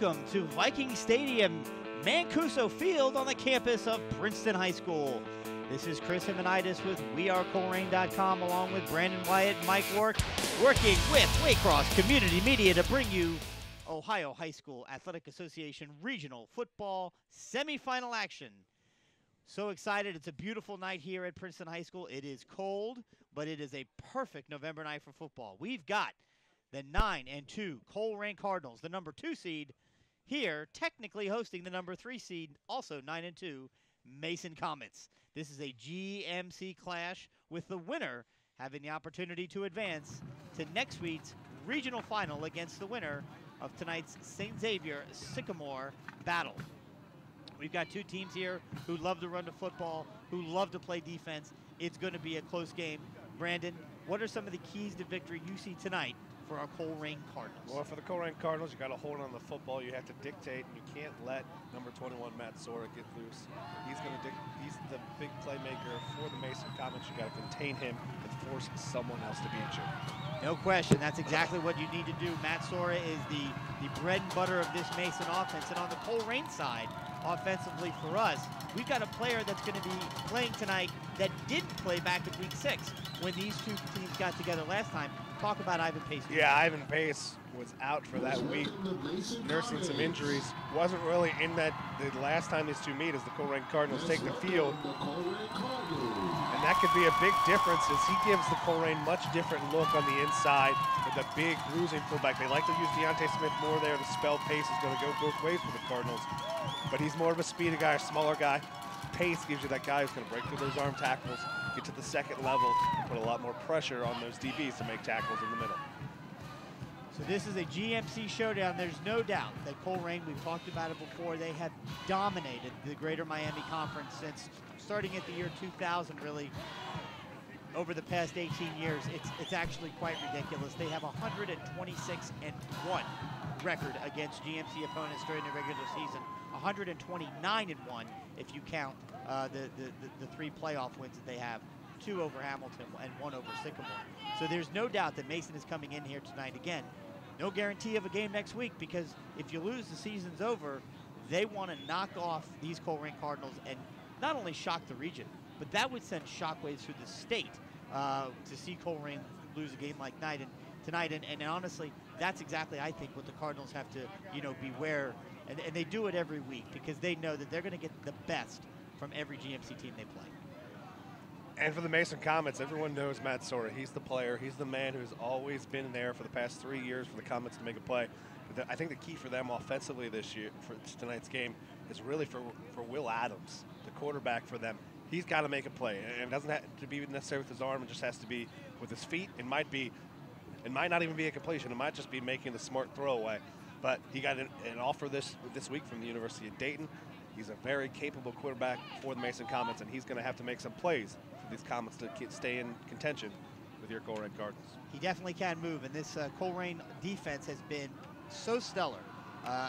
welcome to Viking Stadium, Mancuso Field on the campus of Princeton High School. This is Chris Himanitis with WeAreColerain.com along with Brandon Wyatt and Mike Work, working with Waycross Community Media to bring you Ohio High School Athletic Association Regional Football Semifinal action. So excited. It's a beautiful night here at Princeton High School. It is cold, but it is a perfect November night for football. We've got the 9-2 Colerain Cardinals, the number 2 seed, here technically hosting the number 3 seed, also 9-2 Mason Comets. This is a GMC clash with the winner having the opportunity to advance to next week's regional final against the winner of tonight's St. Xavier Sycamore battle. We've got two teams here who love to run the football, who love to play defense. It's going to be a close game. Brandon, what are some of the keys to victory you see tonight for our Colerain Cardinals? Well, for the Colerain Cardinals, you got to hold on the football. You have to dictate, and you can't let number 21 Matt Sora get loose. He's the big playmaker for the Mason Comets. You got to contain him and force someone else to beat you. No question. That's exactly what you need to do. Matt Sora is the bread and butter of this Mason offense. And on the Colerain side, offensively for us, we've got a player that's going to be playing tonight that didn't play back in week 6 when these two teams got together last time. Talk about Ivan Pace. Yeah, Ivan Pace was out for that week, nursing some injuries. Wasn't really in that the last time these two meet as the Colerain Cardinals take the field. And that could be a big difference as he gives the Colerain much different look on the inside with a big bruising fullback. They like to use Deontay Smith more there. The spell Pace is going to go both ways for the Cardinals. But he's more of a speedy guy, a smaller guy. Pace gives you that guy who's going to break through those arm tackles, get to the second level, and put a lot more pressure on those DBs to make tackles in the middle. So this is a GMC showdown. There's no doubt that Colerain, we've talked about it before, they have dominated the Greater Miami Conference since starting at the year 2000, really, over the past 18 years. It's actually quite ridiculous. They have 126-1 record against GMC opponents during the regular season. 129-1 if you count the 3 playoff wins that they have, 2 over Hamilton and 1 over Sycamore. So there's no doubt that Mason is coming in here tonight. Again, no guarantee of a game next week, because if you lose, the season's over. They want to knock off these Colerain Cardinals and not only shock the region, but that would send shockwaves through the state to see Colerain lose a game like tonight. And honestly, that's exactly, I think, what the Cardinals have to, beware. And they do it every week because they know that they're going to get the best from every GMC team they play. And for the Mason Comets, everyone knows Matt Sora. He's the player. He's the man who's always been there for the past 3 years for the Comets to make a play. But I think the key for them offensively this year, for tonight's game, is really for Will Adams, the quarterback for them. He's got to make a play. And it doesn't have to be necessarily with his arm. It just has to be with his feet. It might not even be a completion. It might just be making the smart throwaway. But he got an offer this week from the University of Dayton. He's a very capable quarterback for the Mason Comets, and he's going to have to make some plays for these Comets to stay in contention with your Colerain Cardinals. He definitely can move, and this Colerain defense has been so stellar,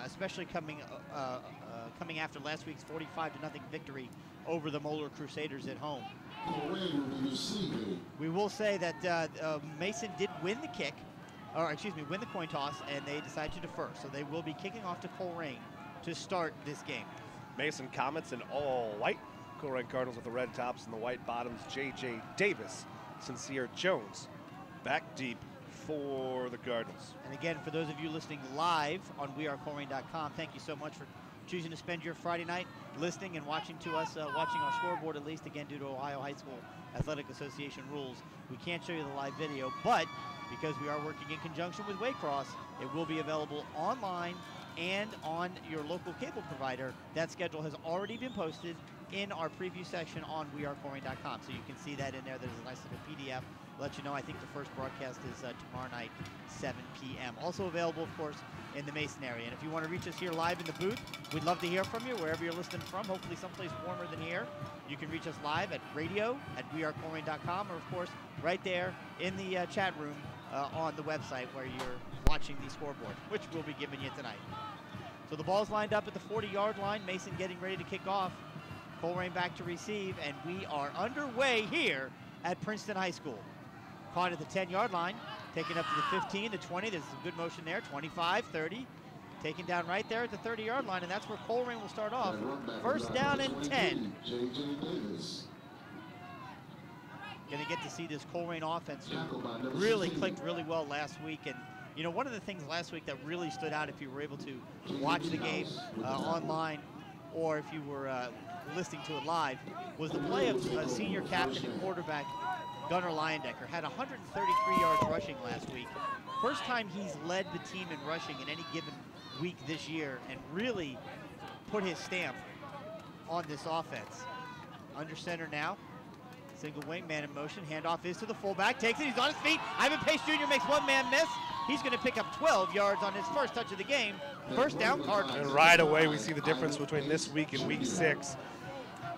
especially coming after last week's 45-0 victory over the Moeller Crusaders at home. We will say that Mason did win the win the coin toss, and they decided to defer. So they will be kicking off to Colerain to start this game. Mason Comets in all white. Colerain Cardinals with the red tops and the white bottoms. J.J. Davis, Sincere Jones, back deep for the Cardinals. And again, for those of you listening live on WeAreColerain.com, thank you so much for choosing to spend your Friday night listening and watching to us, watching our scoreboard at least. Again, due to Ohio High School Athletic Association rules, we can't show you the live video, but because we are working in conjunction with Waycross, it will be available online and on your local cable provider. That schedule has already been posted in our preview section on WeAreColerain.com, so you can see that in there. There's a nice little PDF. Let you know, I think the first broadcast is tomorrow night, 7 p.m. Also available, of course, in the Mason area. And if you want to reach us here live in the booth, we'd love to hear from you wherever you're listening from, hopefully someplace warmer than here. You can reach us live at radio@wearecolerain.com, or, of course, right there in the chat room on the website where you're watching the scoreboard, which we'll be giving you tonight. So the ball's lined up at the 40-yard line. Mason getting ready to kick off. Colerain back to receive, and we are underway here at Princeton High School. Caught at the 10-yard line, taken up to the 15, the 20. There's some good motion there. 25, 30, taken down right there at the 30-yard line, and that's where Colerain will start off. First down and 10. Going to get to see this Colerain offense who really clicked really well last week. And you know, one of the things last week that really stood out, if you were able to watch the game online, or if you were listening to it live, was the play of senior captain and quarterback Gunnar Leyendecker. Had 133 yards rushing last week. First time he's led the team in rushing in any given week this year, and really put his stamp on this offense. Under center now. Single wing, man in motion, handoff is to the fullback, takes it, he's on his feet. Ivan Pace Jr. makes one man miss. He's going to pick up 12 yards on his first touch of the game. First down, Cardinals. And right away, we see the difference between this week and week 6.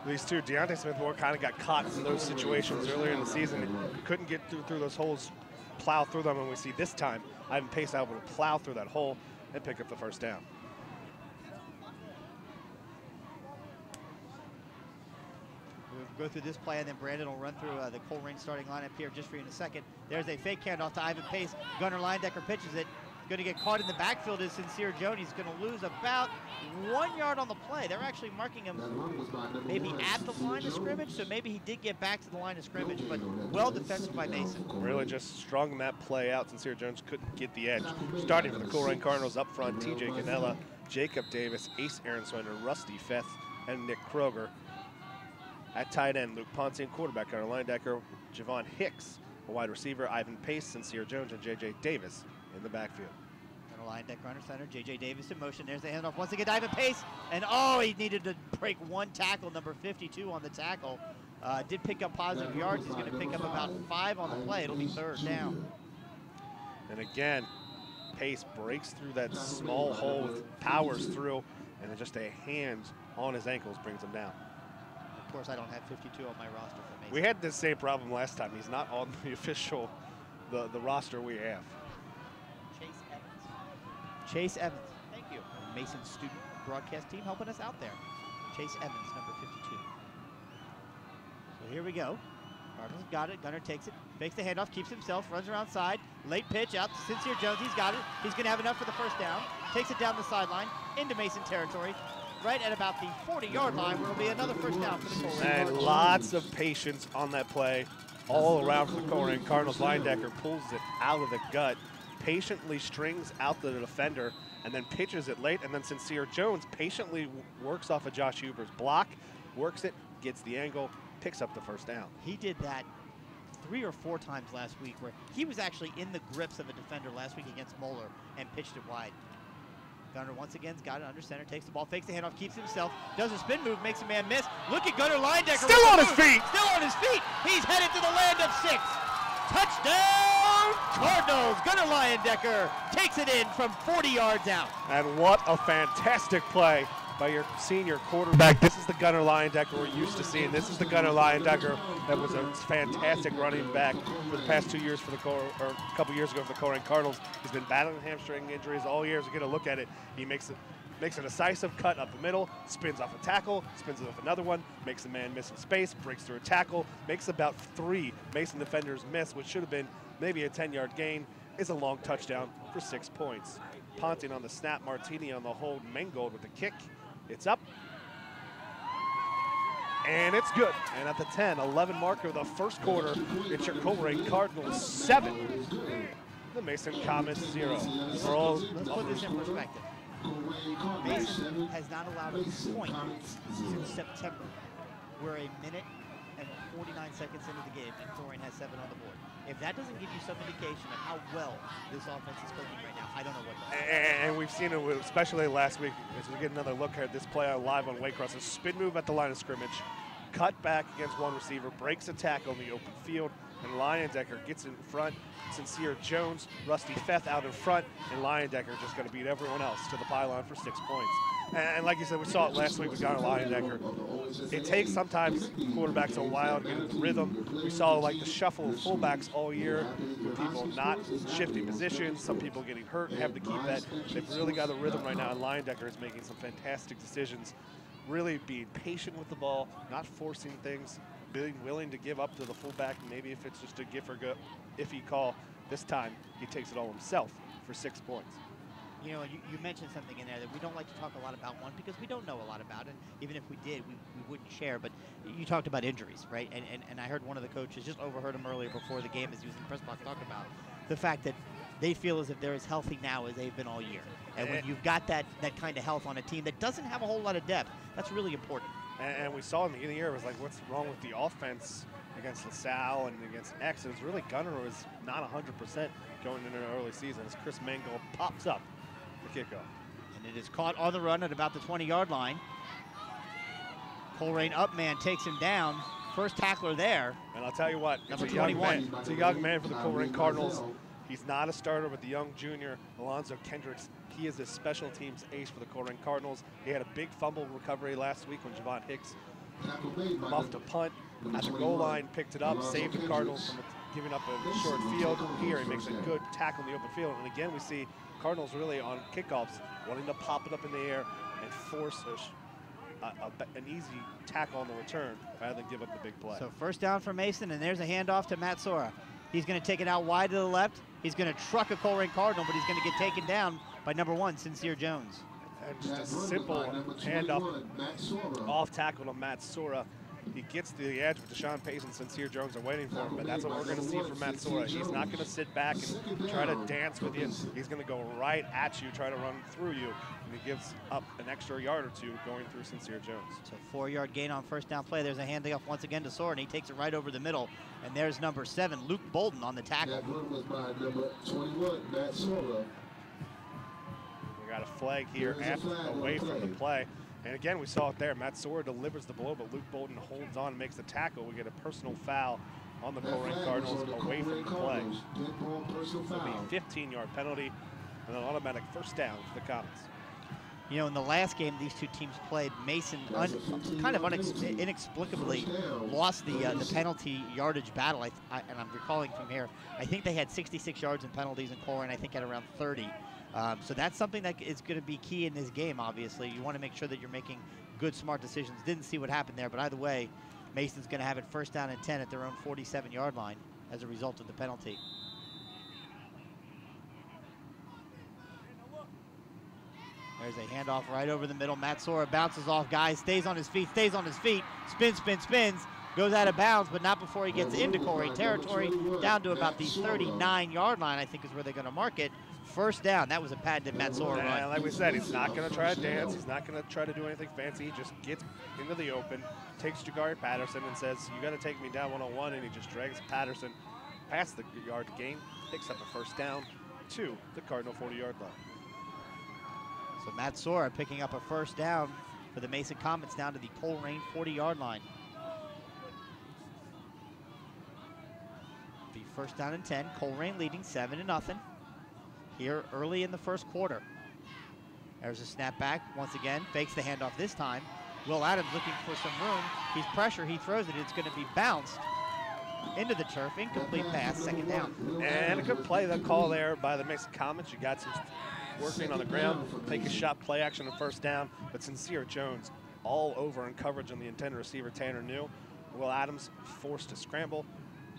These two, Deontay Smith-Moore kind of got caught in those situations earlier in the season. Couldn't get through those holes, plow through them, and we see this time, Ivan Pace able to plow through that hole and pick up the first down. We'll go through this play, and then Brandon will run through the Colerain starting lineup here just for you in a second. There's a fake handoff to Ivan Pace. Gunnar Leyendecker pitches it. Going to get caught in the backfield is Sincere Jones. He's going to lose about 1 yard on the play. They're actually marking him maybe at the line of scrimmage, so maybe he did get back to the line of scrimmage, but well defended by Mason. Really just strung that play out. Sincere Jones couldn't get the edge. Starting for the Colerain Cardinals up front, TJ Canella, Jacob Davis, Ace Aaron Swender, Rusty Feth, and Nick Kroger. At tight end, Luke Ponce, and quarterback Gunnar Leyendecker, Javon Hicks, a wide receiver, Ivan Pace, Sincere Jones, and J.J. Davis in the backfield. Gunnar Leyendecker under center, J.J. Davis in motion. There's the handoff once again to Ivan Pace, and oh, he needed to break one tackle, number 52 on the tackle. Did pick up positive yards. He's going to pick up about 5 on the play. It'll be third down. And again, Pace breaks through that small hole, powers through, and then just a hand on his ankles brings him down. Of course, I don't have 52 on my roster for Mason. We had the same problem last time. He's not on the official, the roster we have. Chase Evans. Chase Evans, thank you. Mason's student broadcast team helping us out there. Chase Evans, number 52. So here we go. Cardinals got it. Gunnar takes it, fakes the handoff, keeps himself, runs around side. Late pitch out to Sincere Jones. He's got it. He's going to have enough for the first down. Takes it down the sideline into Mason territory. Right at about the 40-yard line, where it'll be another first down for the Colerain And Cardinals. lots of patience on that play all around for the Colerain Cardinals. Leyendecker pulls it out of the gut, patiently strings out the defender, and then pitches it late. And then Sincere Jones patiently works off of Josh Huber's block, works it, gets the angle, picks up the first down. He did that 3 or 4 times last week, where he was actually in the grips of a defender last week against Moeller and pitched it wide. Gunnar once again's got it under center, takes the ball, fakes the handoff, keeps himself, does a spin move, makes a man miss. Look at Gunnar Leyendecker. Still on his feet. Still on his feet. He's headed to the land of 6. Touchdown, Cardinals. Gunnar Leyendecker takes it in from 40 yards out. And what a fantastic play by your senior quarterback. This is the Gunnar Leyendecker we're used to seeing. This is the Gunnar Leyendecker that was a fantastic running back for the past 2 years for the or a couple years ago for the Colerain Cardinals. He's been battling hamstring injuries all year. So get a look at it. He makes a decisive cut up the middle, spins off a tackle, spins off another one, makes a man miss in space, breaks through a tackle, makes about 3 Mason defenders miss, which should have been maybe a 10-yard gain. Is a long touchdown for 6 points. Ponting on the snap, Martini on the hold, Mangold with the kick. It's up, and it's good. And at the 10-11 marker of the first quarter, it's your Colerain Cardinals 7, the Mason Comets 0. Let's put this in perspective. Mason has not allowed a point since September. We're a minute and 49 seconds into the game, and Colerain has 7 on the board. If that doesn't give you some indication of how well this offense is clicking right now, I don't know what does. And we've seen it, especially last week, as we get another look at this play live on Waycross. A spin move at the line of scrimmage, cut back against one receiver, breaks a tackle in the open field, and Leyendecker gets in front. Sincere Jones, Rusty Feth out in front, and Leyendecker just going to beat everyone else to the pylon for 6 points. And like you said, we saw it last week with Gunnar Leyendecker. It takes sometimes quarterbacks a while to get into rhythm. We saw like the shuffle of fullbacks all year, with people not shifting positions, some people getting hurt and having to keep that. They've really got the rhythm right now, and Leyendecker is making some fantastic decisions, really being patient with the ball, not forcing things, being willing to give up to the fullback. Maybe if it's just a give or go, iffy call, this time he takes it all himself for 6 points. You know, you mentioned something in there that we don't like to talk a lot about one because we don't know a lot about it. Even if we did, we wouldn't share. But you talked about injuries, right? And I heard one of the coaches, just overheard him earlier before the game as he was in the press box, talk about the fact that they feel as if they're as healthy now as they've been all year. And when you've got that kind of health on a team that doesn't have a whole lot of depth, that's really important. And we saw in the beginning of the year, it was like, what's wrong with the offense against LaSalle and against X? It was really Gunner was not 100% going into the early season as Chris Mango pops up the kickoff. And it is caught on the run at about the 20-yard line. Colerain up man takes him down. First tackler there. And I'll tell you what, number it's 21. It's a young man for the Colerain Cardinals. He's not a starter, but the young junior, Alonzo Kendricks, he is a special teams ace for the Colerain Cardinals. He had a big fumble recovery last week when Javon Hicks muffed a punt at the goal line, picked it up, saved the Cardinals from giving up a short field. Here he makes a good tackle in the open field. And again, we see Cardinals really on kickoffs wanting to pop it up in the air and force an easy tackle on the return rather than give up the big play. So first down for Mason, and there's a handoff to Matt Sora. He's going to take it out wide to the left. He's going to truck a Colerain Cardinal, but he's going to get taken down by number 1, Sincere Jones. And just a simple handoff off tackle to Matt Sora. He gets to the edge with Deshaun Pace and Sincere Jones are waiting for him, but that's what we're going to see from Matt Sora. He's not going to sit back and try to dance with you. He's going to go right at you, try to run through you, and he gives up an extra yard or two going through Sincere Jones. So 4-yard gain on first down play. There's a handoff once again to Sora, and he takes it right over the middle. And there's number 7, Luke Bolden, on the tackle. That run was by number 21, Matt Sora. We got a flag here away from the play. And again, we saw it there. Matt Sora delivers the blow, but Luke Bolden holds on and makes the tackle. We get a personal foul on the Colerain Cardinals away from the play. So it'll be a 15-yard penalty and an automatic first down for the Comets. You know, in the last game these two teams played, Mason kind of inexplicably lost the penalty yardage battle. And I'm recalling from here, I think they had 66 yards in penalties, and Colerain I think had around 30. So that's something that is going to be key in this game, obviously. You want to make sure that you're making good, smart decisions. Didn't see what happened there, but either way, Mason's going to have it first down and 10 at their own 47-yard line as a result of the penalty. There's a handoff right over the middle. Matt Sora bounces off guys, stays on his feet, spins, goes out of bounds, but not before he gets into Colerain territory, down to about the 39-yard line, I think is where they're going to mark it. First down. That was a patented Matt Sora run. And like we said, he's not going to try to dance. He's not going to try to do anything fancy. He just gets into the open, takes Jagari Patterson and says, you got to take me down 101, and he just drags Patterson past the yard gain, picks up a first down to the Cardinal 40-yard line. So Matt Sora picking up a first down for the Mason Comets down to the Colerain 40-yard line. Be first down and 10. Colerain leading 7-0 here early in the first quarter. There's a snap back once again, fakes the handoff this time. Will Adams looking for some room. He's pressure, he throws it. It's going to be bounced into the turf. Incomplete pass, second down. And a good play, that call there by the Mason Comets. You got some working on the ground, take a shot, play action, and first down. But Sincere Jones all over in coverage on the intended receiver, Tanner New. Will Adams forced to scramble,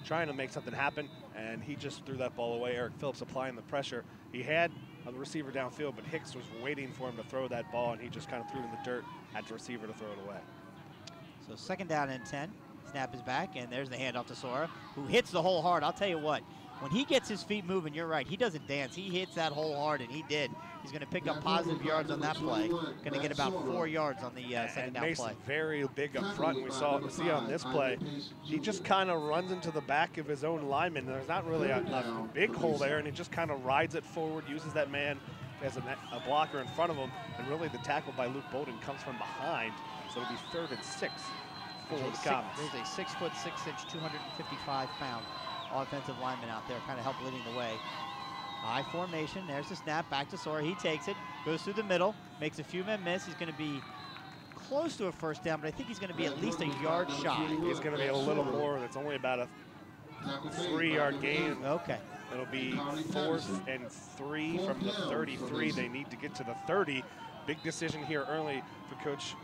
trying to make something happen, and he just threw that ball away. Eric Phillips applying the pressure. He had a receiver downfield, but Hicks was waiting for him to throw that ball, and he just kind of threw it in the dirt at the receiver to throw it away. So second down and 10. Snap is back, and there's the handoff to Sora, who hits the hole hard. I'll tell you what, when he gets his feet moving, you're right, he doesn't dance. He hits that hole hard, and he did. He's going to pick up positive yards on that play. Going to get about 4 yards on the second down Mason play. Very big up front, and we see on this play, he just kind of runs into the back of his own lineman. There's not really a big hole there, and he just kind of rides it forward, uses that man as a blocker in front of him, and really the tackle by Luke Bolden comes from behind, so it'll be 3rd and 6 for the Comets. There's a 6'6", 255-pound offensive lineman out there, kind of help leading the way. High formation, there's the snap, back to Sora, he takes it, goes through the middle, makes a few men miss. He's going to be close to a first down, but I think he's going to be at least a yard shy. He's going to be a little more, that's only about a 3-yard gain. Okay. It'll be 4th and 3 from the 33. They need to get to the 30. Big decision here early for Coach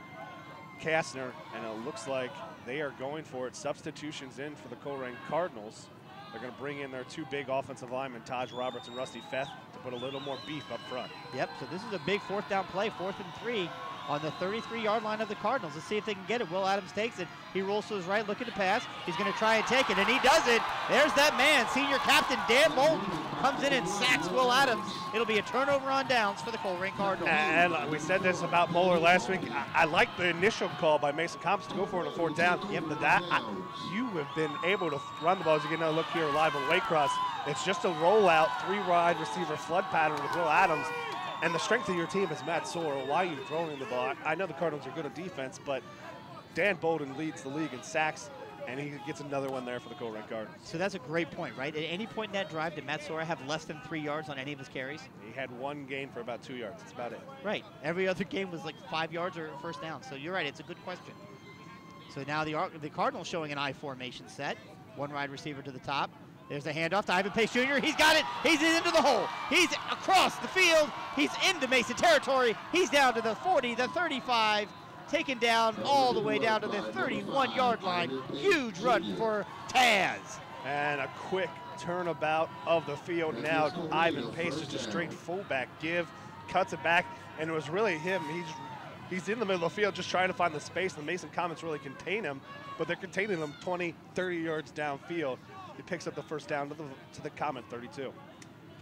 Kastner, and it looks like they are going for it. Substitutions in for the Colerain Cardinals. They're going to bring in their two big offensive linemen, Taj Roberts and Rusty Feth, to put a little more beef up front. Yep, so this is a big fourth down play, 4th and 3 on the 33-yard line of the Cardinals. Let's see if they can get it. Will Adams takes it. He rolls to his right, looking to pass. He's going to try and take it, and he does it. There's that man, senior captain Dan Bolton, comes in and sacks Will Adams. It'll be a turnover on downs for the Colerain Cardinals. And we said this about Moeller last week. I like the initial call by Mason Comps to go for it on 4th down. Yep. But you have been able to run the ball. As you get another look here live on Waycross. It's just a rollout, 3-wide receiver flood pattern with Will Adams. And the strength of your team is Matt Sorrell. Why are you throwing the ball? I know the Cardinals are good at defense, but Dan Bolden leads the league in sacks, and he gets another one there for the Colerain Cardinals. So that's a great point, right? At any point in that drive, did Matt Sorrell have less than 3 yards on any of his carries? He had one gain for about 2 yards. That's about it. Right. Every other game was like 5 yards or first down. So you're right. It's a good question. So now the Cardinals showing an I formation set. One wide receiver to the top. There's the handoff to Ivan Pace Jr. He's got it. He's into the hole. He's across the field. He's into Mason territory. He's down to the 40, the 35, taken down all the way down to the 31-yard line. Huge run for Taz. And a quick turnabout of the field now. Ivan Pace is just straight fullback give, cuts it back, and it was really him. He's in the middle of the field just trying to find the space, and Mason Comets really contain him, but they're containing him 20, 30 yards downfield. He picks up the first down to the Comet 32.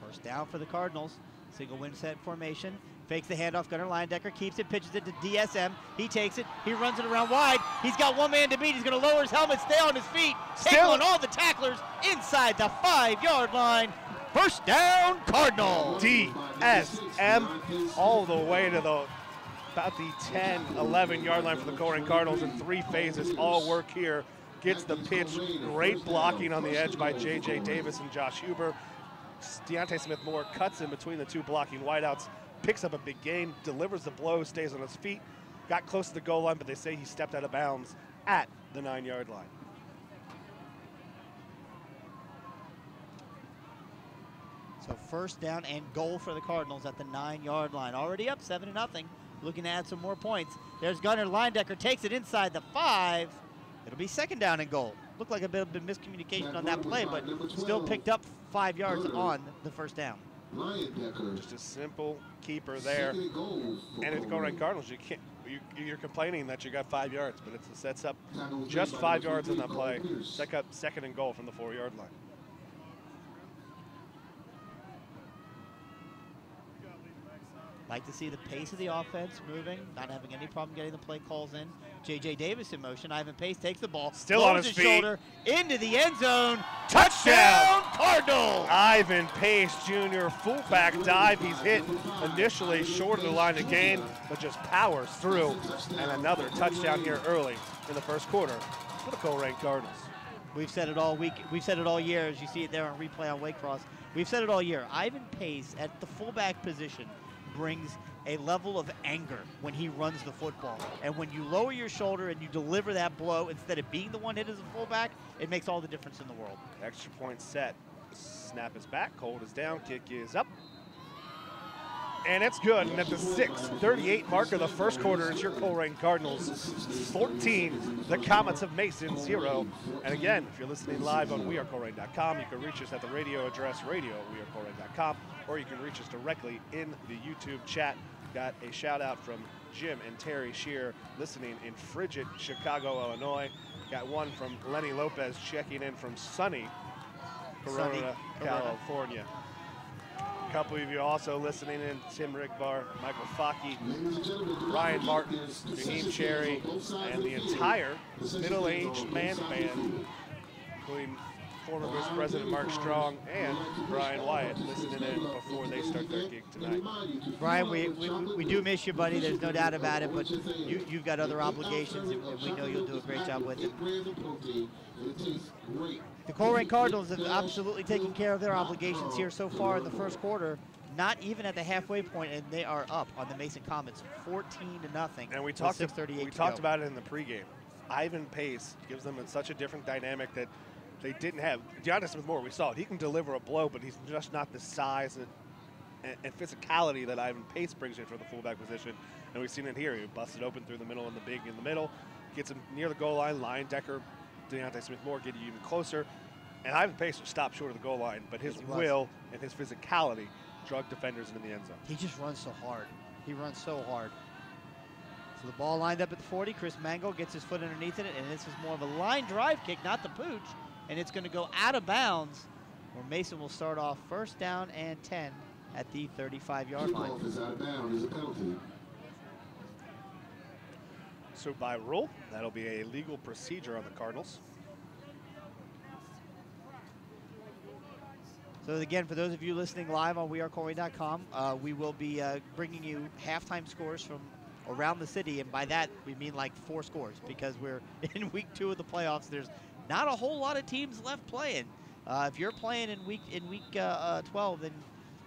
First down for the Cardinals. Single wing set formation. Fakes the handoff. Gunnar Leindecker keeps it, pitches it to DSM. He takes it. He runs it around wide. He's got one man to beat. He's going to lower his helmet, stay on his feet, take on all the tacklers inside the 5-yard line. First down, Cardinals. DSM all the way to about the 10, 11-yard line for the Colerain Cardinals in 3 phases. All work here. Gets the pitch. Great blocking on the edge by J.J. Davis and Josh Huber. Deontay Smith-Moore cuts in between the two blocking wideouts, picks up a big gain, delivers the blow, stays on his feet. Got close to the goal line, but they say he stepped out of bounds at the 9-yard line. So first down and goal for the Cardinals at the 9-yard line. Already up 7-0. Looking to add some more points. There's Gunnar Leindecker, takes it inside the 5. It'll be second down and goal. Looked like a bit of miscommunication on that play, but still picked up 5 yards on the first down. Just a simple keeper there. And at the Colerain Cardinals, you're complaining that you got 5 yards, but it sets up just 5 yards on that play. Second and goal from the 4-yard line. Like to see the pace of the offense moving, not having any problem getting the play calls in. J.J. Davis in motion. Ivan Pace takes the ball. Still on his feet. Shoulder, into the end zone. Touchdown, Cardinals! Ivan Pace Jr. fullback dive. He's hit initially short of the line of gain, but just powers through. And another touchdown here early in the first quarter for the Colerain Cardinals. We've said it all week. We've said it all year, as you see it there on replay on Waycross. We've said it all year. Ivan Pace at the fullback position brings a level of anger when he runs the football. And when you lower your shoulder and you deliver that blow instead of being the one hit as a fullback, it makes all the difference in the world. Extra point set. Snap is back, hold is down, kick is up. And it's good. And at the 6:38 mark of the first quarter, it's your Colerain Cardinals 14, the Comets of Mason 0. And again, if you're listening live on wearecolerain.com, you can reach us at the radio address radio@wearecolerain.com, or you can reach us directly in the YouTube chat. Got a shout out from Jim and Terry Shear listening in frigid Chicago, Illinois. Got one from Lenny Lopez checking in from sunny Corona, California. A couple of you also listening in: Tim Rigbar, Michael Fockey, Ryan Martin, Raheem Cherry, and the entire middle-aged man band, including former Vice President Mark Strong and Brian Wyatt, listening in before they start their gig tonight. Brian, we do miss you, buddy. There's no doubt about it, but you've got other obligations, and we know you'll do a great job with it. The Colerain Cardinals have absolutely taken care of their obligations here so far in the first quarter, not even at the halfway point, and they are up on the Mason Comets 14-0. And we talked about it in the pregame. Ivan Pace gives them such a different dynamic that they didn't have. Deontay Smith-Moore, we saw it. He can deliver a blow, but he's just not the size and physicality that Ivan Pace brings in for the fullback position. And we've seen it here. He busted open through the middle and the big in the middle, gets him near the goal line. Leindecker, Deontay Smith-Moore get you even closer. And Ivan Pace stopped short of the goal line, but his will and his physicality drug defenders into the end zone. He just runs so hard. He runs so hard. So the ball lined up at the 40. Chris Mango gets his foot underneath it, and this is more of a line drive kick, not the pooch. And it's going to go out of bounds, where Mason will start off first down and 10 at the 35-yard line. Kickoff is out of bounds, is a penalty. So by rule, that'll be a legal procedure on the Cardinals. So again, for those of you listening live on wearecolerain.com, we will be bringing you halftime scores from around the city, and by that we mean like 4 scores, because we're in week 2 of the playoffs. There's not a whole lot of teams left playing. If you're playing in week 12, then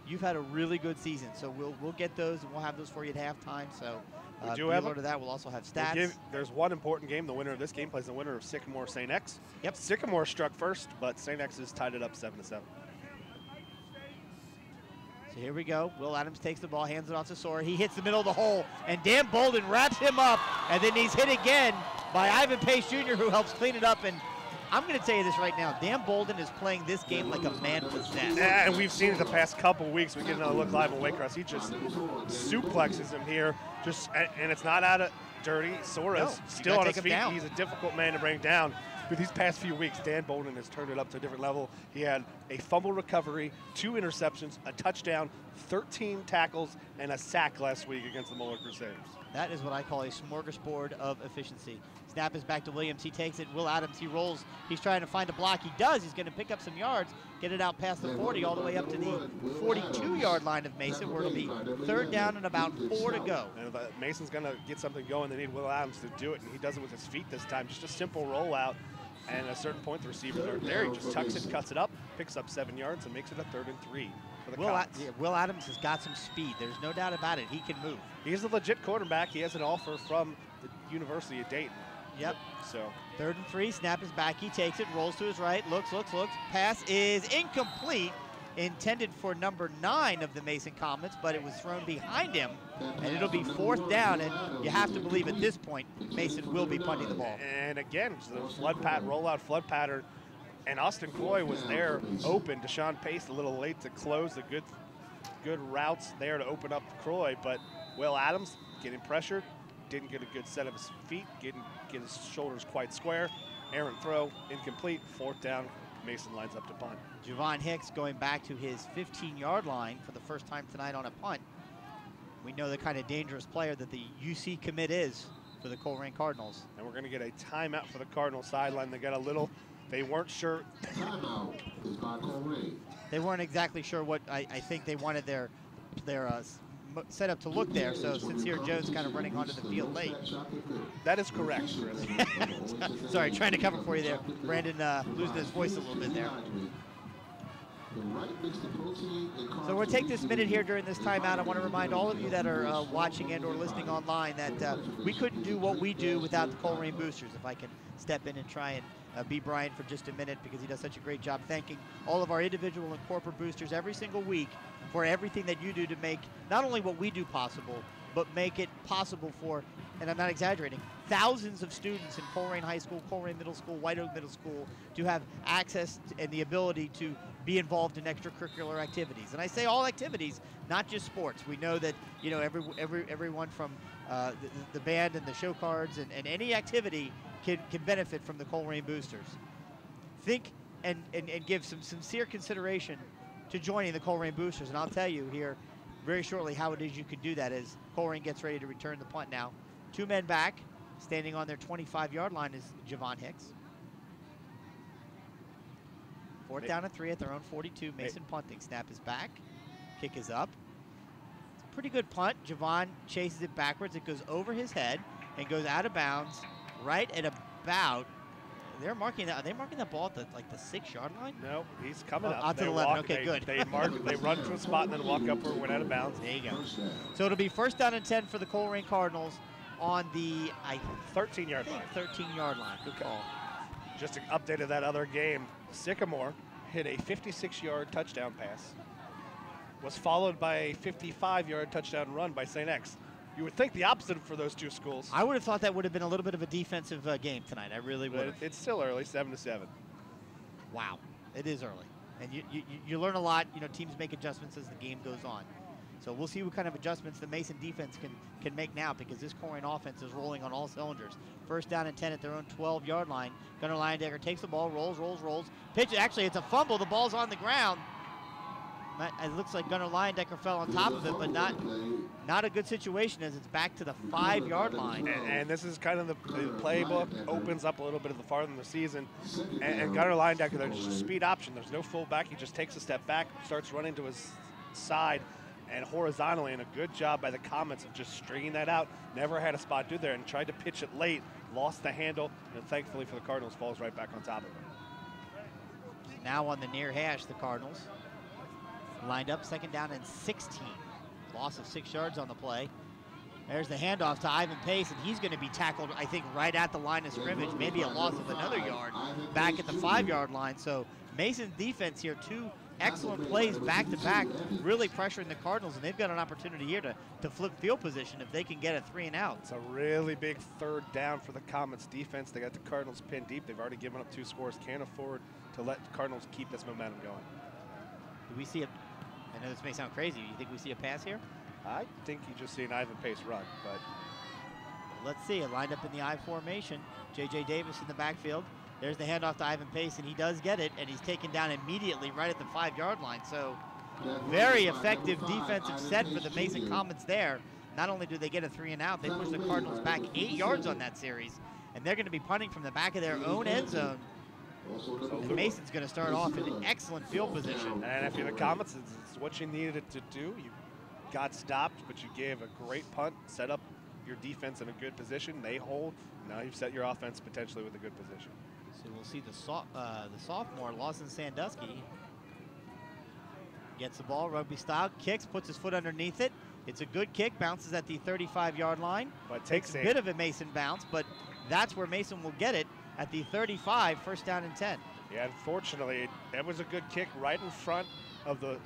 you've had a really good season. So we'll get those, and we'll have those for you at halftime. So we do have to that. We'll also have stats. There's one important game. The winner of this game plays the winner of Sycamore St. X. Yep. Sycamore struck first, but St. X has tied it up 7-7. So here we go. Will Adams takes the ball, hands it off to Sora. He hits the middle of the hole, and Dan Bolden wraps him up, and then he's hit again by Ivan Pace Jr., who helps clean it up. And I'm going to tell you this right now. Dan Bolden is playing this game like a man possessed. Yeah, and we've seen it the past couple weeks. We get another look live on Waycross. He just suplexes him here, and it's not out of dirty. Sora's still on his feet. He's a difficult man to bring down. With these past few weeks, Dan Bolden has turned it up to a different level. He had a fumble recovery, 2 interceptions, a touchdown, 13 tackles, and a sack last week against the Moeller Crusaders. That is what I call a smorgasbord of efficiency. Snap is back to Williams. He takes it. Will Adams, he rolls. He's trying to find a block. He does. He's going to pick up some yards, get it out past the 40, all the way up to the 42-yard line of Mason, where it'll be 3rd down and about 4 to go. And if Mason's going to get something going, they need Will Adams to do it, and he does it with his feet this time. Just a simple rollout. And at a certain point, the receivers aren't there. He just tucks it, cuts it up, picks up 7 yards, and makes it a 3rd and 3 for the Cardinals. Will Adams has got some speed. There's no doubt about it. He can move. He's a legit quarterback. He has an offer from the University of Dayton. Yep. So 3rd and 3. Snap is back. He takes it, rolls to his right, looks. Pass is incomplete. Intended for number 9 of the Mason Comets, but it was thrown behind him, and it'll be 4th down, and you have to believe at this point Mason will be punting the ball. And again, the rollout flood pattern, and Austin Coy was there open. Deshaun Pace a little late to close the good routes there to open up Croy, but Will Adams getting pressured, didn't get a good set of his feet, get his shoulders quite square. Errant throw, incomplete, 4th down. Mason lines up to punt. Javon Hicks going back to his 15-yard line for the first time tonight on a punt. We know the kind of dangerous player that the UC commit is for the Colerain Cardinals. And we're going to get a timeout for the Cardinal sideline. They weren't sure. Timeout is by Colerain. They weren't exactly sure what I think they wanted their setup to look there. So Sincere Jones kind of running onto the field late. That is correct, Chris. Sorry, trying to cover for you there. Brandon losing his voice a little bit there. So we'll take this minute here during this timeout. I want to remind all of you that are watching and or listening online that we couldn't do what we do without the Colerain boosters. If I can step in and try and be Brian for just a minute, because he does such a great job thanking all of our individual and corporate boosters every single week for everything that you do to make not only what we do possible, but make it possible for, and I'm not exaggerating, thousands of students in Colerain High School, Colerain Middle School, White Oak Middle School to have access and the ability to be involved in extracurricular activities. And I say all activities, not just sports. We know that, you know, everyone from the band and the show cards and any activity can benefit from the Colerain boosters. Think and give some sincere consideration to joining the Colerain boosters. And I'll tell you here very shortly how it is you could do that as Colerain gets ready to return the punt now. 2 men back, standing on their 25-yard line is Javon Hicks. 4th down and 3 at their own 42. Mason punting. Snap is back. Kick is up. It's a pretty good punt. Javon chases it backwards. It goes over his head and goes out of bounds right at about. They're marking that. Are they marking that ball at the 6-yard line? No, he's coming up. Out to the 11. Okay, good. They run to a spot and then walk up where it went out of bounds. There you go. So it'll be 1st down and 10 for the Colerain Cardinals on the 13-yard line. 13-yard line. Good call. Just an update of that other game. Sycamore hit a 56-yard touchdown pass. Was followed by a 55-yard touchdown run by St. X. You would think the opposite for those two schools. I would have thought that would have been a little bit of a defensive game tonight. I really would have. It's still early, 7-7. Wow. It is early. And you learn a lot. You know, teams make adjustments as the game goes on. So we'll see what kind of adjustments the Mason defense can make now, because this Colerain offense is rolling on all cylinders. First down and 10 at their own 12-yard line. Gunnar Leyendecker takes the ball, rolls. Pitch, actually, it's a fumble. The ball's on the ground. It looks like Gunnar Leyendecker fell on top of it, but not a good situation as it's back to the 5-yard line. And this is kind of the playbook, opens up a little bit at the farther in the season. And Gunnar Leyendecker, there's just a speed option. There's no fullback. He just takes a step back, starts running to his side and horizontally, and a good job by the Comets of just stringing that out. Never had a spot do there and tried to pitch it late, lost the handle, and thankfully for the Cardinals, falls right back on top of it. Now on the near hash, the Cardinals lined up, second down and 16. Loss of 6 yards on the play. There's the handoff to Ivan Pace, and he's going to be tackled, I think, right at the line of scrimmage. Maybe a loss of another yard back at the 5-yard line. So Mason's defense here, 2 excellent plays back-to-back, really pressuring the Cardinals, and they've got an opportunity here to flip field position if they can get a 3 and out. It's a really big third down for the Comets defense. They got the Cardinals pinned deep. They've already given up 2 scores. Can't afford to let the Cardinals keep this momentum going. Do we see I know this may sound crazy. You think we see a pass here? I think you just see an Ivan Pace run, but let's see. It lined up in the I formation. J.J. Davis in the backfield. There's the handoff to Ivan Pace, and he does get it, and he's taken down immediately right at the 5-yard line. So very effective defensive set for the Mason Comets there. Not only do they get a 3 and out, they push the Cardinals back 8 yards on that series, and they're going to be punting from the back of their own end zone. And Mason's going to start off in an excellent field position. And if you're the Comets, it's what you needed to do. You got stopped, but you gave a great punt, set up your defense in a good position. They hold. Now you've set your offense potentially with a good position. So we'll see the sophomore, Lawson Sandusky, gets the ball, rugby style, kicks, puts his foot underneath it. It's a good kick, bounces at the 35-yard line. But takes a bit of a Mason bounce, but that's where Mason will get it at the 35, first down and 10. Yeah, unfortunately, it was a good kick right in front of the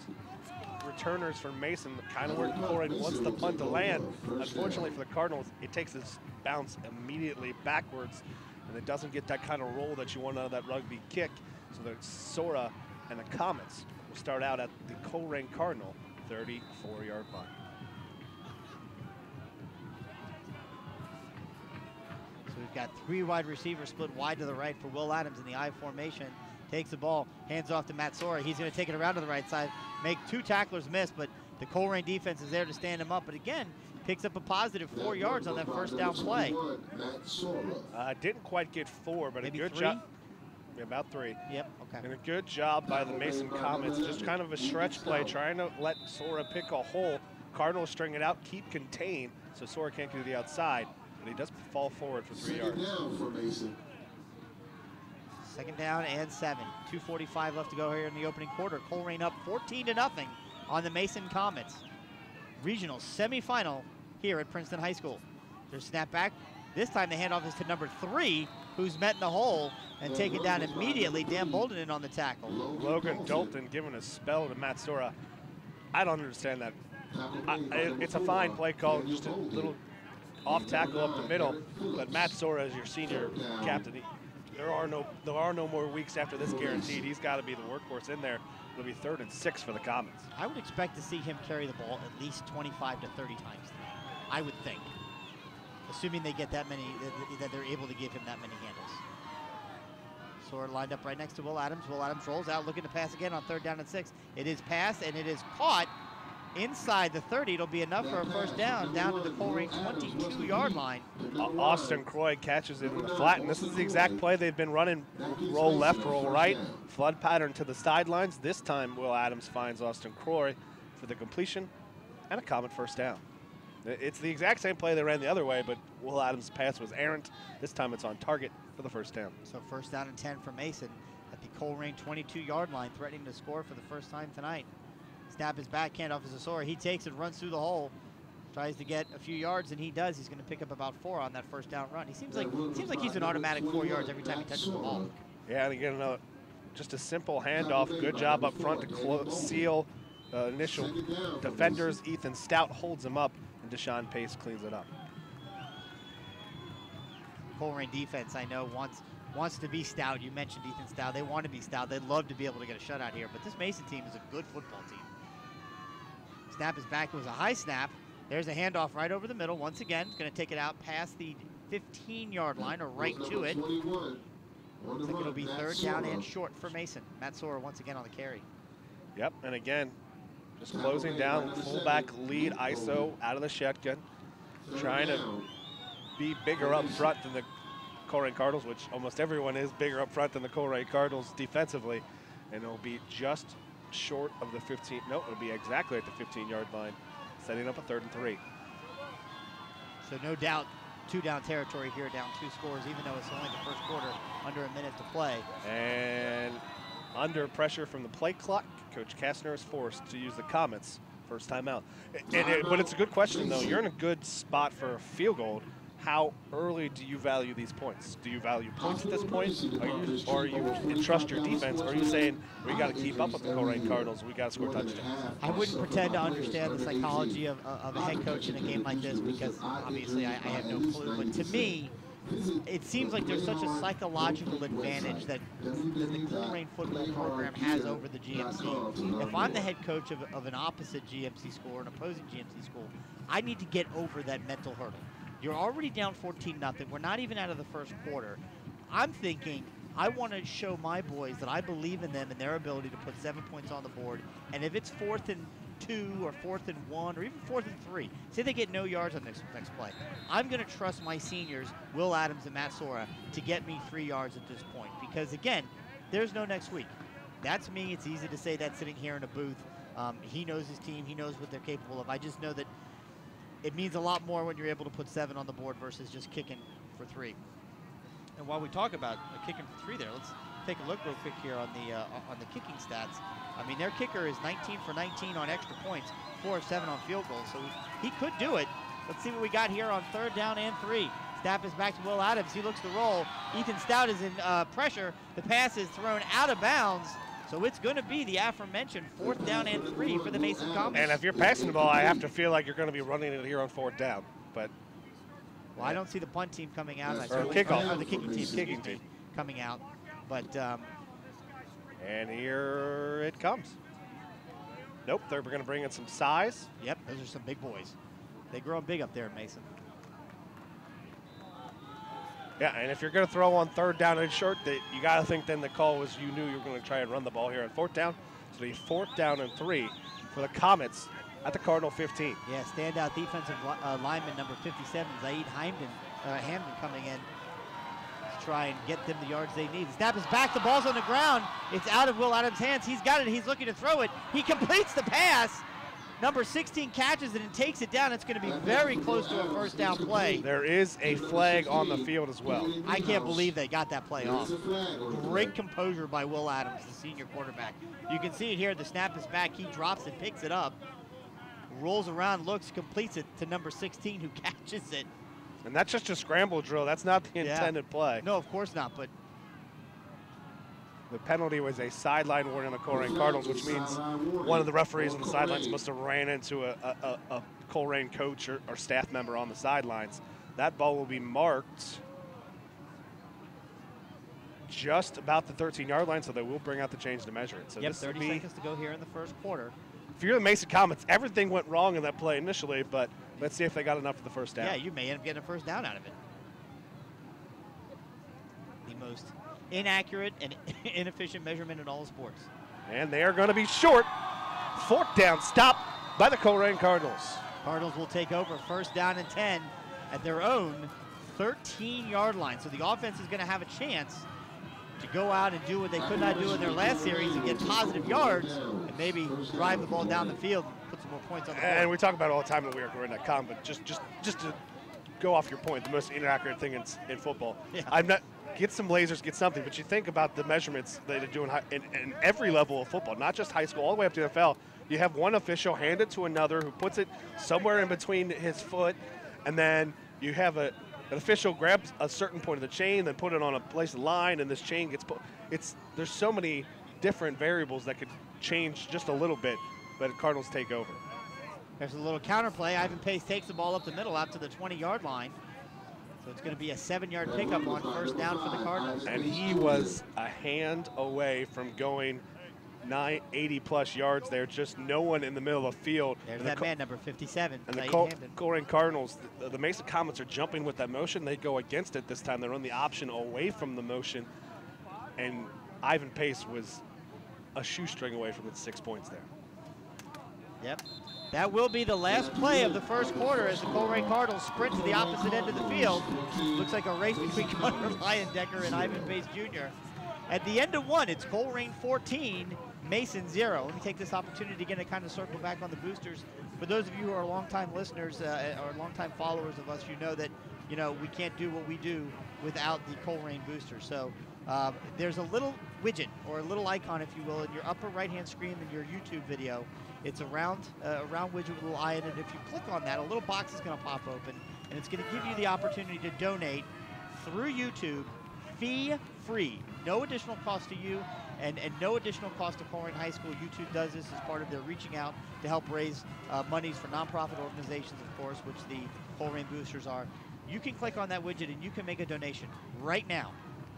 returners for Mason, kind of where Colerain wants the punt to land. Unfortunately for the Cardinals, it takes this bounce immediately backwards, and it doesn't get that kind of roll that you want out of that rugby kick. So the Sora and the Comets will start out at the Colerain Cardinal 34-yard line. So we've got 3 wide receivers split wide to the right for Will Adams in the I formation. Takes the ball, hands off to Matt Sora. He's going to take it around to the right side, make 2 tacklers miss, but the Colerain defense is there to stand him up. But again, picks up a positive 4 yards on that first down play. Didn't quite get 4, but maybe a good 3? job. Yeah, about 3. Yep, okay. And a good job by the Mason Comets. Just kind of a stretch play, trying to let Sora pick a hole. Cardinals string it out, keep contained, so Sora can't get to the outside. But he does fall forward for 3 yards. Second down and 7. 2:45 left to go here in the opening quarter. Colerain up 14-0 on the Mason Comets. Regional semifinal here at Princeton High School. Their snap back. This time the handoff is to number 3, who's met in the hole and taken down immediately. Dan Bolden in on the tackle. Logan Dalton giving a spell to Matt Sora. I don't understand that. It's a fine play call, just a little off tackle up the middle. But Matt Sora is your senior captain. There are no more weeks after this guaranteed. He's got to be the workhorse in there. It'll be 3rd and 6 for the Comets. I would expect to see him carry the ball at least 25 to 30 times tonight. I would think, assuming they get that many, that they're able to give him that many handles. Sora lined up right next to Will Adams. Will Adams rolls out, looking to pass again on 3rd down and 6. It is passed, and it is caught inside the 30. It'll be enough for a first down to the Colerain 22-yard line. Austin Croy catches it in the flat, and this is the exact play they've been running. Roll left, roll right, flood pattern to the sidelines. This time, Will Adams finds Austin Croy for the completion and a Comet first down. It's the exact same play they ran the other way, but Will Adams' pass was errant. This time it's on target for the first down. So first down and 10 for Mason at the Colerain 22-yard line, threatening to score for the first time tonight. Snap his back, handoff is Sora. He takes it, runs through the hole, tries to get a few yards, and he does. He's going to pick up about 4 on that first down run. He seems like he's an automatic 4 yards every time he touches the ball. Yeah, and again, just a simple handoff. Good job up front to seal initial defenders. Ethan Stout holds him up, and Deshaun Pace cleans it up. Colerain defense, I know, wants wants to be stout. You mentioned Ethan Stout. They want to be stout. They'd love to be able to get a shutout here, but this Mason team is a good football team. Snap is back. It was a high snap. There's a handoff right over the middle. Once again, going to take it out past the 15-yard line or right to it. Looks like it'll be third down and short for Mason. Matt Sora once again on the carry. Yep, and again, just closing down, fullback lead ISO out of the shotgun, trying to be bigger up front than the Colerain Cardinals, which almost everyone is bigger up front than the Colerain Cardinals defensively, and it'll be just short of the 15. No, it'll be exactly at the 15-yard line, setting up a 3rd and 3. So no doubt, 2-down territory here, down 2 scores, even though it's only the first quarter, under a minute to play. And under pressure from the play clock, Coach Kastner is forced to use the comments first time out. But it's a good question, though. You're in a good spot for a field goal. How early do you value these points? Do you value points at this point? Or you entrust your defense? Or are you saying, we got to keep up with the Colerain Cardinals, we got to score touchdowns? I wouldn't pretend to understand the psychology of a head coach in a game like this, because obviously I have no clue. But to me, it seems like there's such a psychological advantage that the Colerain football program has over the GMC. If I'm the head coach of an opposite GMC school or an opposing GMC school, I need to get over that mental hurdle. You're already down 14-0. We're not even out of the first quarter. I'm thinking I want to show my boys that I believe in them and their ability to put 7 points on the board. And if it's 4th and 2 or 4th and 1 or even 4th and 3, say they get no yards on next play, I'm going to trust my seniors, Will Adams and Matt Sora, to get me 3 yards at this point. Because, again, there's no next week. That's me. It's easy to say that sitting here in a booth. He knows his team. He knows what they're capable of. I just know that it means a lot more when you're able to put 7 on the board versus just kicking for 3. And while we talk about kicking for 3 there, let's take a look real quick here on the kicking stats. I mean, their kicker is 19 for 19 on extra points, 4 of 7 on field goals, so he could do it. Let's see what we got here on 3rd down and 3. Snap is back to Will Adams. He looks to roll. Ethan Stout is in pressure. The pass is thrown out of bounds. So it's going to be the aforementioned 4th down and 3 for the Mason Comets. And if you're passing the ball, I have to feel like you're going to be running it here on 4th down. But well, I don't see the punt team coming out. Or kickoff. Or the kicking team coming out. But and here it comes. Nope, they're going to bring in some size. Yep, those are some big boys. They grow big up there in Mason. Yeah, and if you're going to throw on 3rd down and short, you got to think then the call was you knew you were going to try and run the ball here on 4th down. So the 4th down and 3 for the Comets at the Cardinal 15. Yeah, standout defensive lineman number 57, Zaid Hamden coming in to try and get them the yards they need. The snap is back, the ball's on the ground. It's out of Will Adams' hands. He's got it, he's looking to throw it. He completes the pass. Number 16 catches it and takes it down. It's going to be very close to a 1st down play. There is a flag on the field as well. I can't believe they got that play off. Great composure by Will Adams, the senior quarterback. You can see it here. The snap is back. He drops it, picks it up, rolls around, looks, completes it to number 16 who catches it. And that's just a scramble drill. That's not the intended play. No, of course not, but the penalty was a sideline warning on the Colerain Cardinals, which means one of the referees on the sidelines must have ran into a Colerain coach or staff member on the sidelines. That ball will be marked just about the 13-yard line, so they will bring out the change to measure it. So yep, this 30 seconds to go here in the first quarter. If you're the Mason Comets, everything went wrong in that play initially, but let's see if they got enough for the 1st down. Yeah, you may end up getting a 1st down out of it. The most inaccurate and inefficient measurement in all sports. And they are going to be short. 4th down stop by the Colerain Cardinals. Cardinals will take over 1st down and 10 at their own 13-yard line. So the offense is going to have a chance to go out and do what they could not do in their last series and get positive yards and maybe drive the ball down the field and put some more points on the board. And we talk about it all the time when we are Colerain.com, but just to go off your point, the most inaccurate thing in football. Yeah. I'm not. Get some lasers, get something, but you think about the measurements that they do in every level of football, not just high school, all the way up to the NFL. You have one official hand it to another who puts it somewhere in between his foot, and then you have an official grabs a certain point of the chain, then put it on a place of line, and this chain gets put. There's so many different variables that could change just a little bit, but the Cardinals take over. There's a little counter play. Ivan Pace takes the ball up the middle out to the 20-yard line. So it's going to be a 7-yard pickup on first down for the Cardinals. And he was a hand away from going 80-plus yards there. Just no one in the middle of the field. There's that man, number 57. And the Colerain Cardinals, the Mason Comets are jumping with that motion. They go against it this time. They run the option away from the motion. And Ivan Pace was a shoestring away from the 6 points there. Yep. That will be the last play of the first quarter as the Colerain Cardinals sprint to the opposite end of the field. Looks like a race between Gunnar Leyendecker and Ivan Pace Jr. At the end of one, it's Colerain 14, Mason 0. Let me take this opportunity again to kind of circle back on the boosters. For those of you who are longtime listeners or longtime followers of us, you know that we can't do what we do without the Colerain boosters. So there's a little widget or a little icon, if you will, in your upper right-hand screen in your YouTube video. It's a round widget with a little eye in it. If you click on that, a little box is going to pop open, and it's going to give you the opportunity to donate through YouTube, fee-free, no additional cost to you, and no additional cost to Colerain High School. YouTube does this as part of their reaching out to help raise monies for nonprofit organizations, of course, which the Colerain boosters are. You can click on that widget, and you can make a donation right now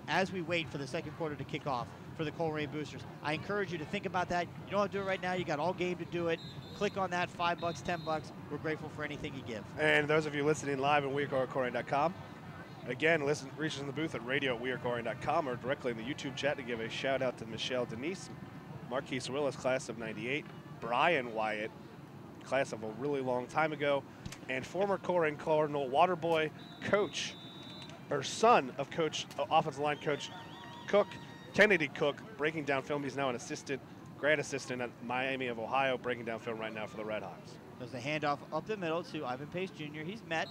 as we wait for the second quarter to kick off for the Colerain boosters. I encourage you to think about that. You don't have to do it right now. You got all game to do it. Click on that, $5, $10. We're grateful for anything you give. And those of you listening live at wearecolerain.com, again, reach us in the booth at radio@wearecolerain.com or directly in the YouTube chat to give a shout out to Michelle Denise, Marquise Willis, class of '98, Brian Wyatt, class of a really long time ago, and former Colerain Cardinal Waterboy coach, or son of coach, offensive line coach Cook, Kennedy Cook, breaking down film. He's now an grad assistant at Miami of Ohio, breaking down film right now for the Redhawks. There's a handoff up the middle to Ivan Pace Jr. He's met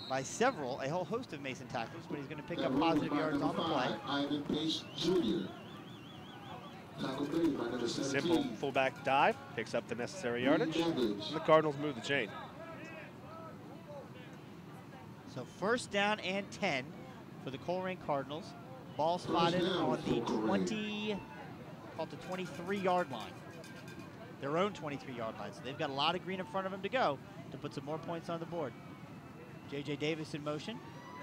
by a whole host of Mason tackles, but he's going to pick up positive yards on the play. Ivan Pace Jr. Simple fullback dive, picks up the necessary yardage, and the Cardinals move the chain. So first down and 10 for the Colerain Cardinals. Ball spotted on the 23-yard line. Their own 23-yard line. So they've got a lot of green in front of them to go to put some more points on the board. J.J. Davis in motion.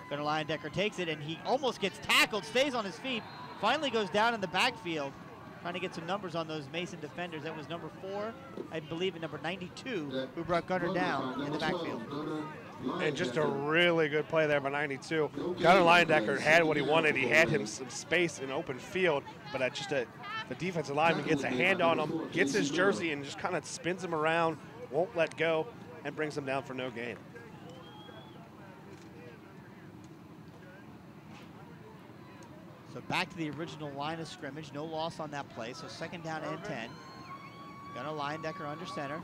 Gunnar Leyendecker takes it, and he almost gets tackled, stays on his feet, finally goes down in the backfield, trying to get some numbers on those Mason defenders. That was number 4, I believe, and number 92, who brought Gunnar down in the backfield. And just a really good play there by 92. Gunnar Leyendecker had what he wanted. He had him some space in open field, but the defensive lineman gets a hand on him, gets his jersey, and just kind of spins him around, won't let go, and brings him down for no gain. So back to the original line of scrimmage. No loss on that play. So second down and 10. Gunnar Leyendecker under center.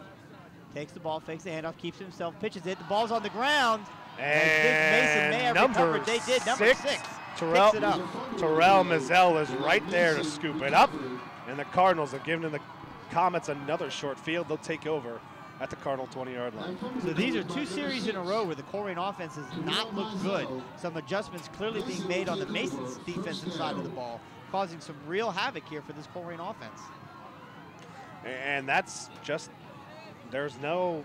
Takes the ball, fakes the handoff, keeps himself, pitches it. The ball's on the ground. And Mason may have recovered. They did. Number 6 Terrell picks it up. Mizell is right there to scoop it up. And the Cardinals have given the Comets another short field. They'll take over at the Cardinal 20-yard line. So these are 2 series in a row where the Colerain offense has not looked good. Some adjustments clearly being made on the Masons' defensive side of the ball, causing some real havoc here for this Colerain offense. And that's just, there was no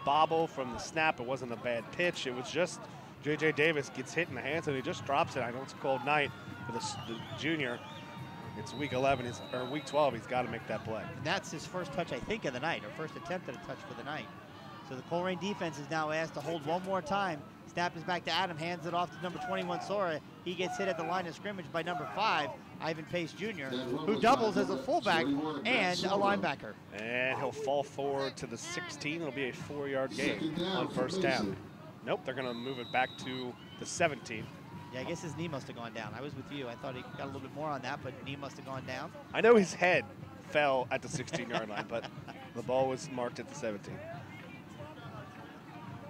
bobble from the snap. It wasn't a bad pitch. It was just J.J. Davis gets hit in the hands and he just drops it. I know it's a cold night for the junior. It's week 11, or week 12, he's got to make that play. And that's his first touch, I think, of the night, or first attempt at a touch for the night. So the Colerain defense is now asked to hold one more time. Snap is back to Adam, hands it off to number 21, Sora. He gets hit at the line of scrimmage by number 5, Ivan Pace Jr., who doubles as a fullback and a linebacker. And he'll fall forward to the 16. It'll be a 4-yard gain on first down. Nope, they're going to move it back to the 17. Yeah, I guess his knee must have gone down. I was with you. I thought he got a little bit more on that, but knee must have gone down. I know his head fell at the 16-yard line, but the ball was marked at the 17.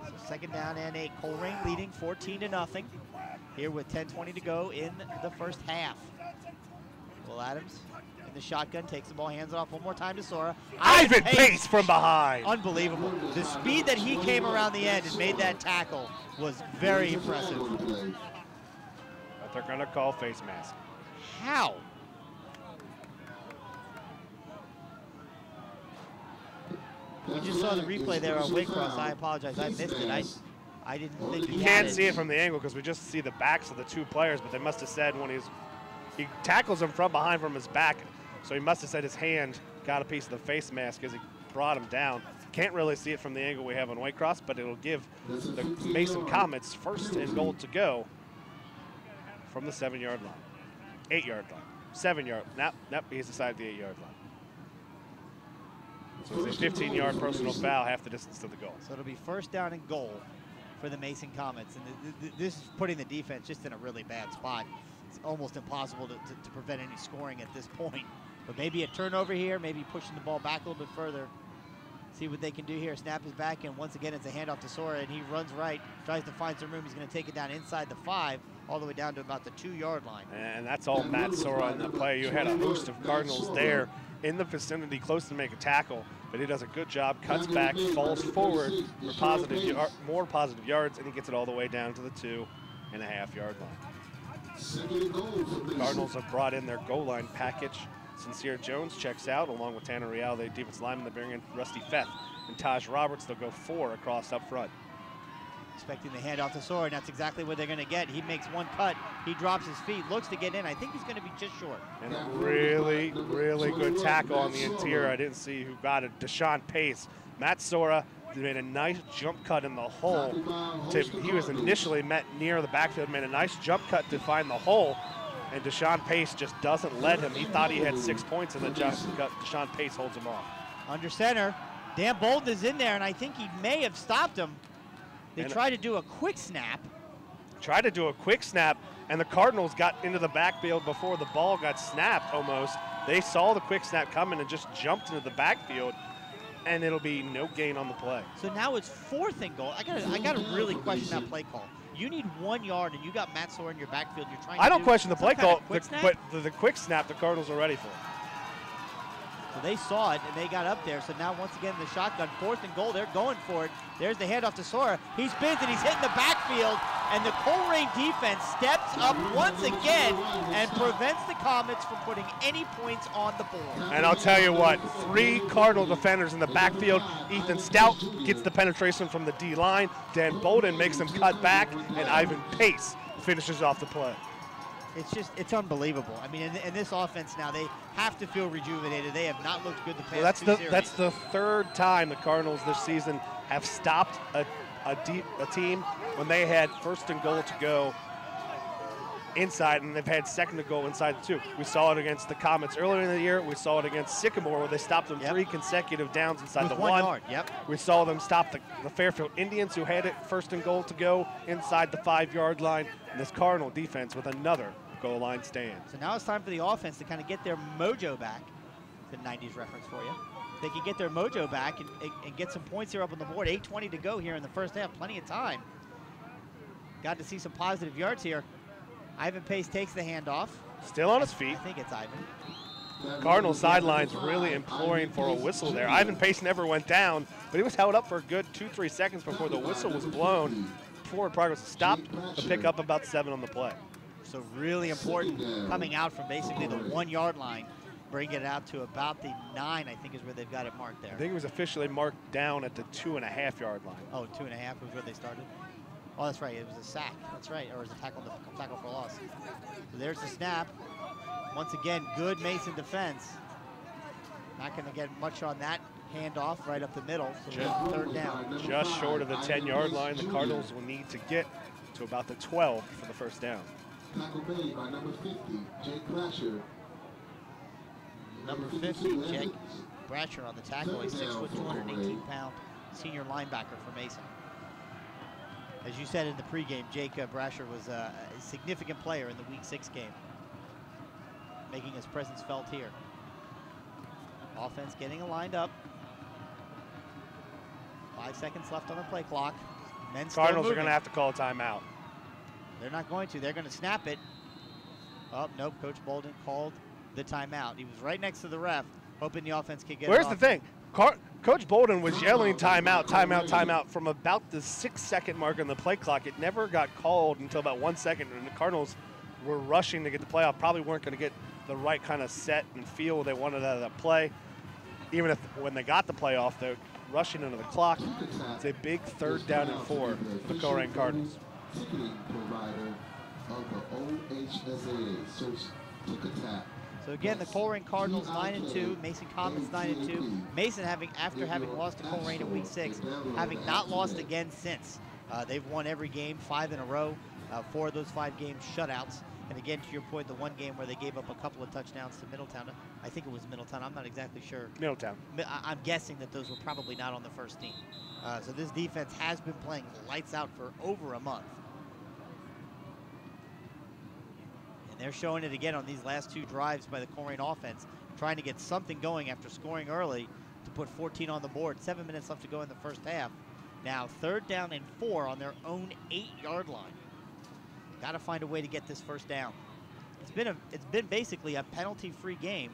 So second down and 8. Colerain leading 14-0 here with 10:20 to go in the first half. Will Adams in the shotgun, takes the ball, hands it off one more time to Sora. Ivan Pace from behind. Unbelievable. The speed that he came around the end and made that tackle was very impressive. They're going to call face mask. How? We just saw the replay there on Waycross. I apologize. I missed it. I didn't think You can't see it from the angle because we just see the backs of the two players, but they must have said when he tackles him from behind from his back, so he must have said his hand got a piece of the face mask as he brought him down. Can't really see it from the angle we have on Whitecross, but it'll give the Mason Comets first and goal to go from the 7-yard line. 8-yard line. 7-yard. Nope, he's decided the 8-yard line. So it's a 15-yard personal foul, half the distance to the goal. So it'll be first down and goal for the Mason Comets. And this is putting the defense just in a really bad spot. It's almost impossible to prevent any scoring at this point. But maybe a turnover here, maybe pushing the ball back a little bit further. See what they can do here. Snap is back, and once again, it's a handoff to Sora, and he runs right, tries to find some room. He's going to take it down inside the 5, all the way down to about the 2-yard line. And that's all Matt Sora in the play. You had a host of Cardinals there in the vicinity, close to make a tackle, but he does a good job, cuts back, falls forward for more positive yards, and he gets it all the way down to the 2.5-yard line. Cardinals have brought in their goal line package. Sincere Jones checks out, along with Tanner Real, the defense lineman. They bring in Rusty Feth and Taj Roberts. They'll go 4 across up front. Expecting the handoff to Sora, and that's exactly what they're going to get. He makes one cut, he drops his feet, looks to get in. I think he's going to be just short. And a really, really good tackle on the interior. I didn't see who got it. Deshaun Pace. Matt Sora made a nice jump cut in the hole. He was initially met near the backfield, made a nice jump cut to find the hole. And Deshaun Pace just doesn't let him. He thought he had 6 points, and then Deshaun Pace holds him off. Under center, Dan Bolden is in there, and I think he may have stopped him. They tried to do a quick snap. And the Cardinals got into the backfield before the ball got snapped almost. They saw the quick snap coming and just jumped into the backfield, and it'll be no gain on the play. So now it's 4th and goal. I gotta really question that play call. You need 1 yard, and you got Matt Sora in your backfield. You're trying. I don't question the play call, but the quick snap the Cardinals are ready for. So they saw it, and they got up there. So now, once again, the shotgun, 4th and goal. They're going for it. There's the handoff to Sora. He spins, and he's hitting the backfield. And the Colerain defense steps up once again and prevents the Comets from putting any points on the board. And I'll tell you what, 3 Cardinal defenders in the backfield. Ethan Stout gets the penetration from the D-line. Dan Bolden makes him cut back, and Ivan Pace finishes off the play. It's unbelievable. I mean, in this offense now, they have to feel rejuvenated. They have not looked good the past 2 series. That's the 3rd time the Cardinals this season have stopped a team when they had 1st and goal to go inside, and they've had 2nd to go inside the 2. We saw it against the Comets earlier in the year. We saw it against Sycamore, where they stopped them 3 consecutive downs inside the 1 yard. Yep. We saw them stop the Fairfield Indians, who had it 1st and goal to go inside the 5-yard line, and this Cardinal defense with another goal line stand. So now it's time for the offense to kind of get their mojo back. The 90s reference for you. They can get their mojo back and get some points here up on the board. 8:20 to go here in the first half. Plenty of time. Got to see some positive yards here. Ivan Pace takes the handoff. Still on his feet. I think it's Ivan. Cardinal sidelines really imploring for a whistle there. Ivan Pace never went down, but he was held up for a good 2-3 seconds before the whistle was blown. Forward progress stopped to pick up about 7 on the play. So really important coming out from basically the 1-yard line. Bring it out to about the 9, I think is where they've got it marked there. I think it was officially marked down at the 2.5-yard line. Oh, 2.5 was where they started? Oh, that's right. It was a sack. That's right. Or it was a tackle for loss. So there's the snap. Once again, good Mason defense. Not going to get much on that handoff right up the middle. So just 3rd down. Just short of the 10-yard line. The Cardinals will need to get to about the 12 for the first down. Tackle made by number 50, Jake Brasher. Number 50, Jake Brasher on the tackle. A 6', 218-pound senior linebacker for Mason. As you said in the pregame, Jake Brasher was a significant player in the Week 6 game, making his presence felt here. Offense getting lined up. 5 seconds left on the play clock. Cardinals are going to have to call a timeout. They're not going to. They're going to snap it. Oh, nope. Coach Bolden called the timeout. He was right next to the ref, hoping the offense could get it off. Where's the thing? Coach Bolden was yelling timeout, timeout, timeout from about the 6-second mark on the play clock. It never got called until about 1 second, and the Cardinals were rushing to get the playoff. Probably weren't going to get the right kind of set and feel they wanted out of that play. Even if when they got the playoff, they rushing under the clock. It's a big 3rd down and 4 for the Colerain Cardinals. Ticketing provider of the OHSAA. Search Ticket-Tap. So again, the Colerain Cardinals 9-2, Mason Comets 9-2. Mason after having lost to Colerain in week 6, having not lost again since. They've won every game, 5 in a row. 4 of those 5 games shutouts. And again, to your point, the one game where they gave up a couple of touchdowns to Middletown. I think it was Middletown. I'm not exactly sure. Middletown. I'm guessing that those were probably not on the first team. So this defense has been playing lights out for over a month. And they're showing it again on these last 2 drives by the Colerain offense, trying to get something going after scoring early to put 14 on the board. 7 minutes left to go in the first half. Now 3rd down and 4 on their own 8-yard line. Got to find a way to get this first down. It's been basically a penalty-free game,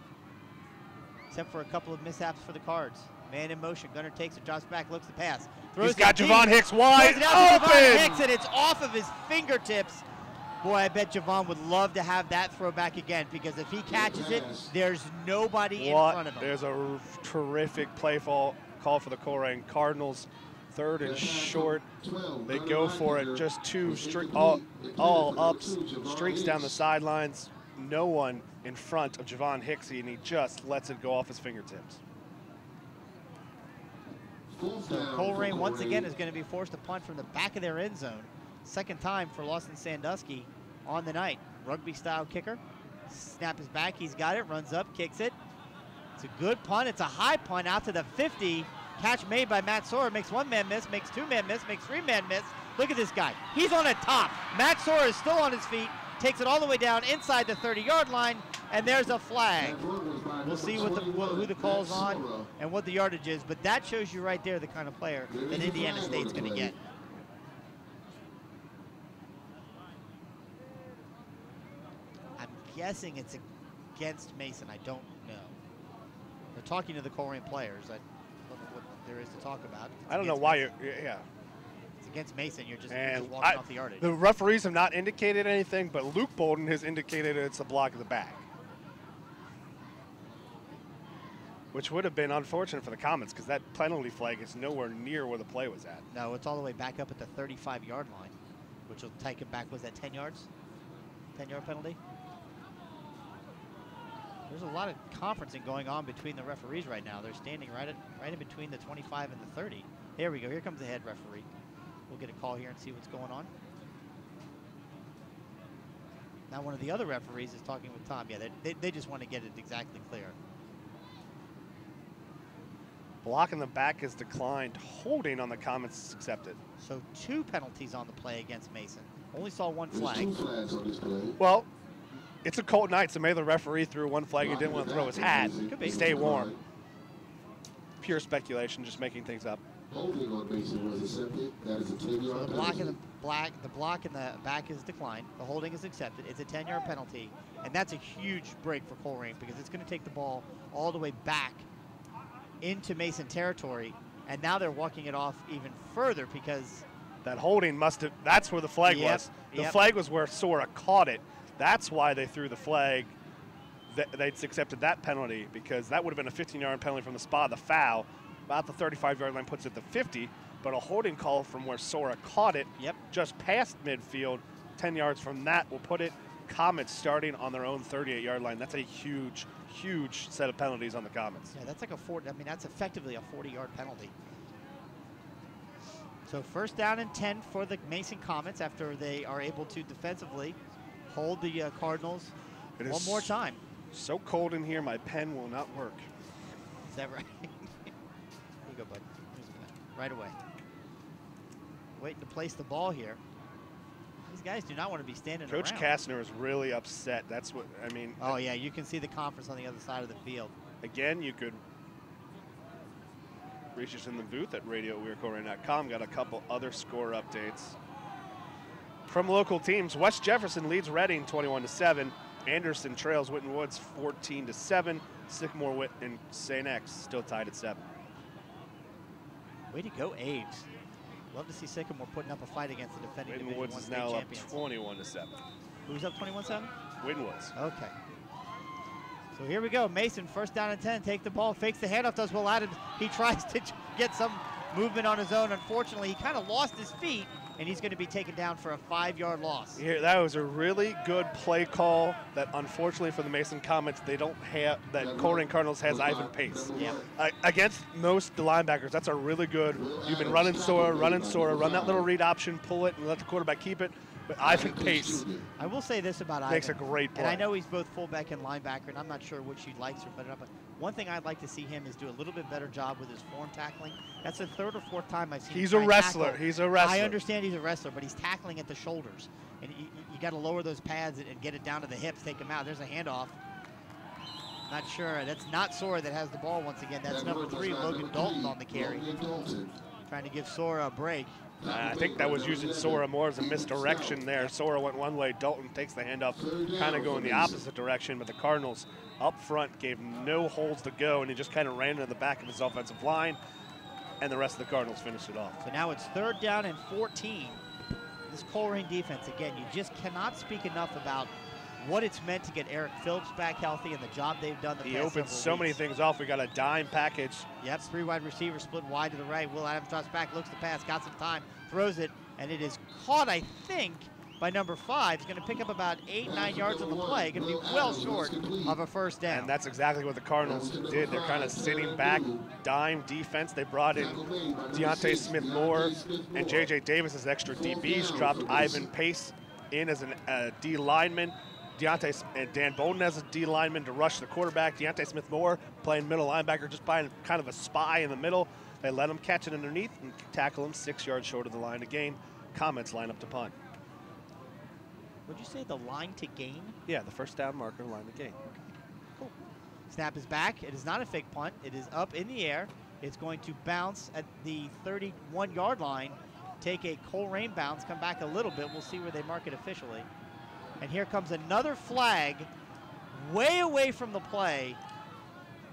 except for a couple of mishaps for the Cards. Man in motion. Gunner takes it, drops back, looks the pass. He's got Javon Hicks wide open. Javon Hicks, and it's off of his fingertips. Boy, I bet Javon would love to have that throw back again, because if he catches it, there's nobody in front of him. There's a terrific play call for the Colerain Cardinals. 3rd and short. They go for it. Just 2 all ups, streaks down the sidelines. No one in front of Javon Hicksy, and he just lets it go off his fingertips. So Colerain once again is going to be forced to punt from the back of their end zone. 2nd time for Lawson Sandusky on the night. Rugby-style kicker. Snap is back. He's got it. Runs up. Kicks it. It's a good punt. It's a high punt out to the 50. Catch made by Matt Sorer. Makes 1 man miss. Makes 2 man miss. Makes 3 man miss. Look at this guy. He's on a top. Matt Sorer is still on his feet. Takes it all the way down inside the 30-yard line. And there's a flag. We'll see who the call's on and what the yardage is. But that shows you right there the kind of player that Indiana State's going to get. I'm guessing it's against Mason. I don't know. They're talking to the Colerain players. I don't know what there is to talk about. I don't know why you're, yeah. It's against Mason. You're just walking off the yardage. The referees have not indicated anything, but Luke Bolden has indicated it's a block of the back, which would have been unfortunate for the Comets, because that penalty flag is nowhere near where the play was at. No, it's all the way back up at the 35-yard line, which will take it back. Was that 10 yards? 10-yard penalty? There's a lot of conferencing going on between the referees right now. They're standing right in between the 25 and the 30. Here we go. Here comes the head referee. We'll get a call here and see what's going on. Now one of the other referees is talking with Tom. Yeah, they just want to get it exactly clear. Block in the back is declined. Holding on the Comets is accepted. So 2 penalties on the play against Mason. Only saw 1 flag. 2 flags on this play. Well, it's a cold night, so maybe the referee threw 1 flag and didn't want to throw his hat. Could be. Stay warm. Pure speculation, just making things up. Holding on Mason was accepted. That is a 10-yard So the block in the back is declined. The holding is accepted. It's a 10-yard penalty, and that's a huge break for Colerain, because it's going to take the ball all the way back into Mason territory, and now they're walking it off even further, because that holding must have, that's where the flag was. The flag was where Sora caught it. That's why they threw the flag. They accepted that penalty, because that would have been a 15-yard penalty from the spot of the foul. About the 35-yard line puts it to 50, but a holding call from where Sora caught it, just past midfield, 10 yards from that will put it. Comets starting on their own 38-yard line. That's a huge, huge set of penalties on the Comets. Yeah, that's like that's effectively a 40-yard penalty. So 1st down and 10 for the Mason Comets after they are able to defensively hold the Cardinals one more time. So cold in here, my pen will not work. Is that right? Here you go, bud. Here's a pen. Right away. Waiting to place the ball here. These guys do not want to be standing Coach around. Kastner is really upset. That's what, I mean. Oh, yeah, you can see the conference on the other side of the field. Again, you could reach us in the booth at radiowearcolerain.com. Got a couple other score updates from local teams. West Jefferson leads Reading 21-7. Anderson trails Whitten Woods 14-7. Sycamore and St. X still tied at 7. Way to go, Aves. Love to see Sycamore putting up a fight against the defending Whitten Division Woods I is state now champions. up 21-7. Who's up 21-7? Whitten Woods. Okay. So here we go. Mason, 1st down and 10. Take the ball, fakes the handoff, does Will Adams. He tries get some movement on his own. Unfortunately, he kind of lost his feet, and he's going to be taken down for a 5-yard loss. Yeah, that was a really good play call that unfortunately for the Mason Comets, they don't have, that Colerain Cardinals has Ivan Pace. Yeah. Against most linebackers, that's a really good, you've been running Sora, run that little read option, pull it, and let the quarterback keep it. But Ivan Pace I will say this about Ivan. makes a great play. And I know he's both fullback and linebacker, and I'm not sure which he likes or better. But one thing I'd like to see him is do a little bit better job with his form tackling. That's the 3rd or 4th time I've seen him. He's a wrestler. He's a wrestler. I understand he's a wrestler, but he's tackling at the shoulders. And you got to lower those pads and get it down to the hips, take him out. There's a handoff. Not sure. That's not Sora that has the ball once again. That's number 3, Logan Dalton on the carry. Trying to give Sora a break. I think that was using Sora more as a misdirection there. Sora went one way, Dalton takes the handoff, kind of going the opposite direction, but the Cardinals up front gave no holes to go, and he just kind of ran into the back of his offensive line, and the rest of the Cardinals finished it off. So now it's 3rd down and 14. This Colerain defense, again, you just cannot speak enough about what it's meant to get Eric Phillips back healthy and the job they've done the past several opened so many weeks. things off. We got a dime package. Yep, 3 wide receivers split wide to the right. Will Adams drops back, looks to pass, got some time, throws it, and it is caught, I think, by number 5. He's going to pick up about 8-9 yards on the play. Going to be well short of a 1st down. And that's exactly what the Cardinals did. They're kind of sitting back, dime defense. They brought in Deontay Smith-Moore and J.J. Davis as extra DBs, dropped Ivan Pace in as a D lineman. Deontay and Dan Bolden as a D lineman to rush the quarterback. Deontay Smith-Moore playing middle linebacker, just playing kind of a spy in the middle. They let him catch it underneath and tackle him 6 yards short of the line to gain. Comets line up to punt. Would you say the line to gain? Yeah, the 1st down marker, line to gain. Cool. Snap is back. It is not a fake punt. It is up in the air. It's going to bounce at the 31-yard line, take a Colerain bounce, come back a little bit. We'll see where they mark it officially. And here comes another flag way away from the play.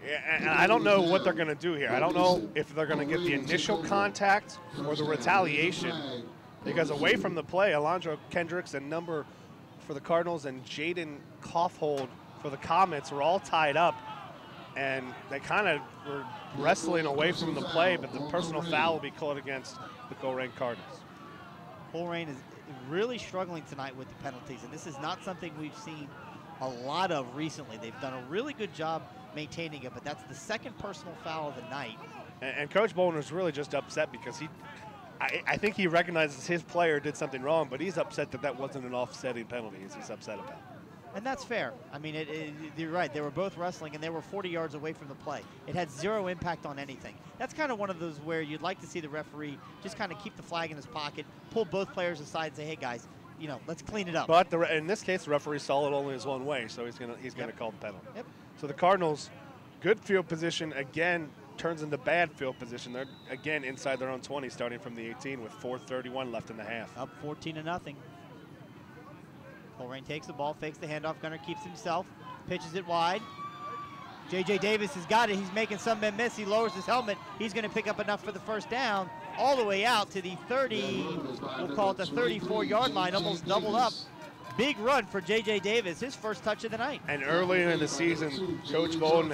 Yeah, and I don't know what they're going to do here. I don't know if they're going to get the initial contact or the retaliation. Because away from the play, Alondro Kendricks and number for the Cardinals and Jaden Kaufhold for the Comets were all tied up. And they kind of were wrestling away from the play, but the personal foul will be called against the Colerain Cardinals. Colerain is really struggling tonight with the penalties, and this is not something we've seen a lot of recently. They've done a really good job maintaining it, but that's the 2nd personal foul of the night. And Coach Bolden was really just upset because I think he recognizes his player did something wrong, but he's upset that that wasn't an offsetting penalty. He's upset about. And that's fair. I mean, you're right. They were both wrestling, and they were 40 yards away from the play. It had 0 impact on anything. That's kind of one of those where you'd like to see the referee just kind of keep the flag in his pocket, pull both players aside and say, hey, guys, you know, let's clean it up. But in this case, the referee saw it only as one way, so he's gonna call the penalty. Yep. So the Cardinals, good field position, again, turns into bad field position. They're, again, inside their own 20, starting from the 18 with 4:31 left in the half. Up 14-0. Colerain takes the ball, fakes the handoff. Gunner keeps himself, pitches it wide. J.J. Davis has got it. He's making some men miss. He lowers his helmet. He's going to pick up enough for the 1st down, all the way out to the 30, we'll call it the 34-yard line, almost doubled up. Big run for J.J. Davis, his 1st touch of the night. And earlier in the season, Coach Bolden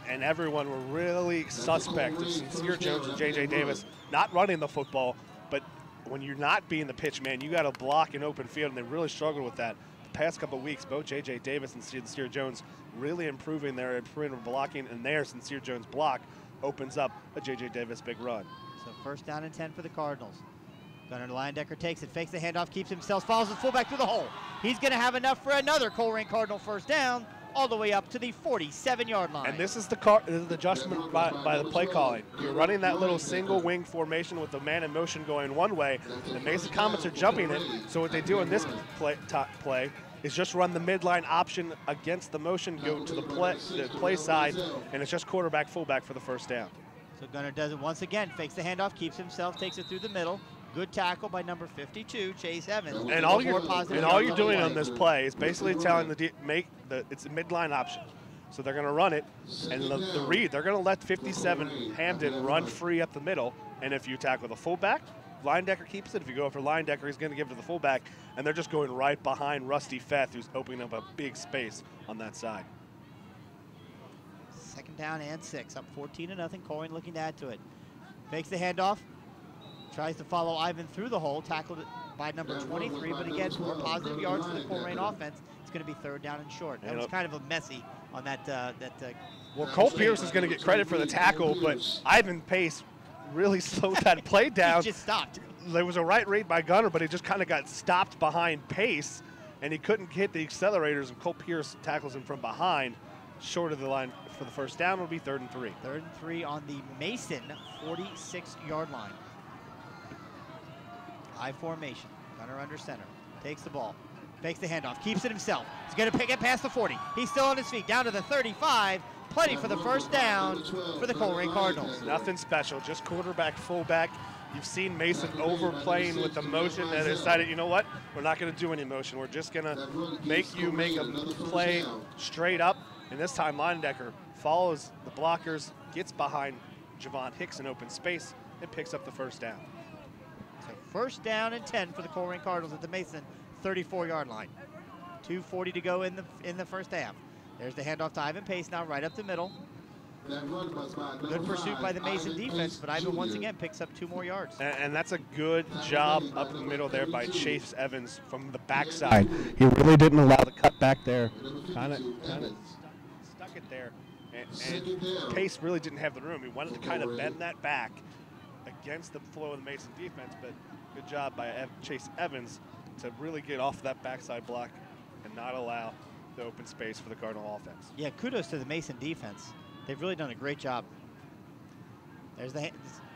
and everyone were really suspect of Sincere Jones and J.J. Davis not running the football, but when you're not being the pitch man, you got to block an open field, and they really struggled with that. The past couple of weeks, both J.J. Davis and Sincere Jones really improving their perimeter blocking, and their Sincere Jones block opens up a J.J. Davis big run. So 1st down and 10 for the Cardinals. Gunnar Leyendecker takes it, fakes the handoff, keeps himself, follows his fullback through the hole. He's going to have enough for another Colerain Cardinal 1st down, all the way up to the 47-yard line. And this is the adjustment by the play calling. You're running that little single wing formation with the man in motion going one way. The Mason Comets are jumping it. So what they do in this play is just run the midline option against the motion, go to the play side, and it's just quarterback fullback for the 1st down. So Gunnar does it once again, fakes the handoff, keeps himself, takes it through the middle. Good tackle by number 52, Chase Evans. And all you're doing on this play is basically telling it's a midline option. So they're going to run it, and the read, they're going to let 57 Hamden run free up the middle. And if you tackle the fullback, Leyendecker keeps it. If you go for Leyendecker, he's going to give it to the fullback, and they're just going right behind Rusty Feth, who's opening up a big space on that side. 2nd down and 6, up 14-0. Colerain looking to add to it. Fakes the handoff. Tries to follow Ivan through the hole. Tackled by number 23, but again, more positive yards for the Colerain offense. It's going to be 3rd down and short. That was kind of a messy on that. Well, Cole Pierce is going to get credit for the tackle, but Ivan Pace really slowed that play down. He just stopped. There was a right read by Gunner, but he just kind of got stopped behind Pace, and he couldn't hit the accelerators, and Cole Pierce tackles him from behind. Short of the line for the first down will be 3rd and 3. 3rd and 3 on the Mason 46-yard line. I formation. Gunner under center. Takes the ball. Fakes the handoff. Keeps it himself. He's going to pick it past the 40. He's still on his feet. Down to the 35. Plenty for the first down for the Colerain Cardinals. Nothing special. Just quarterback, fullback. You've seen Mason overplaying with the motion, and they decided, you know what? We're not going to do any motion. We're just going to make you make a play straight up. And this time, Linedecker follows the blockers, gets behind Javon Hicks in open space, and picks up the first down. So 1st down and 10 for the Colerain Cardinals at the Mason 34-yard line. 2:40 to go in the first half. There's the handoff to Ivan Pace now right up the middle. Good pursuit by the Mason defense, but Ivan once again picks up 2 more yards. And that's a good job up the middle there by Chase Evans from the backside. He really didn't allow the cut back there. Kind of stuck it there. And Pace really didn't have the room. He wanted to kind of bend that back against the flow of the Mason defense, but good job by Chase Evans to really get off that backside block and not allow the open space for the Cardinal offense. Yeah, kudos to the Mason defense. They've really done a great job. There's the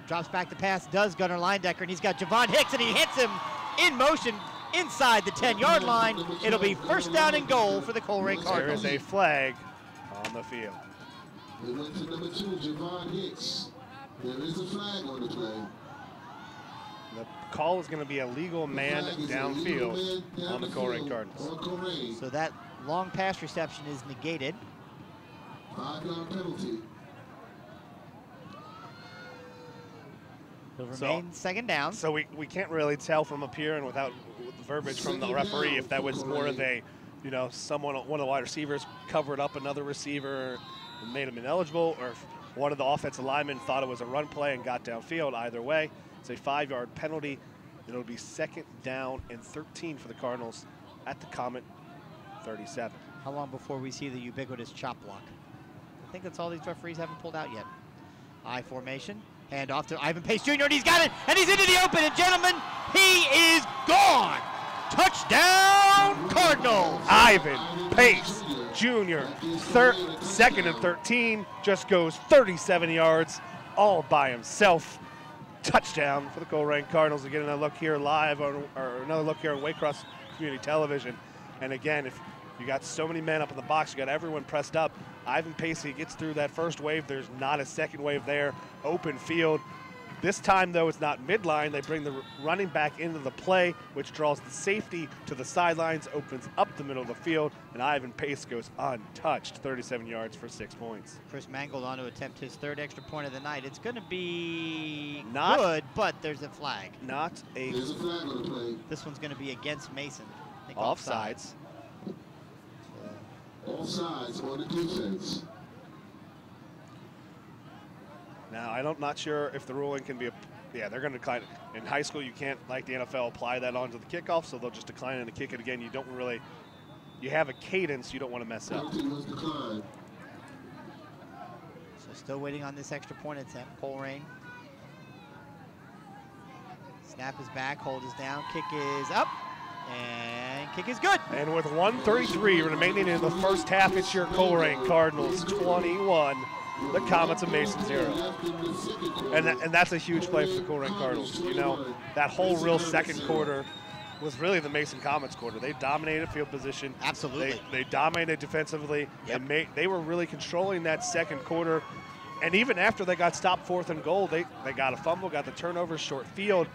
drops back to pass, does Gunner Linedecker, and he's got Javon Hicks, and he hits him in motion inside the 10-yard line. It'll be 1st down and goal for the Colerain Cardinals. There is a flag on the field. They went to number 2, Javon Hicks. There is a flag on the play. The call is going to be a legal man downfield on the Colerain Cardinals. So that long pass reception is negated. 5-yard penalty. It'll remain 2nd down. So we can't really tell from up here and without verbiage from the referee if that was more of a, one of the wide receivers covered up another receiver and made him ineligible, or if one of the offensive linemen thought it was a run play and got downfield. Either way, it's a 5-yard penalty. It'll be 2nd down and 13 for the Cardinals at the Comet 37. How long before we see the ubiquitous chop block? I think that's all these referees haven't pulled out yet. I formation, hand off to Ivan Pace Jr., and he's got it, and he's into the open, and gentlemen, he is gone! Touchdown, Cardinals! Ivan Pace Jr., 2nd and 13, just goes 37 yards all by himself. Touchdown for the Colerain Cardinals. Again, another look here live, or another look here on Waycross Community Television. And again, if you got so many men up in the box, you got everyone pressed up. Ivan Pacey gets through that first wave. There's not a second wave there. Open field. This time, though, it's not midline. They bring the running back into the play, which draws the safety to the sidelines, opens up the middle of the field, and Ivan Pace goes untouched, 37 yards for 6 points. Chris Mangold on to attempt his 3rd extra point of the night. It's going to be not good, but there's a flag. There's a flag on the play. This one's going to be against Mason. I think Offsides. Offsides on the defense. Now, I'm not sure if the ruling can be, they're going to decline it. In high school, you can't, like the NFL, apply that onto the kickoff, so they'll just decline it and kick it again. You have a cadence you don't want to mess up. Penalty was declined. So still waiting on this extra point attempt. Colerain. Snap is back, hold is down, kick is up, and kick is good. And with 1:33 remaining in the first half, it's your Colerain Cardinals 21. The Comets of Mason 0. And that's a huge play for the Colerain Cardinals. That whole real second quarter was really the Mason Comets quarter. They dominated field position. Absolutely. They dominated defensively. Yep. And they were really controlling that second quarter. And even after they got stopped 4th and goal, they got a fumble, got the turnover, short field.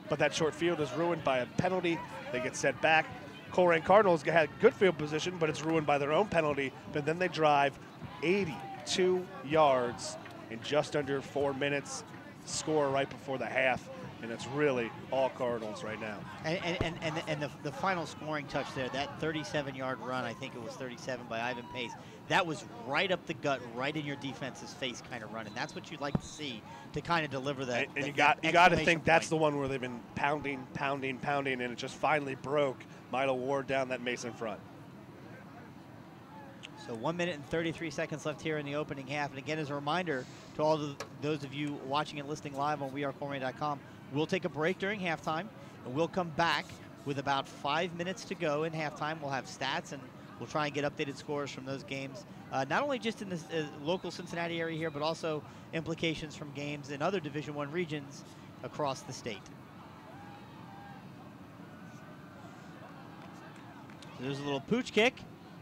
But that short field is ruined by a penalty. They get set back. Colerain Cardinals had good field position, but it's ruined by their own penalty. But then they drive 82 yards in just under 4 minutes, score right before the half. and it's really all Cardinals right now. And the final scoring touch there, that 37-yard run, I think it was 37 by Ivan Pace, that was right up the gut, right in your defense's face kind of run, and that's what you'd like to see to kind of deliver that. And you got to think that's the one where they've been pounding, and it just finally broke. Milo Ward down that Mason front. So 1 minute and 33 seconds left here in the opening half. And again, as a reminder to all those of you watching and listening live on wearecolerain.com, we'll take a break during halftime, and we'll come back with about 5 minutes to go in halftime. We'll have stats, and we'll try and get updated scores from those games, not only just in the local Cincinnati area here, but also implications from games in other Division I regions across the state. So there's a little pooch kick.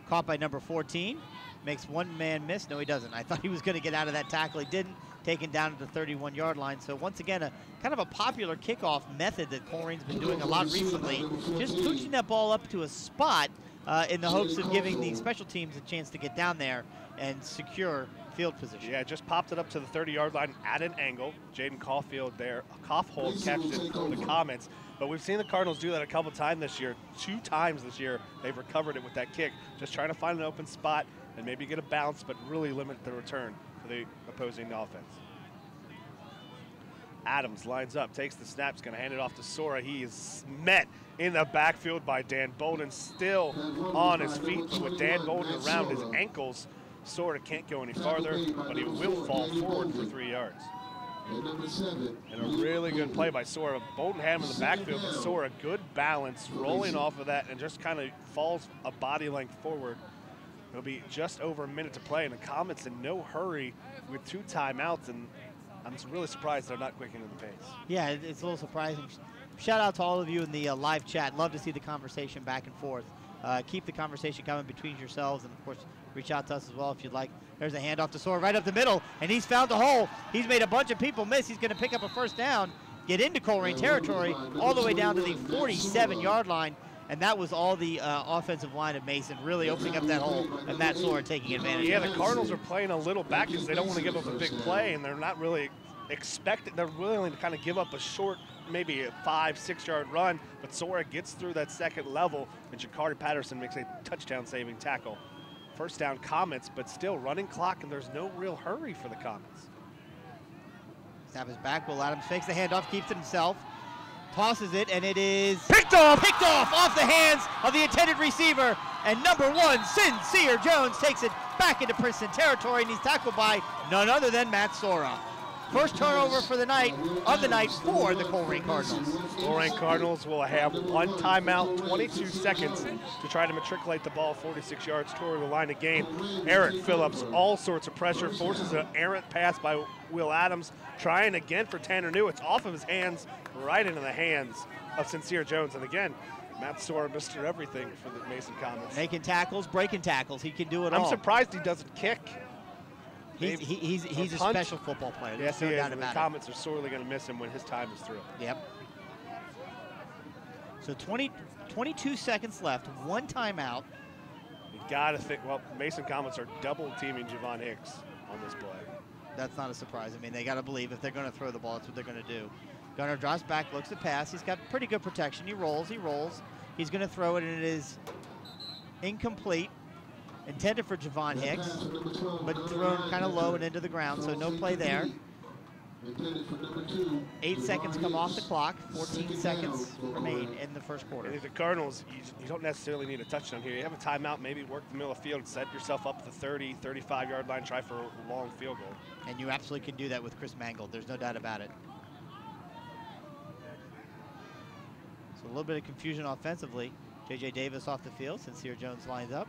Caught by number 14, makes one man miss. No, he doesn't. I thought he was going to get out of that tackle. He didn't. Taken down at the 31-yard line. So once again, a kind of a popular kickoff method that Colerain's been doing a lot recently. Just pooching that ball up to a spot in the hopes of giving the special teams a chance to get down there and secure field position. Yeah, just popped it up to the 30-yard line at an angle. Jaden Caulfield there, a Kaufhold catched it from the comments. But we've seen the Cardinals do that a couple times this year. 2 times this year, they've recovered it with that kick. Just trying to find an open spot and maybe get a bounce, but really limit the return for the opposing offense. Adams lines up, takes the snap, is going to hand it off to Sora. He is met in the backfield by Dan Bolden, still on his feet. But with Dan Bolden around his ankles, Sora can't go any farther, but he will fall forward for 3 yards. And a really good play by Sora. Bolden had him in the backfield, but Sora, good balance, rolling off of that, and just kind of falls a body length forward. It'll be just over a minute to play, and the Comets in no hurry with 2 timeouts, and I'm really surprised they're not quickening the pace. Yeah, it's a little surprising. Shout out to all of you in the live chat. Love to see the conversation back and forth. Keep the conversation coming between yourselves, and of course, reach out to us as well if you'd like. There's a handoff to Sora right up the middle, and he's found a hole. He's made a bunch of people miss. He's going to pick up a first down, get into Colerain territory, all the way down to the 47-yard line, and that was all the offensive line of Mason really opening up that hole, and Matt Sora taking advantage. Yeah, the Cardinals are playing a little back because they don't want to give up a big play, and they're not really expecting. They're willing to kind of give up a short, maybe a 5-6 yard run, but Sora gets through that second level, and Jakarta Patterson makes a touchdown-saving tackle. First down, Comets, but still running clock, and there's no real hurry for the Comets. Snap is back. Will Adams fakes the handoff, keeps it himself, tosses it, and it is picked off off the hands of the intended receiver. And number 1, Sincere Jones, takes it back into Princeton territory, and he's tackled by none other than Matt Sora. First turnover for the night for the Colerain Cardinals. Colerain Cardinals will have 1 timeout, 22 seconds to try to matriculate the ball 46 yards toward the line of game. Eric Phillips, all sorts of pressure, forces an errant pass by Will Adams, trying again for Tanner New. It's off of his hands, right into the hands of Sincere Jones. And again, Matt Sora, Mr. Everything for the Mason Comets. Making tackles, breaking tackles, he can do it all. I'm surprised he doesn't kick. He's a special football player. Yes, he is. The Comets are sorely going to miss him when his time is through. Yep. So 22 seconds left, 1 timeout. You got to think, well, Mason Comets are double-teaming Javon Hicks on this play. That's not a surprise. I mean, they got to believe if they're going to throw the ball, that's what they're going to do. Gunner drops back, looks to pass. He's got pretty good protection. He rolls. He's going to throw it, and it is incomplete. Intended for Javon Hicks, but thrown kind of low and into the ground, so no play there. 8 seconds come off the clock, 14 seconds remain in the first quarter. And the Cardinals, you don't necessarily need a touchdown here. You have a timeout, maybe work the middle of the field, set yourself up at the 30, 35-yard line, try for a long field goal. And you absolutely can do that with Chris Mangold. There's no doubt about it. So a little bit of confusion offensively. J.J. Davis off the field. Sincere Jones lines up.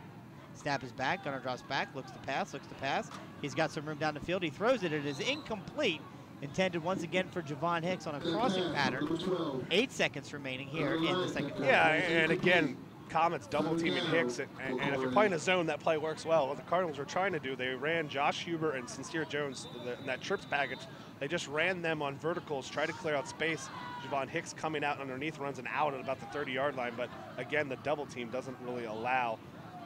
Snap is back. Gunner drops back. Looks to pass. He's got some room down the field. He throws it. It is incomplete. Intended once again for Javon Hicks on a crossing pattern. 8 seconds remaining here in the second quarter. Yeah, and again, Comets double teaming Hicks, and if you're playing a zone, that play works well. What the Cardinals were trying to do, they ran Josh Huber and Sincere Jones in that trips package. They just ran them on verticals, try to clear out space. Javon Hicks coming out underneath, runs an out at about the 30-yard line, but again, the double team doesn't really allow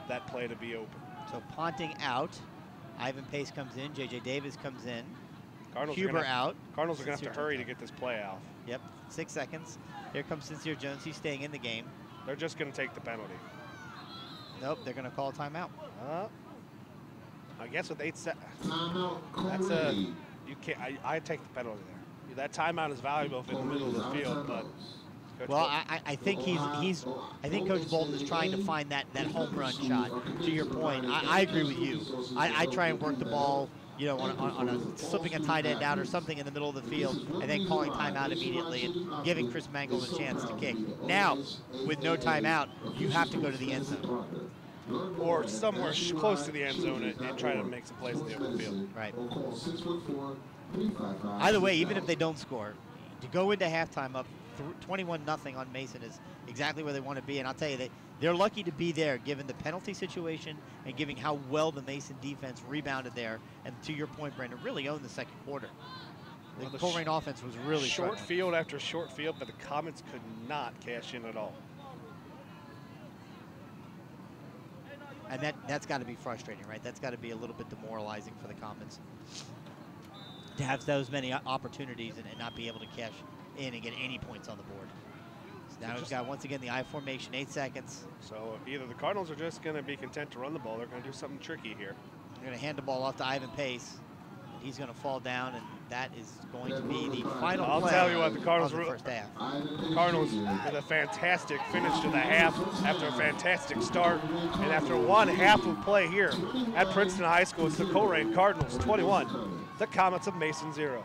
that play to be open. So punting out, Ivan Pace comes in, J.J. Davis comes in. Huber out. Cardinals are going to have to hurry to get this play out. Yep, 6 seconds. Here comes Sincere Jones. He's staying in the game. They're just going to take the penalty. Nope, they're going to call a timeout. I guess with 8 seconds, Colerain. you can't. I take the penalty there. That timeout is valuable in the middle of the field, but. Well, I think I think Coach Bolton is trying to find that home run shot. To your point, I agree with you. I try and work the ball, you know, on slipping a tight end out or something in the middle of the field, and then calling timeout immediately and giving Chris Mangles a chance to kick. Now, with no timeout, you have to go to the end zone. Or somewhere close to the end zone and try to make some plays in the open field. Right. Either way, even if they don't score, to go into halftime up 21-0 on Mason is exactly where they want to be. And I'll tell you, they're lucky to be there given the penalty situation and given how well the Mason defense rebounded there. And to your point, Brandon, really owned the second quarter. The Colerain offense was really short field after short field, but the Comets could not cash in at all. And that's got to be frustrating, right? That's got to be a little bit demoralizing for the Comets to have those many opportunities and not be able to cash in and get any points on the board. So now we've got, once again, the I formation, 8 seconds. So either the Cardinals are just going to be content to run the ball. They're going to do something tricky here. They're going to hand the ball off to Ivan Pace. And he's going to fall down, and that is going to be the final play. I'll tell you what, the Cardinals of the first half. Cardinals with a fantastic finish to the half after a fantastic start. And after one half of play here at Princeton High School, it's the Colerain Cardinals 21, the Comets of Mason 0.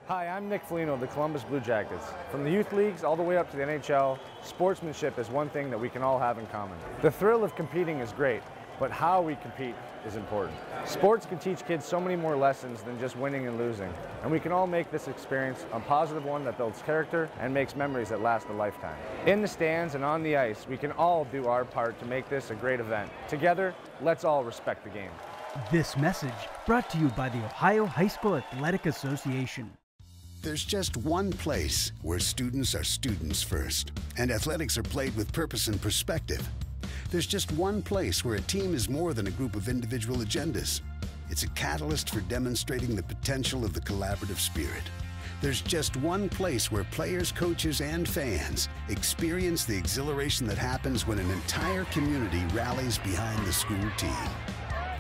Hi, I'm Nick Foligno of the Columbus Blue Jackets. From the youth leagues all the way up to the NHL, sportsmanship is one thing that we can all have in common. The thrill of competing is great, but how we compete is important. Sports can teach kids so many more lessons than just winning and losing, and we can all make this experience a positive one that builds character and makes memories that last a lifetime. In the stands and on the ice, we can all do our part to make this a great event. Together, let's all respect the game. This message brought to you by the Ohio High School Athletic Association. There's just one place where students are students first, and athletics are played with purpose and perspective. There's just one place where a team is more than a group of individual agendas. It's a catalyst for demonstrating the potential of the collaborative spirit. There's just one place where players, coaches, and fans experience the exhilaration that happens when an entire community rallies behind the school team.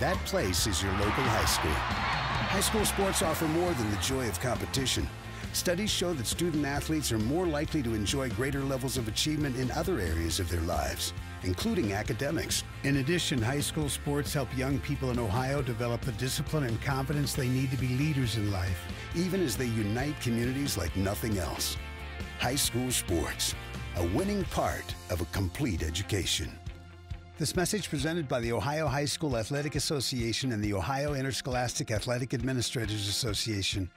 That place is your local high school. High school sports offer more than the joy of competition. Studies show that student athletes are more likely to enjoy greater levels of achievement in other areas of their lives, including academics. In addition, high school sports help young people in Ohio develop the discipline and confidence they need to be leaders in life, even as they unite communities like nothing else. High school sports, a winning part of a complete education. This message presented by the Ohio High School Athletic Association and the Ohio Interscholastic Athletic Administrators Association.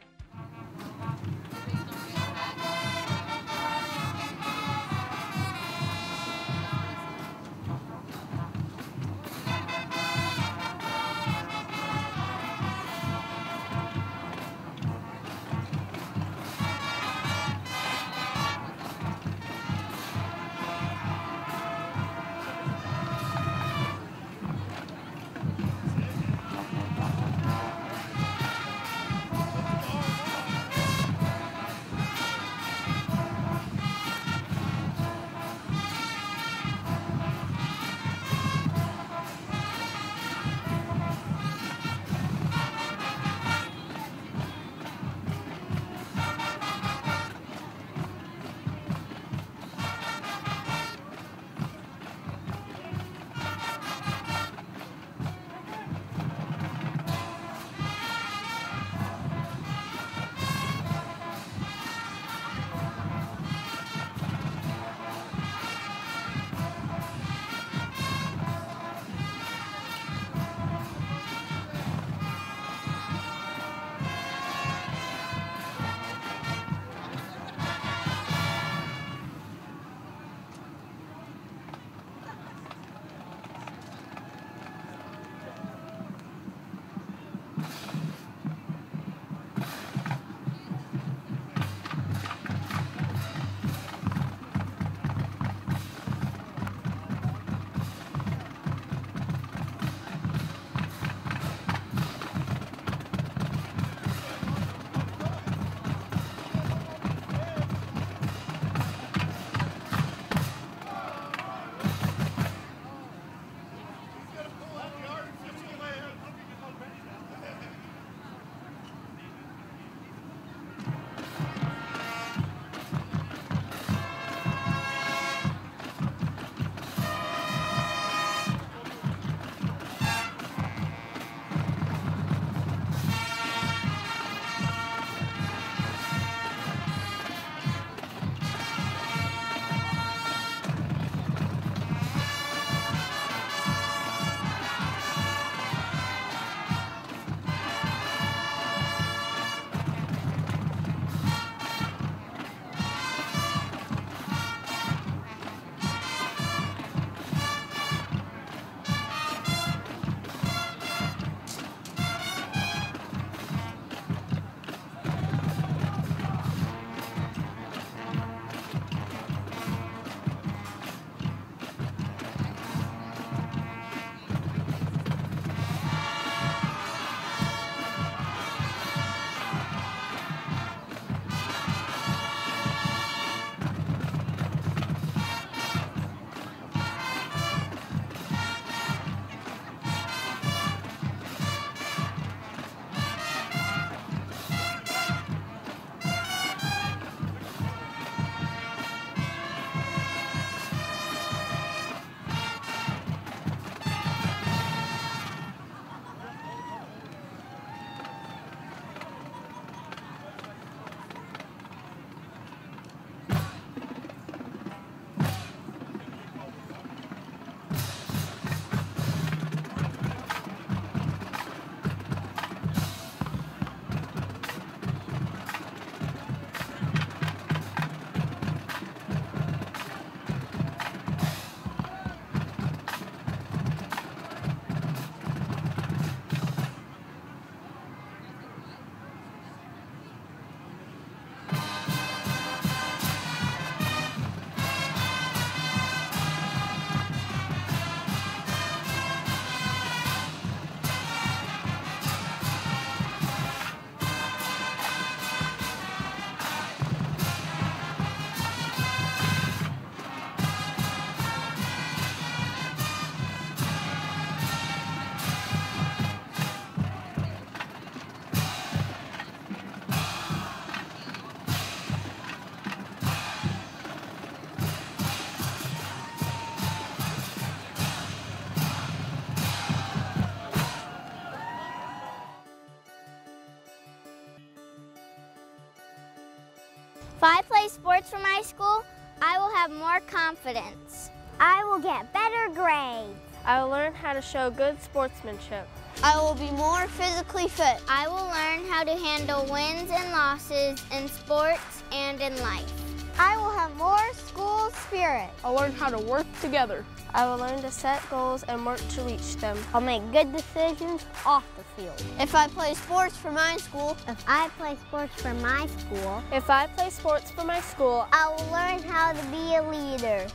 If I play sports for my school, I will have more confidence. I will get better grades. I will learn how to show good sportsmanship. I will be more physically fit. I will learn how to handle wins and losses in sports and in life. I will have more school spirit. I'll learn how to work together. I will learn to set goals and work to reach them. I'll make good decisions off the field. If I play sports for my school. If I play sports for my school. If I play sports for my school. I will learn how to be a leader.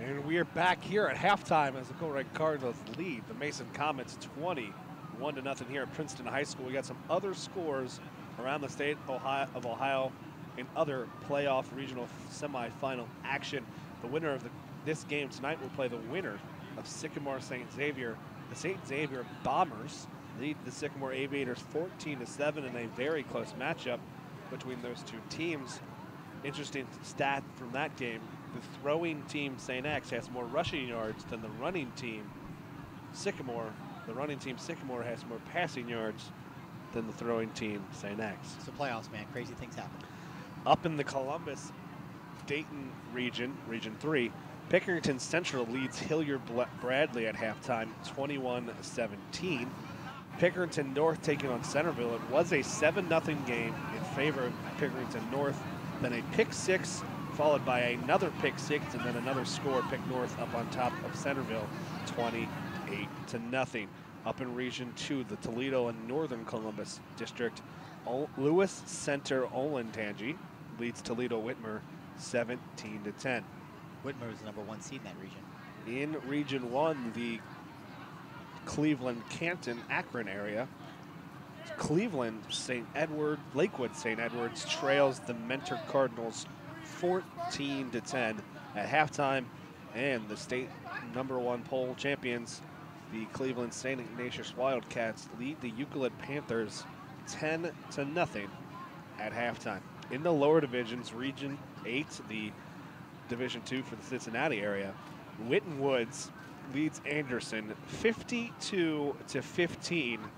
And we are back here at halftime as the Colerain Cardinals lead the Mason Comets 21-0 here at Princeton High School. We got some other scores around the state of Ohio in other playoff regional semifinal action. The winner of this game tonight will play the winner of Sycamore St. Xavier. The St. Xavier Bombers lead the Sycamore Aviators 14-7 in a very close matchup between those two teams. Interesting stat from that game. The throwing team, St. X, has more rushing yards than the running team, Sycamore. The running team, Sycamore, has more passing yards than the throwing team, St. X. It's the playoffs, man. Crazy things happen. Up in the Columbus-Dayton region, Region 3, Pickerington Central leads Hilliard-Bradley at halftime, 21-17. Pickerington North taking on Centerville. It was a 7-0 game in favor of Pickerington North. Then a pick six, followed by another pick six, and then another score, Pick North up on top of Centerville, 28-0. Up in Region 2, the Toledo and Northern Columbus District, Lewis Center Olentangy leads Toledo Whitmer 17-10. Whitmer is the #1 seed in that region. In Region 1, the Cleveland, Canton, Akron area, Cleveland, St. Edward, Lakewood St. Edwards trails the Mentor Cardinals 14-10 at halftime, and the state #1 poll champions, the Cleveland St. Ignatius Wildcats, lead the Euclid Panthers 10-0 at halftime. In the lower divisions, Region 8, the Division 2 for the Cincinnati area, Winton Woods leads Anderson 52-15.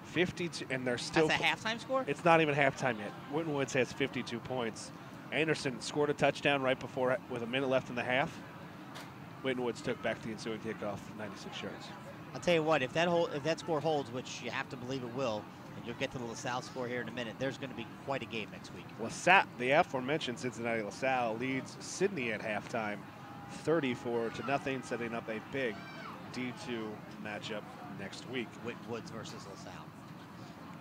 52, and they're still. That's a halftime score? It's not even halftime yet. Winton Woods has 52 points. Anderson scored a touchdown right before, with a minute left in the half. Winton Woods took back the ensuing kickoff, 96 yards. I'll tell you what, if that score holds, which you have to believe it will, and you'll get to the LaSalle score here in a minute, there's going to be quite a game next week. LaSalle, the aforementioned Cincinnati LaSalle, leads Sydney at halftime, 34-0, setting up a big D2 matchup next week. Winton Woods versus LaSalle.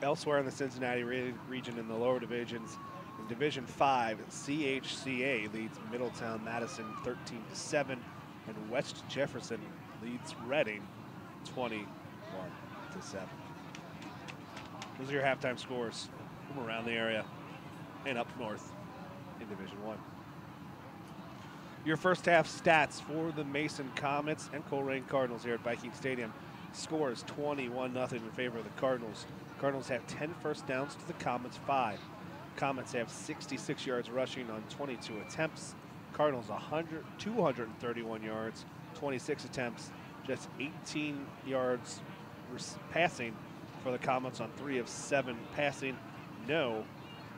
Elsewhere in the Cincinnati region in the lower divisions, in Division 5, CHCA leads Middletown Madison 13-7, and West Jefferson leads Reading 21-7. Those are your halftime scores from around the area and up north in Division 1. Your first half stats for the Mason Comets and Colerain Cardinals here at Viking Stadium. Scores 21-0 in favor of the Cardinals. Cardinals have 10 first downs to the Comets 5. Comets have 66 yards rushing on 22 attempts. Cardinals 231 yards, 26 attempts, just 18 yards passing for the Comets on 3 of 7 passing. No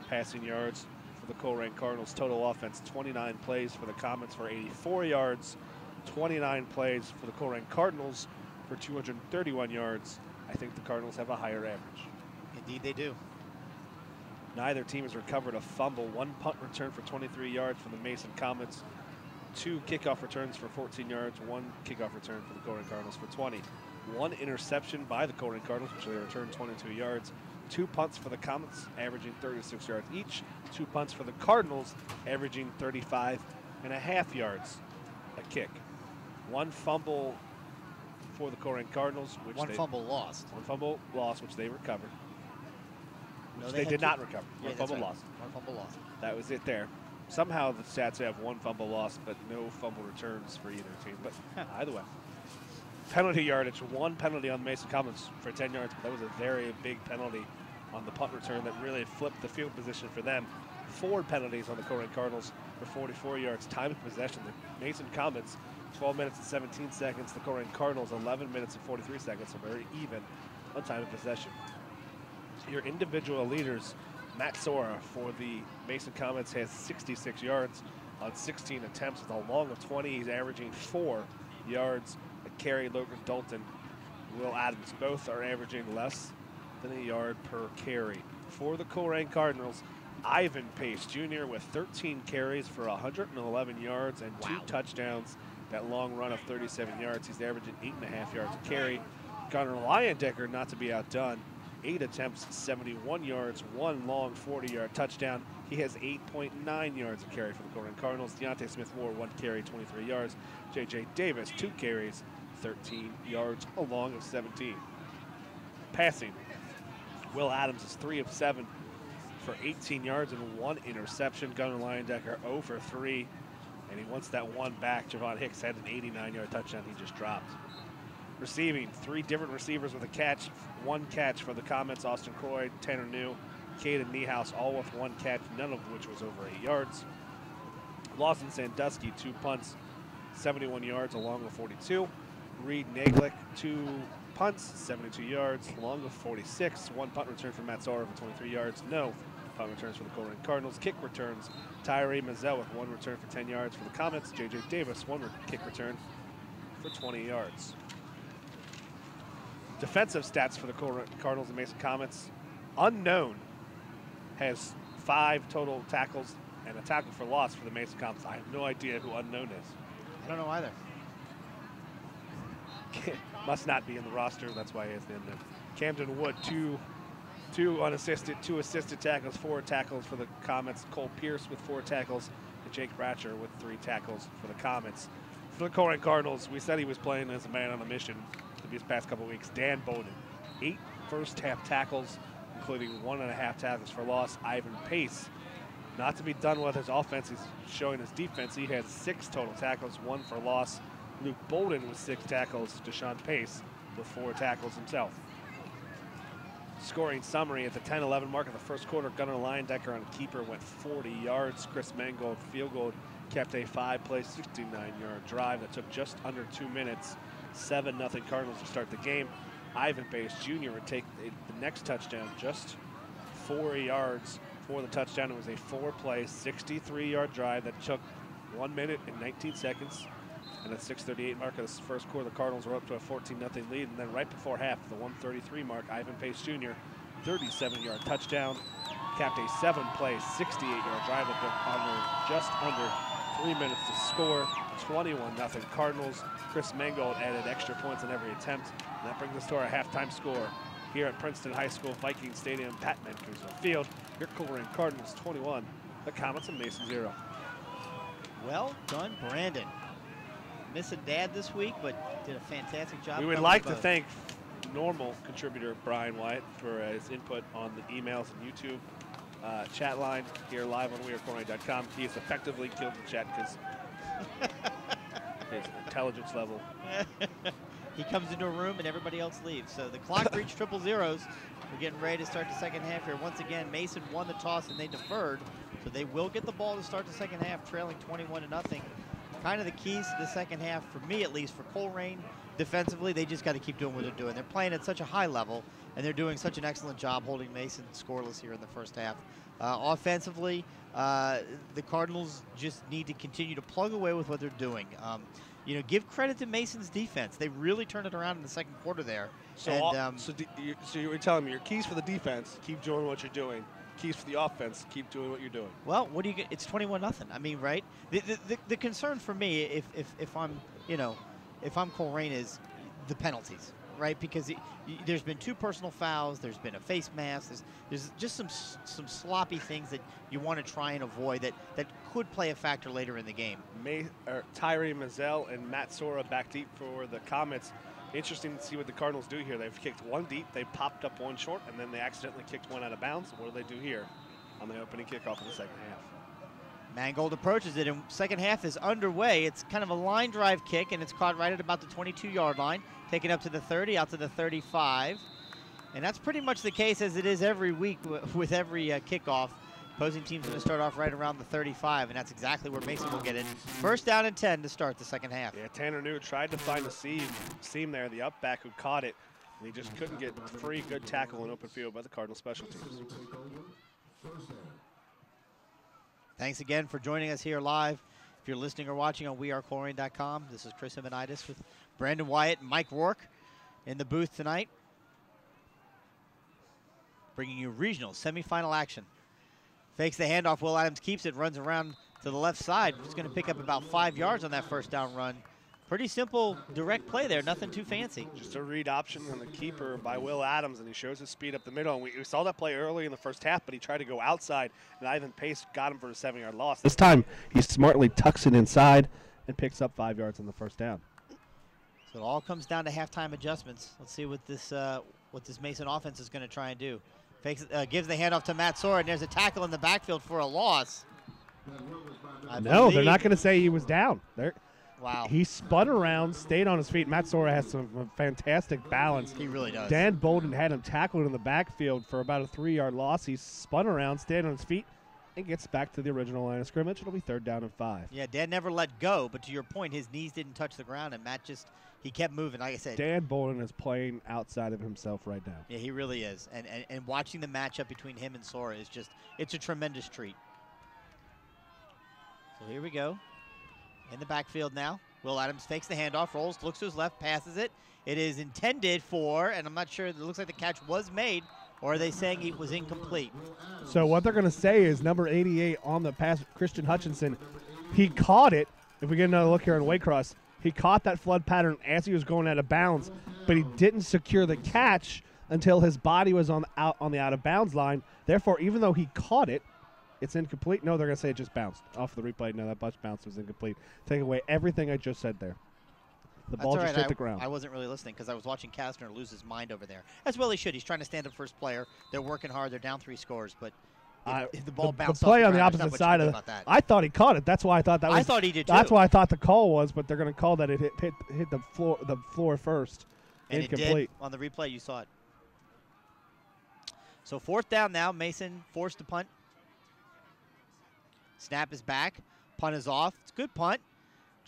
passing yards for the Colerain Cardinals. Total offense, 29 plays for the Comets for 84 yards, 29 plays for the Colerain Cardinals for 231 yards. I think the Cardinals have a higher average. Indeed they do. Neither team has recovered a fumble. 1 punt return for 23 yards for the Mason Comets. 2 kickoff returns for 14 yards. 1 kickoff return for the Colerain Cardinals for 20. 1 interception by the Colerain Cardinals, which they returned 22 yards. 2 punts for the Comets, averaging 36 yards each. 2 punts for the Cardinals, averaging 35.5 yards a kick. 1 fumble for the Colerain Cardinals, which One fumble lost. 1 fumble lost, which they recovered. No, they did not recover. Yeah, 1 fumble right. lost. 1 fumble lost. That was it there. Somehow the stats have 1 fumble lost, but no fumble returns for either team. But either way. penalty yardage, 1 penalty on Mason Commons for 10 yards, but that was a very big penalty on the punt return that really flipped the field position for them. 4 penalties on the Colerain Cardinals for 44 yards. Time of possession, the Mason Commons 12 minutes and 17 seconds. The Colerain Cardinals 11 minutes and 43 seconds, so very even on time of possession. Your individual leaders, Matt Sora for the Mason Commons has 66 yards on 16 attempts with a long of 20. He's averaging 4 yards a carry. Logan Dalton, Will Adams, both are averaging less than a yard per carry. For the Colerain Cardinals, Ivan Pace Jr. with 13 carries for 111 yards and 2 touchdowns. That long run of 37 yards, he's averaging 8.5 yards a carry. Gunnar Leyendecker, not to be outdone, 8 attempts, 71 yards, 1 long 40-yard touchdown. He has 8.9 yards a carry for the Colerain Cardinals. Deontay Smith-Moore, 1 carry, 23 yards. J.J. Davis, 2 carries, 13 yards, a long of 17. Passing, Will Adams is 3 of 7 for 18 yards and 1 interception. Gunnar Leyendecker 0 for 3, and he wants that one back. Javon Hicks had an 89-yard touchdown he just dropped. Receiving, 3 different receivers with a catch. 1 catch for the Comets, Austin Croyd, Tanner New, Caden Niehaus, all with 1 catch, none of which was over 8 yards. Lawson Sandusky, 2 punts, 71 yards, along with 42. Reed Naglick, 2 punts, 72 yards, along with 46. 1 punt return for Matt Sauer for 23 yards. No punt returns for the Colerain Cardinals. Kick returns, Tyree Mazel with 1 return for 10 yards for the Comets. J.J. Davis, 1 kick return for 20 yards. Defensive stats for the Cardinals and Mason Comets. Unknown has 5 total tackles and a tackle for loss for the Mason Comets. I have no idea who Unknown is. I don't know either. Must not be in the roster. That's why he isn't in there. Camden Wood, 2 unassisted, 2 assisted tackles, 4 tackles for the Comets. Cole Pierce with 4 tackles, and Jake Ratcher with 3 tackles for the Comets. For the Colerain Cardinals, we said he was playing as a man on a mission these past couple weeks. Dan Bowden, 8 first-half tackles, including 1.5 tackles for loss. Ivan Pace, not to be done with his offense, he's showing his defense. He has 6 total tackles, 1 for loss. Luke Bolden with 6 tackles. Deshaun Pace with 4 tackles himself. Scoring summary at the 10-11 mark of the first quarter, Gunnar Leyendecker on a keeper went 40 yards. Chris Mangold field goal kept a 5-play, 69-yard drive that took just under 2 minutes. 7-0 Cardinals to start the game. Ivan Pace Jr. would take the next touchdown, just 4 yards for the touchdown. It was a 4-play, 63-yard drive that took 1 minute and 19 seconds. And at 6:38 mark of the first quarter, the Cardinals were up to a 14-0 lead. And then right before half, the 1:33 mark, Ivan Pace Jr., 37-yard touchdown, capped a 7-play, 68-yard drive that took just under 3 minutes to score. 21-0 Cardinals. Chris Mangold added extra points on every attempt. And that brings us to our halftime score here at Princeton High School Viking Stadium, Pat Mancuso Field. Your Colerain Cardinals 21, the Comets and Mason 0. Well done, Brandon. Missing Dad this week, but did a fantastic job. We would like to thank normal contributor Brian Wyatt for his input on the emails and YouTube chat line here live on wearecolerain.com. He has effectively killed the chat because his intelligence level. He comes into a room and everybody else leaves. So the clock reached triple zeros. We're getting ready to start the second half here. Once again, Mason won the toss and they deferred. So they will get the ball to start the second half, trailing 21-0. Kind of the keys to the second half, for me at least, for Colerain defensively, they just got to keep doing what they're doing. They're playing at such a high level, and they're doing such an excellent job holding Mason scoreless here in the first half. Offensively, the Cardinals just need to continue to plug away with what they're doing. You know, give credit to Mason's defense. They really turned it around in the second quarter there. So, and, so you were telling me your keys for the defense, keep doing what you're doing. Keys for the offense, keep doing what you're doing. Well, what do you get? It's 21-0. I mean, right? The concern for me, if I'm, you know, if I'm Colerain, is the penalties, right? Because there's been 2 personal fouls, there's been a face mask, there's just some sloppy things that you want to try and avoid that could play a factor later in the game. Tyree Mazel and Matt Sora back deep for the Comets. Interesting to see what the Cardinals do here. They've kicked 1 deep, they popped up 1 short, and then they accidentally kicked 1 out of bounds. What do they do here on the opening kickoff in the second half? Mangold approaches it, and second half is underway. It's kind of a line drive kick, and it's caught right at about the 22-yard line, taken up to the 30, out to the 35. And that's pretty much the case as it is every week with every kickoff. Opposing team's going to start off right around the 35, and that's exactly where Mason will get it. First down and 10 to start the second half. Yeah, Tanner New tried to find a seam there, the up back who caught it. And he just couldn't get free. Good tackle in open field by the Cardinal special teams. Thanks again for joining us here live. If you're listening or watching on wearecolerain.com, this is Chris Himanitis with Brandon Wyatt and Mike Rourke in the booth tonight, bringing you regional semifinal action. Fakes the handoff. Will Adams keeps it, runs around to the left side. He's going to pick up about 5 yards on that first down run. Pretty simple, direct play there. Nothing too fancy. Just a read option on the keeper by Will Adams, and he shows his speed up the middle. And we saw that play early in the first half, but he tried to go outside, and Ivan Pace got him for a 7-yard loss. This time, he smartly tucks it inside and picks up 5 yards on the first down. So it all comes down to halftime adjustments. Let's see what this Mason offense is going to try and do. Gives the handoff to Matt Sora, and there's a tackle in the backfield for a loss. No, they're not going to say he was down. Wow. He spun around, stayed on his feet. Matt Sora has some fantastic balance. He really does. Dan Bolden had him tackled in the backfield for about a 3-yard loss. He spun around, stayed on his feet, and gets back to the original line of scrimmage. It'll be 3rd down and 5. Yeah, Dan never let go, but to your point, his knees didn't touch the ground, and Matt he kept moving, like I said. Dan Bolden is playing outside of himself right now. Yeah, he really is. And watching the matchup between him and Sora is it's a tremendous treat. So here we go. In the backfield now. Will Adams fakes the handoff, rolls, looks to his left, passes it. It is intended for, and I'm not sure, it looks like the catch was made, or are they saying it was incomplete? So what they're going to say is number 88 on the pass, Christian Hutchinson, he caught it. If we get another look here on Waycross, he caught that flood pattern as he was going out of bounds, but he didn't secure the catch until his body was on the out of bounds line. Therefore, even though he caught it, it's incomplete. No, they're going to say it just bounced off the replay. No, that bounce was incomplete. Take away everything I just said there. The ball just hit the ground. I wasn't really listening because I was watching Kastner lose his mind over there. As well he should. He's trying to stand up first player. They're working hard. They're down 3 scores, but if the ball bounced the play off on the opposite side of that. I thought he caught it. That's why I thought that was. I thought he did too. That's why I thought the call was, but they're going to call that it hit the floor first. And incomplete. It did. On the replay, you saw it. So 4th down now. Mason forced to punt. Snap is back. Punt is off. It's a good punt.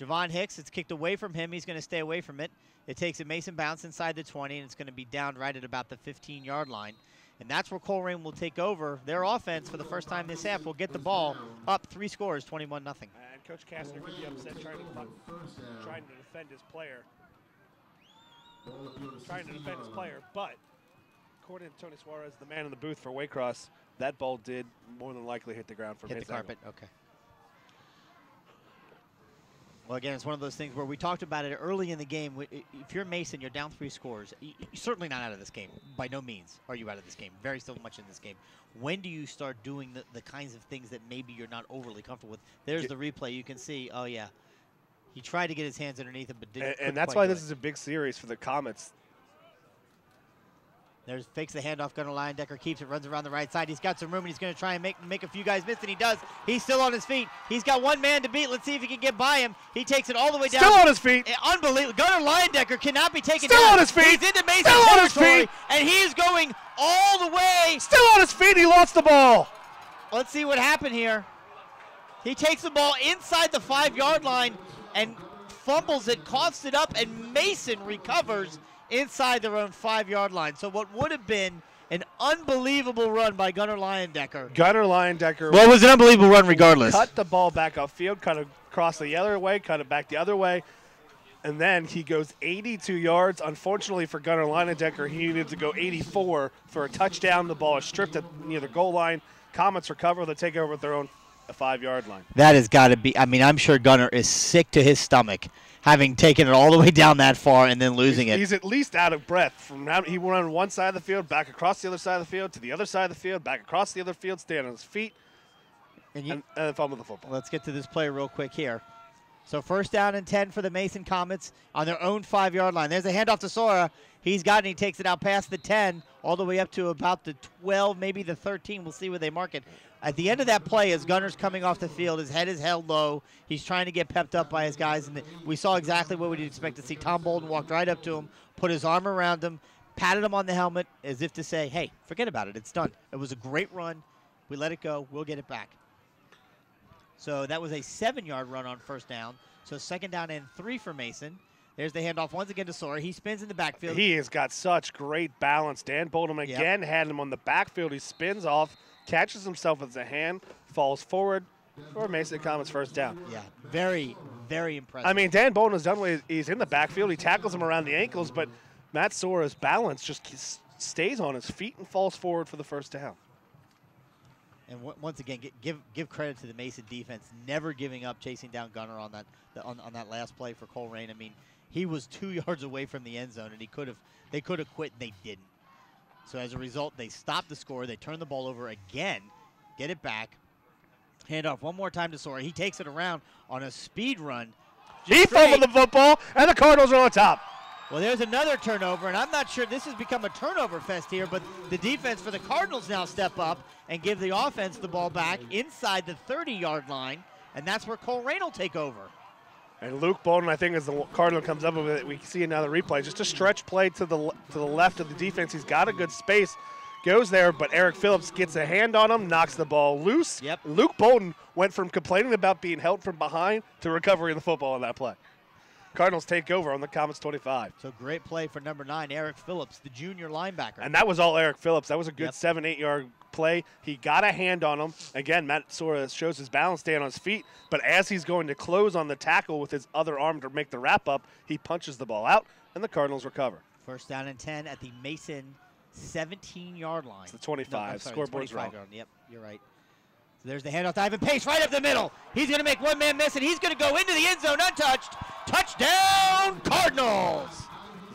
Javon Hicks, it's kicked away from him. He's going to stay away from it. It takes a Mason bounce inside the 20, and it's going to be down right at about the 15-yard line. And that's where Colerain will take over. Their offense, for the first time this half, will get the ball up 3 scores, 21-0. And Coach Kastner could be upset trying to defend his player. But according to Tony Suarez, the man in the booth for Waycross, that ball did more than likely hit the ground from his the carpet. Okay. Well, again, it's one of those things where we talked about it early in the game. If you're Mason, you're down 3 scores. You're certainly not out of this game. By no means are you out of this game. Very still much in this game. When do you start doing the kinds of things that maybe you're not overly comfortable with? There's the replay. You can see, oh, yeah. He tried to get his hands underneath him, but didn't. And that's why this is a big series for the Comets. There's fakes the handoff. Gunnar Leyendecker keeps it, runs around the right side. He's got some room, and he's going to try and make a few guys miss, and he does. He's still on his feet. He's got one man to beat. Let's see if he can get by him. He takes it all the way down. Still on his feet. Unbelievable. Gunnar Leyendecker cannot be taken down. Still on his feet. He's into Mason Still on his territory, feet. And he's going all the way. Still on his feet. He lost the ball. Let's see what happened here. He takes the ball inside the 5-yard line and fumbles it, coughs it up, and Mason recovers inside their own 5-yard line. So what would have been an unbelievable run by Gunnar Leyendecker. Well, it was an unbelievable run regardless. Cut the ball back upfield, cut it across the other way, cut it back the other way, and then he goes 82 yards. Unfortunately for Gunnar Leyendecker, he needed to go 84 for a touchdown. The ball is stripped at near the goal line. Comets recover. They take over at their own 5-yard line. That has got to be, I mean, I'm sure Gunnar is sick to his stomach, having taken it all the way down that far and then losing it. He's at least out of breath. He went on one side of the field, back across the other side of the field, to the other side of the field, back across the other field, stand on his feet, and fumble the football. Let's get to this play real quick here. So 1st down and 10 for the Mason Comets on their own 5-yard line. There's a handoff to Sora. He's got it, and he takes it out past the 10, all the way up to about the 12, maybe the 13. We'll see where they mark it. At the end of that play, as Gunner's coming off the field, his head is held low. He's trying to get pepped up by his guys, and we saw exactly what we'd expect to see. Tom Bolden walked right up to him, put his arm around him, patted him on the helmet as if to say, hey, forget about it. It's done. It was a great run. We let it go. We'll get it back. So that was a 7-yard run on first down. So 2nd down and 3 for Mason. There's the handoff once again to Sora. He spins in the backfield. He has got such great balance. Dan Bolden again had him on the backfield. He spins off, catches himself with his hand, falls forward for Mason Comets first down. Yeah, very, very impressive. I mean, Dan Bolden has done what he's in the backfield. He tackles him around the ankles, but Matt Sora's balance just stays on his feet and falls forward for the first down. And once again, give credit to the Mason defense, never giving up, chasing down Gunner on that last play for Colerain. I mean, he was 2 yards away from the end zone, and they could have quit, and they didn't. So as a result, they stopped the score. They turned the ball over again, get it back, hand off one more time to Sora. He takes it around on a speed run. He fumbled the football, and the Cardinals are on top. Well, there's another turnover, and I'm not sure this has become a turnover fest here, but the defense for the Cardinals now step up and give the offense the ball back inside the 30-yard line, and that's where Colerain will take over. And Luke Bolden, I think, as the Cardinal comes up with it, we see another replay. Just a stretch play to the left of the defense. He's got a good space, goes there, but Eric Phillips gets a hand on him, knocks the ball loose. Yep. Luke Bolden went from complaining about being held from behind to recovering the football on that play. Cardinals take over on the Comets 25. So great play for number 9, Eric Phillips, the junior linebacker. And that was all Eric Phillips. That was a good 7-8 yard play. He got a hand on him. Again, Matt Sora shows his balance, staying on his feet, but as he's going to close on the tackle with his other arm to make the wrap up, he punches the ball out, and the Cardinals recover. First down and 10 at the Mason 17-yard line. It's the 25. No, Scoreboard's wrong. Yep, you're right. So there's the handoff to Ivan Pace right up the middle. He's going to make one man miss, and he's going to go into the end zone untouched. Touchdown, Cardinals!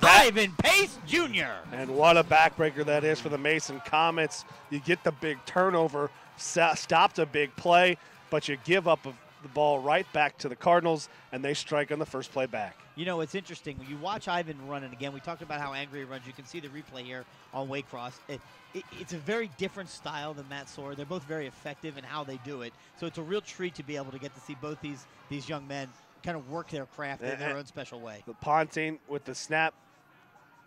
Ivan Pace Jr. And what a backbreaker that is for the Mason Comets. You get the big turnover, stopped a big play, but you give up the ball right back to the Cardinals, and they strike on the first play back. You know, it's interesting. When you watch Ivan run, and again, we talked about how angry he runs. You can see the replay here on Waycross. It's a very different style than Matt Sora. They're both very effective in how they do it. So it's a real treat to be able to get to see both these young men kind of work their craft in their own special way. The Ponting with the snap.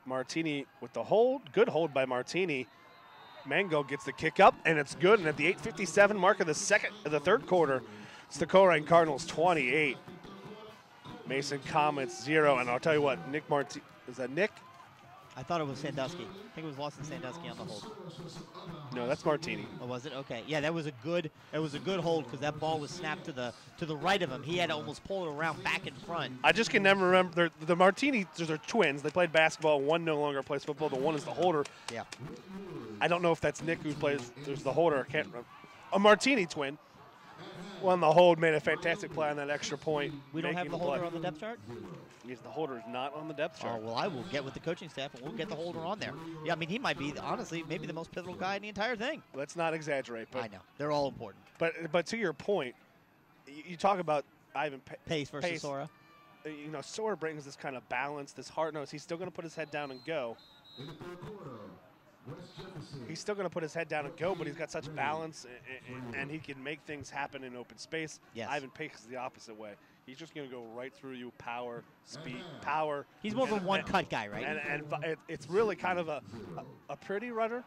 Martini with the hold. Good hold by Martini. Mango gets the kick up, and it's good. And at the 8:57 mark of the third quarter, it's the Colerain Cardinals 28. Mason Comets 0. And I'll tell you what, Nick Martini, is that Nick? I thought it was Sandusky. I think it was Lawson Sandusky on the hold. No, that's Martini. Oh, was it? Okay. Yeah, that was a good hold because that ball was snapped to the right of him. He had to almost pull it around back in front. I just can never remember. The Martini, they're twins. They played basketball. One no longer plays football. The one is the holder. Yeah. I don't know if that's Nick who plays. There's the holder. I can't remember. A Martini twin. Won the hold, made a fantastic play on that extra point. We don't have the holder on the depth chart? Yes, the holder is not on the depth chart. Oh, well, I will get with the coaching staff, and we'll get the holder on there. Yeah, I mean, he might be, honestly, maybe the most pivotal guy in the entire thing. Let's not exaggerate. But I know. They're all important. But to your point, you talk about Ivan Pace versus Sora. You know, Sora brings this kind of balance, this hard nose. He's still going to put his head down and go. He's still going to put his head down and go, but he's got such balance, and he can make things happen in open space. Yes. Ivan Pace is the opposite way. He's just going to go right through you, power, speed, power. He's more of a one-cut guy, right? And it's really kind of a pretty runner,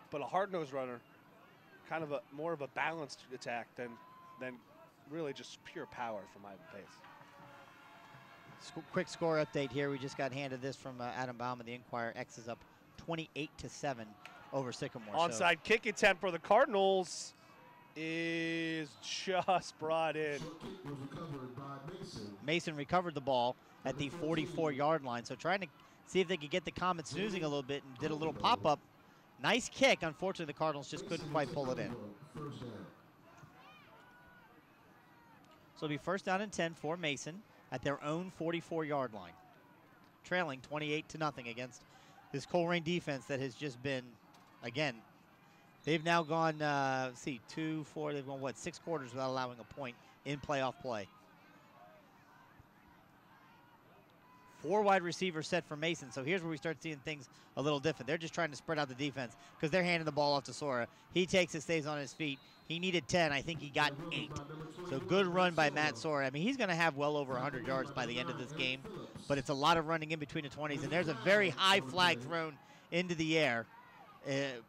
but a hard-nosed runner, kind of more of a balanced attack than really just pure power from Ivan Pace. Quick score update here. We just got handed this from Adam Baum of the Inquirer. X is up 28-7 over Sycamore. Onside kick attempt for the Cardinals is just brought in. Mason recovered the ball at the 44-yard line. So trying to see if they could get the Comets snoozing a little bit and did a little pop-up. Nice kick. Unfortunately, the Cardinals just couldn't quite pull it in. So it'll be first down and 10 for Mason at their own 44-yard line. Trailing 28-0 against this Colerain defense that has just been, again, they've now gone, they've gone, 6 quarters without allowing a point in playoff play. 4 wide receiver set for Mason. So here's where we start seeing things a little different. They're just trying to spread out the defense because they're handing the ball off to Sora. He takes it, stays on his feet. He needed 10. I think he got 8. So good run by Matt Sora. I mean, he's going to have well over 100 yards by the end of this game, but it's a lot of running in between the 20s, and there's a very high flag thrown into the air.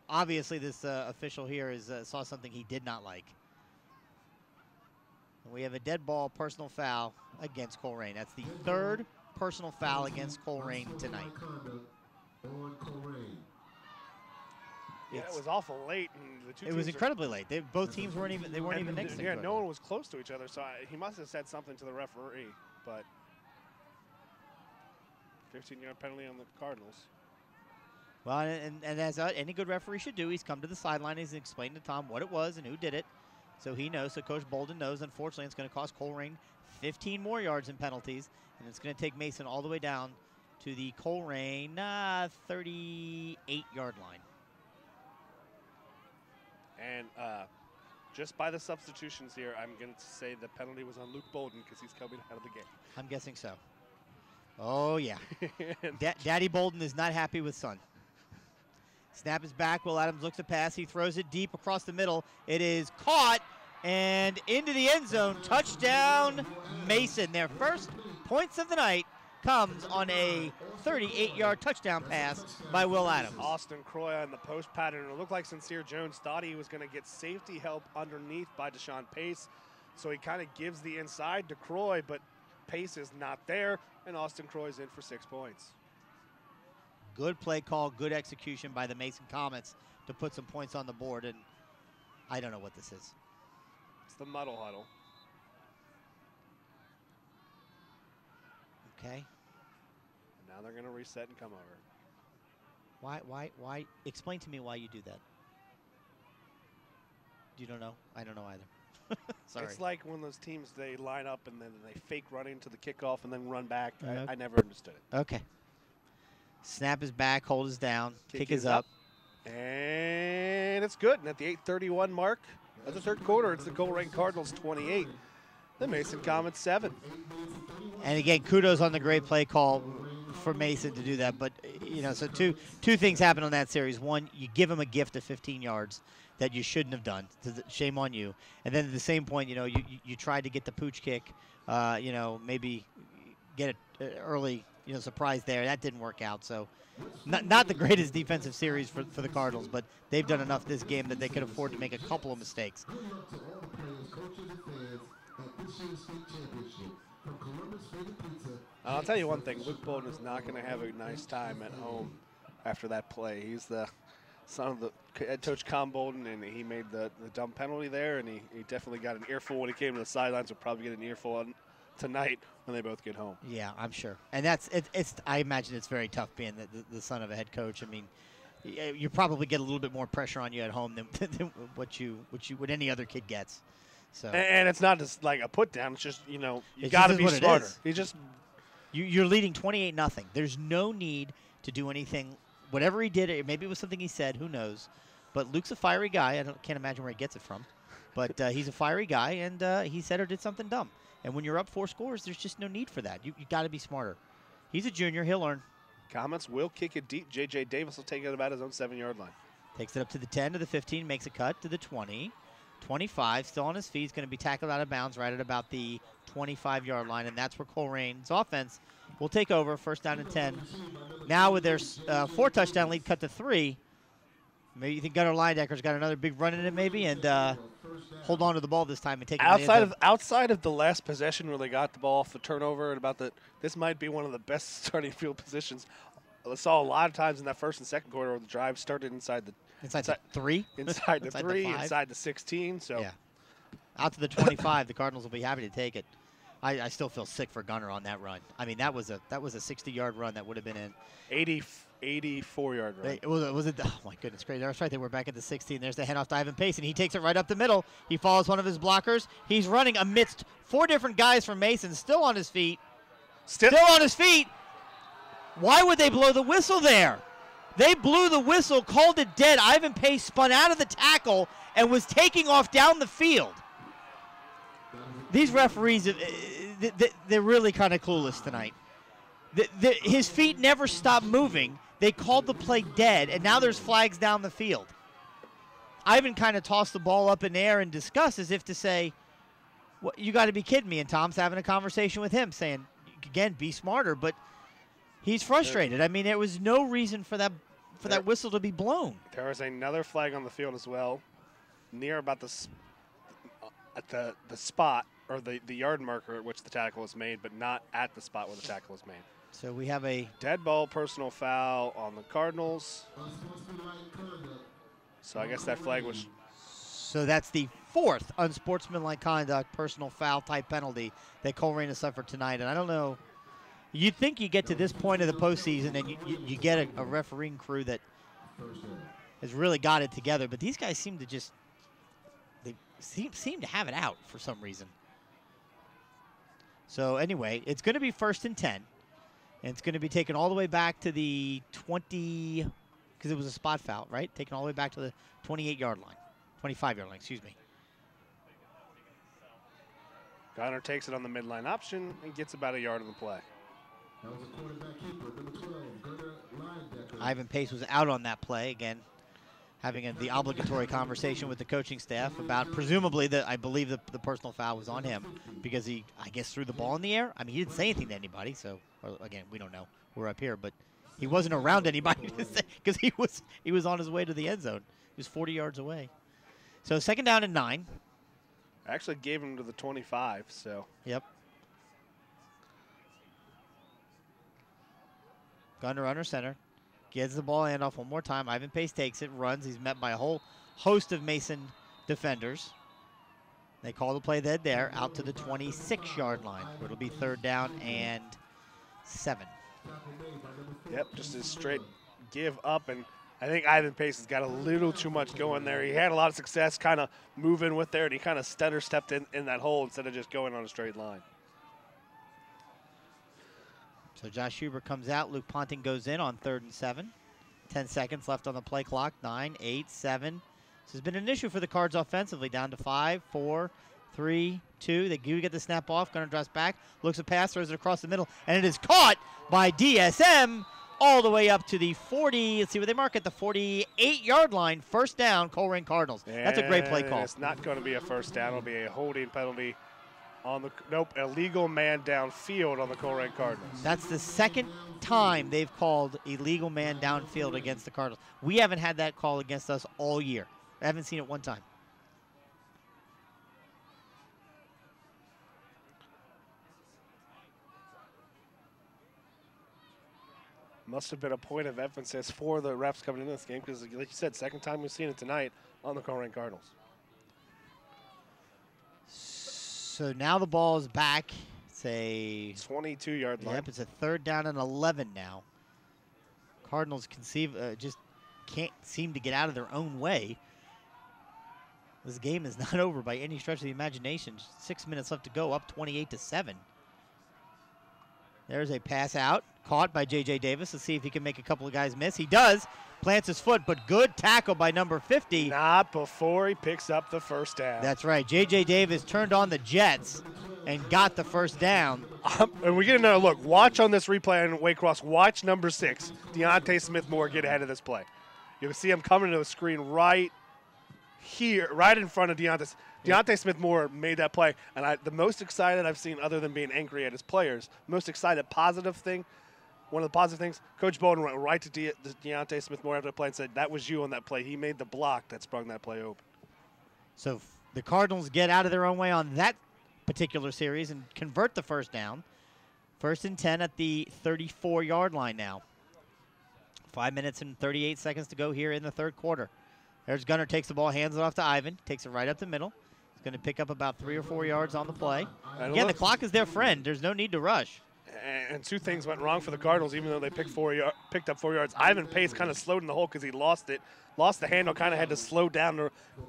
Obviously, this official here saw something he did not like. And we have a dead ball personal foul against Colerain. That's the 3rd personal foul against Colerain tonight. Yeah, it was awful late. And it was incredibly late. Both teams weren't even next to each other. Yeah, no one was close to each other, so he must have said something to the referee. But 15-yard penalty on the Cardinals. Well, and as any good referee should do, he's come to the sideline. He's explained to Tom what it was and who did it. So he knows. So Coach Bolden knows. Unfortunately, it's going to cost Colerain 15 more yards in penalties, and it's going to take Mason all the way down to the Colerain 38-yard line. And just by the substitutions here, I'm going to say the penalty was on Luke Bolden because he's coming out of the game. I'm guessing so. Oh, yeah. Daddy Bolden is not happy with son. Snap is back. Will Adams looks to pass. He throws it deep across the middle. It is caught and into the end zone. Touchdown, Mason. Their first points of the night comes on a 38-yard touchdown pass by Will Adams. Austin Croy on the post pattern. It looked like Sincere Jones thought he was going to get safety help underneath by Deshaun Pace. So he kind of gives the inside to Croy, but Pace is not there, and Austin Croy's in for 6 points. Good play call, good execution by the Mason Comets to put some points on the board, and I don't know what this is. It's the muddle huddle. Okay. And now they're going to reset and come over. Why? Explain to me why you do that. You don't know? I don't know either. Sorry. It's like when those teams, they line up and then they fake running to the kickoff and then run back. Okay. I never understood it. Okay. Snap is back, hold is down, kick is up. And it's good. And at the 8:31 mark of the 3rd quarter, it's the Colerain Cardinals 28, the Mason Comets 7. And again, kudos on the great play call for Mason to do that. But, you know, so two things happen on that series. One, you give him a gift of 15 yards that you shouldn't have done. Shame on you. And then at the same point, you know, you tried to get the pooch kick, you know, maybe get it early, you know, surprise there. That didn't work out. So not the greatest defensive series for the Cardinals, but they've done enough this game that they could afford to make a couple of mistakes. I'll tell you one thing. Luke Bolden is not going to have a nice time at home after that play. He's the son of the head coach, Con Bolden, and he made the dumb penalty there, and he definitely got an earful when he came to the sidelines. Will probably get an earful tonight when they both get home. Yeah, I'm sure. And that's it's. I imagine it's very tough being the son of a head coach. I mean, you probably get a little bit more pressure on you at home than what any other kid gets. So and it's not just like a put down. It's just, you know, you got to be smarter. You're leading 28-0. There's no need to do anything. Whatever he did, maybe it was something he said. Who knows? But Luke's a fiery guy. Can't imagine where he gets it from. But he's a fiery guy, and he said or did something dumb. And when you're up 4 scores, there's just no need for that. You got to be smarter. He's a junior. He'll learn. Comets will kick it deep. J.J. Davis will take it about his own 7-yard line. Takes it up to the 10, to the 15, makes a cut to the 20. 25, still on his feet. He's going to be tackled out of bounds right at about the 25-yard line, and that's where Colerain's offense will take over. 1st down and 10. Now with their 4-touchdown lead cut to 3, maybe you think Gunnar Leindecker's got another big run in it maybe, and hold on to the ball this time and take it outside of the last possession where they got the ball off the turnover, and this might be one of the best starting field positions. I saw a lot of times in that 1st and 2nd quarter where the drive started inside the 3, inside the 3, inside the 16. So yeah, out to the 25. The Cardinals will be happy to take it. I still feel sick for Gunnar on that run. I mean, that was a 60-yard run that would have been in 84-yard run. Was it? Oh my goodness, crazy! That's right. They were back at the 16. There's the handoff to Ivan Pace, and he takes it right up the middle. He follows one of his blockers. He's running amidst 4 different guys from Mason, still on his feet. Still on his feet. Why would they blow the whistle there? They blew the whistle, called it dead. Ivan Pace spun out of the tackle and was taking off down the field. These referees, they're really kind of clueless tonight. His feet never stopped moving. They called the play dead, and now there's flags down the field. Ivan kind of tossed the ball up in the air in disgust as if to say, well, you got to be kidding me. And Tom's having a conversation with him saying, again, be smarter. But he's frustrated. I mean, there was no reason for that whistle to be blown. There was another flag on the field as well, near about at the spot or the yard marker at which the tackle was made, but not at the spot where the tackle was made. So we have a dead ball personal foul on the Cardinals. So I guess that flag was. So that's the 4th unsportsmanlike conduct personal foul type penalty that Colerain has suffered tonight. And I don't know. You'd think you get to this point of the postseason and you get a refereeing crew that has really got it together. But these guys seem to just seem to have it out for some reason. So anyway, it's going to be 1st and 10. And it's going to be taken all the way back to the 20, because it was a spot foul, right? Taken all the way back to the 28-yard line, 25-yard line, excuse me. Gunner takes it on the midline option and gets about a yard on the play. That was a quarterback keeper, number 12, Gunner linebacker. Ivan Pace was out on that play, again, having the obligatory conversation with the coaching staff about presumably I believe the personal foul was on him because he, I guess, threw the ball in the air. I mean, he didn't say anything to anybody, so, again, we don't know. We're up here, but he wasn't around anybody because he was on his way to the end zone. He was 40 yards away. So 2nd down and 9. I actually gave him to the 25, so. Yep. Gunner under center. Gets the ball handoff one more time. Ivan Pace takes it, runs. He's met by a whole host of Mason defenders. They call the play dead there, out to the 26-yard line. It'll be 3rd down and 7. Yep, just a straight give up, and I think Ivan Pace has got a little too much going there. He had a lot of success kind of moving with there, and he kind of stutter-stepped in that hole instead of just going on a straight line. So Josh Huber comes out. Luke Ponting goes in on 3rd and 7. 10 seconds left on the play clock. 9, 8, 7. This has been an issue for the Cards offensively. Down to 5, 4, 3, 2. They do get the snap off. Gunner drops back. Looks at pass. Throws it across the middle. And it is caught by DSM all the way up to the 40. Let's see what they mark at the 48-yard line. 1st down, Colerain Cardinals. That's a great play call. It's not going to be a 1st down. It'll be a holding penalty. Illegal man downfield on the Colerain Cardinals. That's the 2nd time they've called illegal man downfield against the Cardinals. We haven't had that call against us all year. I haven't seen it one time. Must have been a point of emphasis for the refs coming into this game because, like you said, 2nd time we've seen it tonight on the Colerain Cardinals. So now the ball is back. It's a 22-yard line. Yep, it's a 3rd down and 11 now. Cardinals just can't seem to get out of their own way. This game is not over by any stretch of the imagination. 6 minutes left to go, up 28-7. There's a pass out, caught by J.J. Davis. Let's see if he can make a couple of guys miss. He does. Plants his foot, but good tackle by number 50. Not before he picks up the 1st down. That's right. J.J. Davis turned on the Jets and got the 1st down. And we get another look. Watch on this replay on Waycross. Watch number 6, Deontay Smith-Moore, get ahead of this play. You can see him coming to the screen right here, right in front of Deontay. Deontay Smith-Moore made that play, and the most excited I've seen, other than being angry at his players, most excited positive thing, one of the positive things, Coach Bowden went right to Deontay Smith-Moore after the play and said, that was you on that play. He made the block that sprung that play open. So the Cardinals get out of their own way on that particular series and convert the 1st down. 1st and 10 at the 34-yard line now. 5 minutes and 38 seconds to go here in the 3rd quarter. There's Gunner, takes the ball, hands it off to Ivan, takes it right up the middle. He's going to pick up about 3 or 4 yards on the play. Again, the clock is their friend. There's no need to rush. And 2 things went wrong for the Cardinals, even though they picked up 4 yards. Ivan Pace kind of slowed in the hole because he lost it. Lost the handle, kind of had to slow down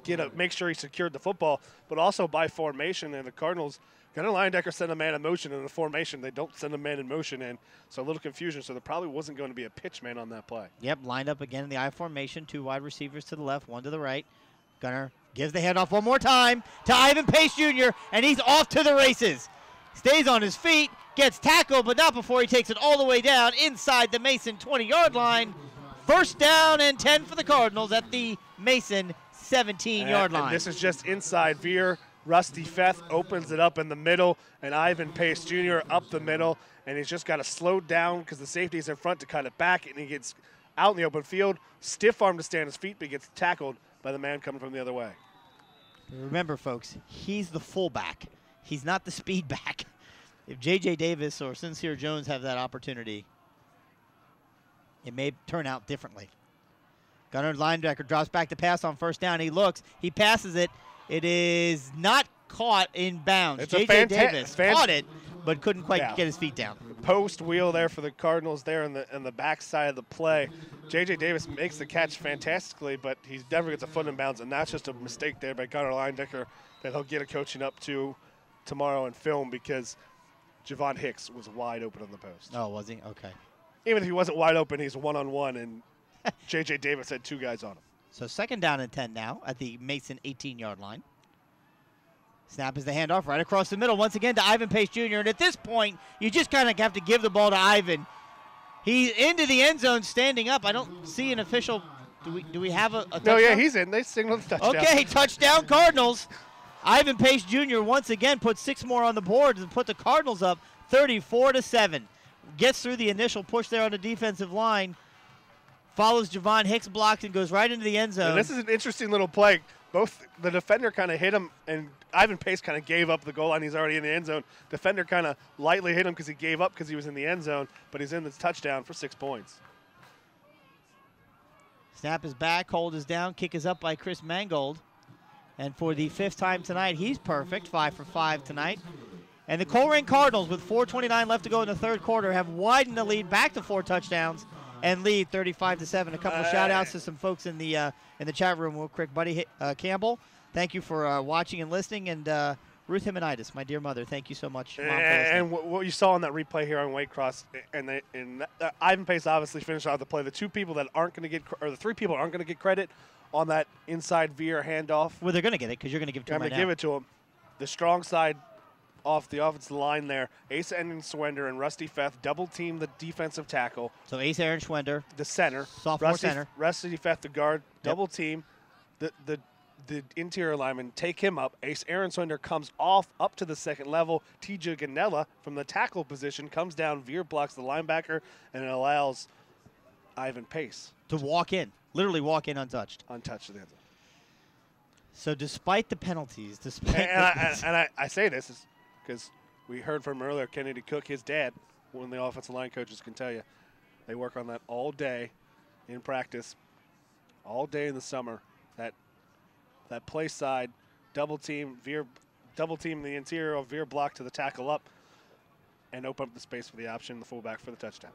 to make sure he secured the football. But also by formation, and the Cardinals, Gunner Leyendecker sent a man in motion in the formation. They don't send a man in motion in, so a little confusion. So there probably wasn't going to be a pitch man on that play. Yep, lined up again in the I formation. 2 wide receivers to the left, 1 to the right. Gunner gives the handoff one more time to Ivan Pace Jr., and he's off to the races. Stays on his feet, gets tackled, but not before he takes it all the way down inside the Mason 20-yard line. First down and 10 for the Cardinals at the Mason 17-yard line. And this is just inside veer. Rusty Feth opens it up in the middle, and Ivan Pace Jr. up the middle, and he's just got to slow down because the safety's in front to cut it back, and he gets out in the open field, stiff arm to stay on his feet, but he gets tackled by the man coming from the other way. Remember, folks, he's the fullback. He's not the speed back. If J.J. Davis or Sincere Jones have that opportunity, it may turn out differently. Gunner linebacker drops back to pass on first down. He looks. He passes it. It is not caught in bounds. J.J. Davis caught it, but couldn't quite get his feet down. Post wheel there for the Cardinals there in the backside of the play. J.J. Davis makes the catch fantastically, but he never gets a foot in bounds, and that's just a mistake there by Gunner linebacker that he'll get a coaching up to tomorrow in film because Javon Hicks was wide open on the post. Oh, was he? Okay. Even if he wasn't wide open, he's one-on-one, and J.J. Davis had two guys on him. So second down and 10 now at the Mason 18-yard line. Snap is the handoff right across the middle once again to Ivan Pace Jr. And at this point, you just kind of have to give the ball to Ivan. He's into the end zone standing up. I don't see an official. Do we have a touchdown? No, yeah, he's in. They signaled the touchdown. Okay, touchdown Cardinals. Ivan Pace Jr. once again put 6 more on the board and put the Cardinals up 34-7. Gets through the initial push there on the defensive line. Follows Javon Hicks, blocks, and goes right into the end zone. And this is an interesting little play. Both the defender kind of hit him, and Ivan Pace kind of gave up the goal line. He's already in the end zone. Defender kind of lightly hit him because he gave up because he was in the end zone, but he's in the touchdown for 6 points. Snap is back, hold is down, kick is up by Chris Mangold. And for the 5th time tonight, he's perfect, 5 for 5 tonight. And the Colerain Cardinals, with 4:29 left to go in the third quarter, have widened the lead back to 4 touchdowns and lead 35-7. A couple of shout-outs to some folks in the chat room real quick. Buddy Campbell, thank you for watching and listening. And Ruth Himanitis, my dear mother, thank you so much, Mom, for listening. And what you saw on that replay here on Waycross, and Ivan Pace obviously finished out the play. The 2 people that aren't going to get, or the 3 people aren't going to get credit on that inside veer handoff. Well, they're going to get it because you're going to give it to them right now. I'm going to give it to them. The strong side off the offensive line there, Ace Aaron Schwender and Rusty Feth double team the defensive tackle. So Ace Aaron Schwender, the center, sophomore center. Rusty Feth, the guard, double team the interior lineman, take him up. Ace Aaron Schwender comes off up to the second level. TJ Ganella from the tackle position comes down, veer blocks the linebacker, and it allows Ivan Pace to walk in, literally walk in untouched. Untouched to the end zone. So despite the penalties, I say this because we heard from earlier, Kennedy Cook, his dad, one of the offensive line coaches, can tell you, they work on that all day in practice, all day in the summer. That play side, double team the interior, veer block to the tackle up, and open up the space for the option, the fullback for the touchdown.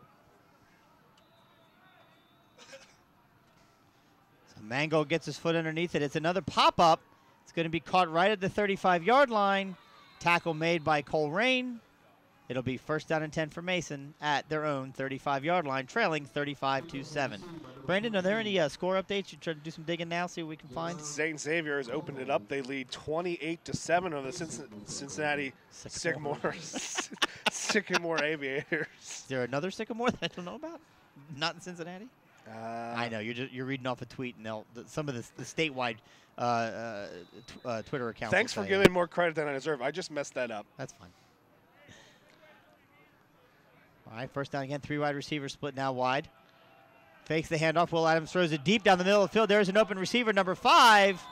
So Mango gets his foot underneath it. It's another pop-up. It's going to be caught right at the 35-yard line. Tackle made by Colerain. It'll be first down and 10 for Mason at their own 35-yard line, trailing 35-7. Brandon, are there any score updates? You try to do some digging now, see what we can find? St. Xavier has opened it up. They lead 28-7 over the Cincinnati Sycamore Aviators. Is there another Sycamore that I don't know about? Not in Cincinnati? I know you're reading off a tweet, and some of the statewide Twitter accounts. Thanks for giving more credit than I deserve. I just messed that up. That's fine. All right, first down again. 3 wide receivers split now wide. Fakes the handoff. Will Adams throws it deep down the middle of the field. There's an open receiver, number 5.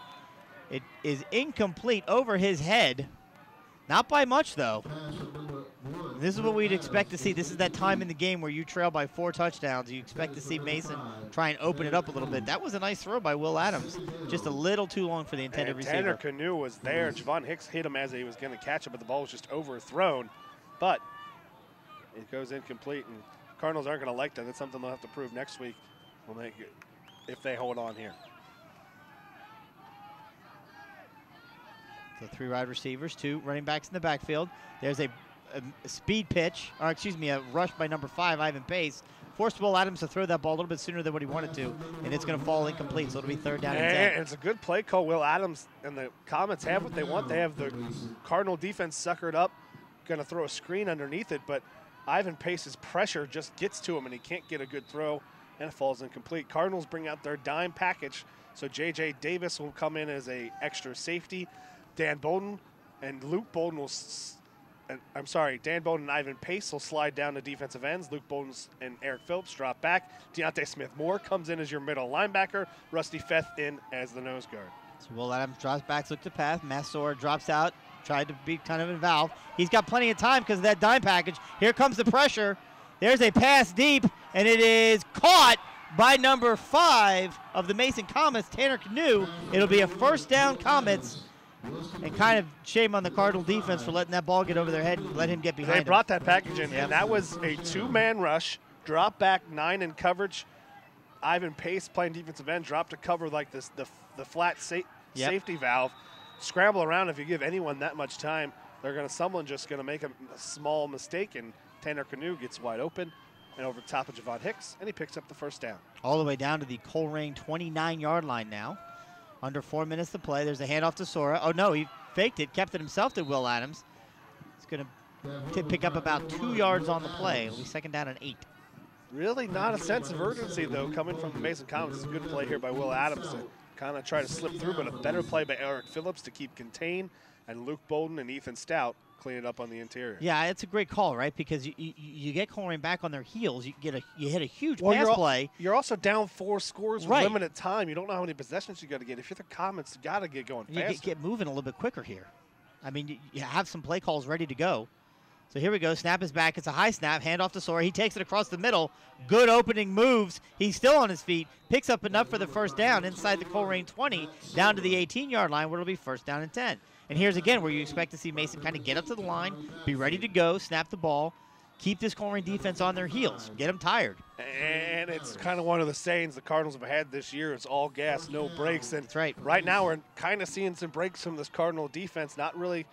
It is incomplete over his head. Not by much, though. This is what we'd expect to see. This is that time in the game where you trail by 4 touchdowns. You expect to see Mason try and open it up a little bit. That was a nice throw by Will Adams. Just a little too long for the intended receiver. Tanner Canoe was there. Javon Hicks hit him as he was going to catch it, but the ball was just overthrown. But it goes incomplete, and Cardinals aren't going to like that. That's something they'll have to prove next week if they hold on here. So 3 wide receivers, 2 running backs in the backfield. There's a speed pitch, or excuse me, a rush by number 5, Ivan Pace. Forced Will Adams to throw that ball a little bit sooner than what he wanted to, and it's going to fall incomplete, so it'll be third down and 10. And it's a good play call. Will Adams and the Comets have what they want. They have the Cardinal defense suckered up going to throw a screen underneath it, but Ivan Pace's pressure just gets to him, and he can't get a good throw, and it falls incomplete. Cardinals bring out their dime package, so J.J. Davis will come in as a extra safety. Dan Bowden and Luke Bowden will Dan Bowden and Ivan Pace will slide down to defensive ends. Luke Bowden and Eric Phillips drop back. Deontay Smith-Moore comes in as your middle linebacker. Rusty Feth in as the nose guard. So Will Adams drops back, looks to pass. Massor drops out, tried to be kind of involved. He's got plenty of time because of that dime package. Here comes the pressure. There's a pass deep, and it is caught by number 5 of the Mason Comets, Tanner Canoe. It'll be a first down, Comets. And kind of shame on the Cardinal defense for letting that ball get over their head and let him get behind him. They brought that package in, and that was a 2-man rush, drop back 9 in coverage. Ivan Pace playing defensive end, drop to cover like this, the flat safety valve. Scramble around. If you give anyone that much time, someone just going to make a small mistake, and Tanner Canoe gets wide open and over the top of Javon Hicks, and he picks up the first down. All the way down to the Colerain 29-yard line now. Under 4 minutes to play. There's a handoff to Sora. Oh, no, he faked it, kept it himself to Will Adams. He's going to pick up about 2 yards on the play. It'll be second down and 8. Really not a sense of urgency, though, coming from the Mason Comets. It's a good play here by Will Adams to kind of try to slip through, but a better play by Eric Phillips to keep contained, and Luke Bowden and Ethan Stout clean it up on the interior. Yeah, it's a great call, right? Because you get Colerain back on their heels. You hit a huge pass play. You're also down 4 scores with limited time. You don't know how many possessions you got to get. If you're the Comets, you got to get going faster. You get moving a little bit quicker here. I mean, you have some play calls ready to go. So here we go. Snap is back. It's a high snap. Handoff to Sora. He takes it across the middle. Good opening moves. He's still on his feet. Picks up enough for the first down inside the Colerain 20 down to the 18-yard line where it'll be first down and 10. And here's again where you expect to see Mason kind of get up to the line, be ready to go, snap the ball, keep this Colerain defense on their heels, get them tired. And it's kind of one of the sayings the Cardinals have had this year. It's all gas, no brakes. And that's right. Right now we're kind of seeing some breaks from this Cardinal defense, not really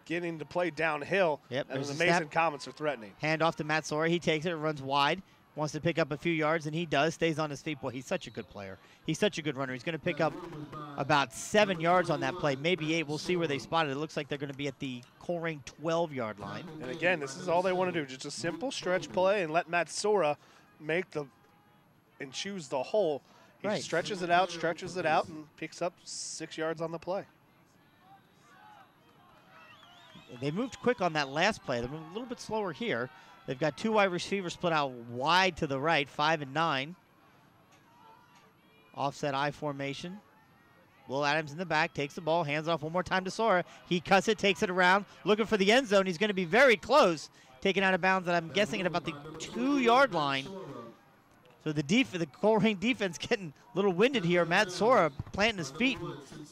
getting to play downhill. Yep, and the Mason Comets are threatening. Hand off to Matt Sora. He takes it, runs wide, wants to pick up a few yards, and he does, stays on his feet. Boy, he's such a good player. He's such a good runner. He's going to pick up about 7 yards on that play, maybe 8. We'll see where they spot it. It looks like they're going to be at the Colerain 12-yard line. And again, this is all they want to do, just a simple stretch play and let Matt Sora make and choose the hole. He stretches it out, and picks up 6 yards on the play. They moved quick on that last play. They're a little bit slower here. They've got 2 wide receivers split out wide to the right, 5 and 9. Offset I formation. Will Adams in the back, takes the ball, hands off one more time to Sora. He cuts it, takes it around, looking for the end zone. He's going to be very close, taken out of bounds, and I'm guessing at about the 2-yard line. So the Colerain defense getting a little winded here. Matt Sora planting his feet,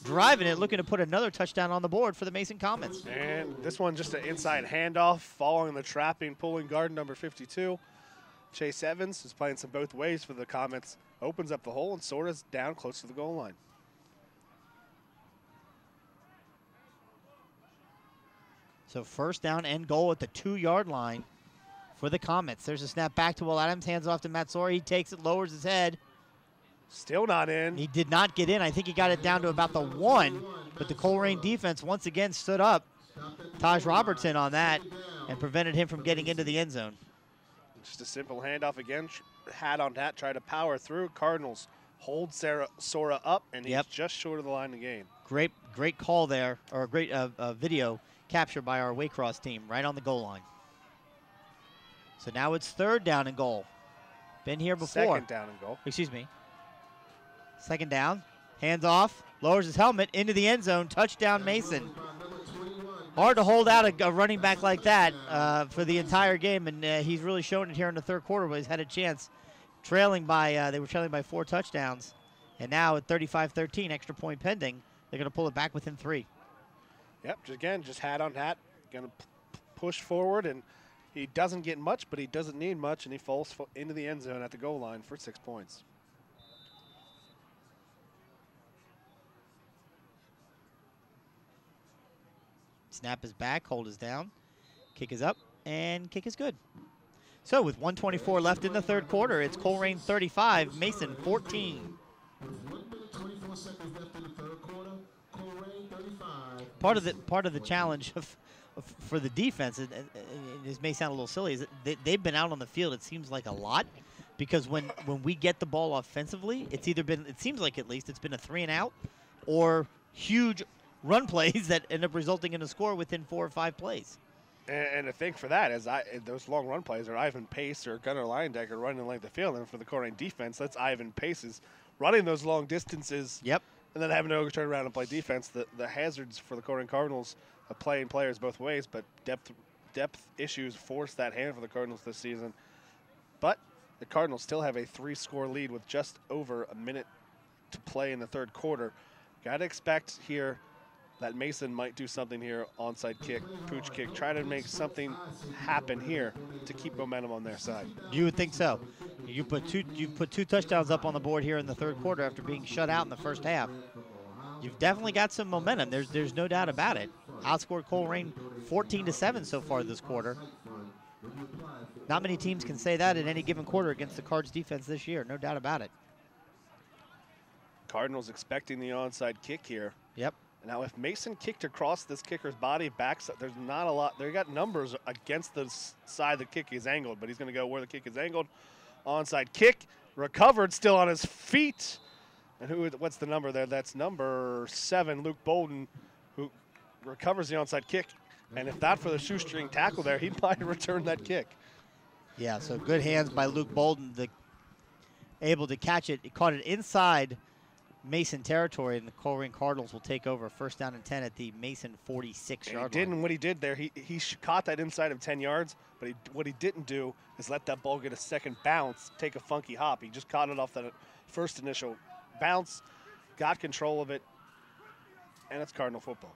driving it, looking to put another touchdown on the board for the Mason Comets. And this one just an inside handoff, following the trapping, pulling guard number 52. Chase Evans is playing some both ways for the Comets. Opens up the hole, and Sora's down close to the goal line. So first down and goal at the 2-yard line for the Comets. There's a snap back to Will Adams, hands off to Matt Sora. He takes it, lowers his head. Still not in. He did not get in. I think he got it down to about the 1, but the Colerain defense once again stood up. Taj Robertson on that and prevented him from getting into the end zone. Just a simple handoff again, hat on hat, try to power through. Cardinals hold Sora up, and he's just short of the line to gain. Great call there, or a great video capture by our Waycross team right on the goal line. So now it's 3rd down and goal. Been here before. 2nd down and goal. Excuse me. 2nd down, hands off, lowers his helmet into the end zone, touchdown Mason. Hard to hold out a running back like that for the entire game, and he's really shown it here in the 3rd quarter where he's had a chance. They were trailing by 4 touchdowns, and now at 35-13, extra point pending, they're going to pull it back within 3. Yep, just hat on hat, going to push forward, and he doesn't get much, but he doesn't need much, and he falls into the end zone at the goal line for 6 points. Snap is back, hold is down, kick is up, and kick is good. So with 1:24 left in the 3rd quarter, it's Colerain 35, Mason 14. Part of the challenge of for the defense, and this may sound a little silly, is that they've been out on the field, it seems like a lot, because when we get the ball offensively, it's either been, it seems like at least, it's been a 3-and-out or huge run plays that end up resulting in a score within 4 or 5 plays. And the thing for that is those long run plays are Ivan Pace or Gunnar Leyendecker running the length of the field. And for the Colerain defense, that's Ivan Pace's running those long distances. Yep. And then having to turn around and play defense. The hazards for the Colerain Cardinals of playing players both ways, but depth issues forced that hand for the Cardinals this season. But the Cardinals still have a 3-score lead with just over a minute to play in the third quarter. Got to expect here that Mason might do something here, onside kick, pooch kick, try to make something happen here to keep momentum on their side. You would think so. You put 2 touchdowns up on the board here in the third quarter after being shut out in the first half. You've definitely got some momentum. There's no doubt about it. Outscored Colerain 14-7 so far this quarter. Not many teams can say that in any given quarter against the Cards defense this year, no doubt about it. Cardinals expecting the onside kick here. Yep. Now, if Mason kicked across this kicker's body, backs, there's not a lot. They got numbers against the side the kick is angled, but he's going to go where the kick is angled. Onside kick, recovered, still on his feet. And what's the number there? That's number 7, Luke Bolden, who recovers the onside kick. And if not for the shoestring tackle there, he might have returned that kick. Yeah, so good hands by Luke Bolden, able to catch it. He caught it inside Mason territory, and the Colerain Cardinals will take over 1st down and 10 at the Mason 46-yard line. And what he did there, he caught that inside of 10 yards, but what he didn't do is let that ball get a second bounce, take a funky hop. He just caught it off that first initial bounce, got control of it, and it's Cardinal football.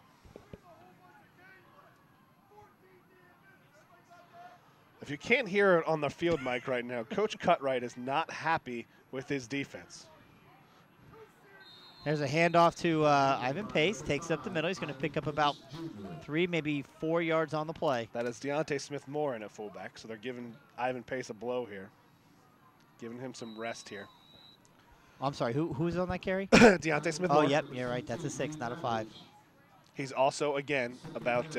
If you can't hear it on the field mic right now, Coach Cutright is not happy with his defense. There's a handoff to Ivan Pace, takes it up the middle. He's going to pick up about 3, maybe 4 yards on the play. That is Deontay Smith-Moore in at fullback, so they're giving Ivan Pace a blow here, giving him some rest here. I'm sorry, who's on that carry? Deontay Smith-Moore. Oh, yep, you're right. That's a 6, not a 5. He's also, again, about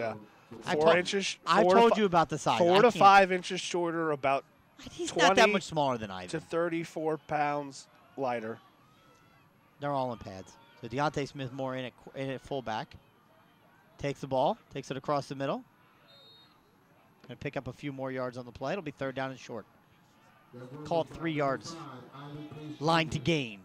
4 inches. I told you about the size. 4 to 5 inches shorter, about He's 20 not that much smaller than Ivan. to 34 pounds lighter. They're all in pads. So Deontay Smith-Moore in at fullback. Takes the ball, takes it across the middle. Going to pick up a few more yards on the play. It'll be 3rd down and short. Call it 3 yards. Line to gain.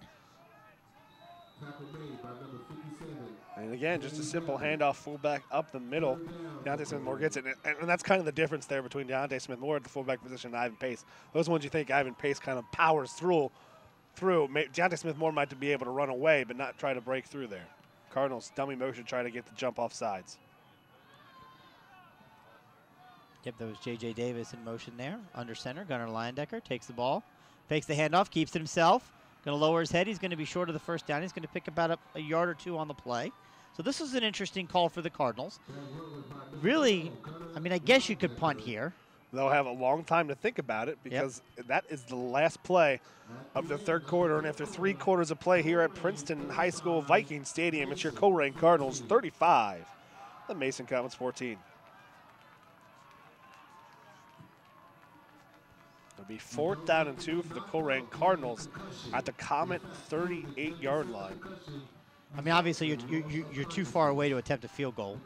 And again, just a simple handoff fullback up the middle. Deontay Smith-Moore gets it. And that's kind of the difference there between Deontay Smith-Moore at the fullback position and Ivan Pace. Those ones you think Ivan Pace kind of powers through. Deontay Smith-Moore might be able to run away, but not try to break through there. Cardinals dummy motion trying to get the jump off sides. Yep, that was J.J. Davis in motion there. Under center, Gunnar Leyendecker takes the ball, fakes the handoff, keeps it himself. Going to lower his head. He's going to be short of the 1st down. He's going to pick about a yard or 2 on the play. So this is an interesting call for the Cardinals. Really, I mean, I guess you could punt here. They'll have a long time to think about it because that is the last play of the third quarter. And after 3 quarters of play here at Princeton High School Viking Stadium, it's your Colerain Cardinals 35, the Mason Comets 14. It'll be 4th down and 2 for the Colerain Cardinals at the Comet 38-yard line. I mean, obviously, you're too far away to attempt a field goal.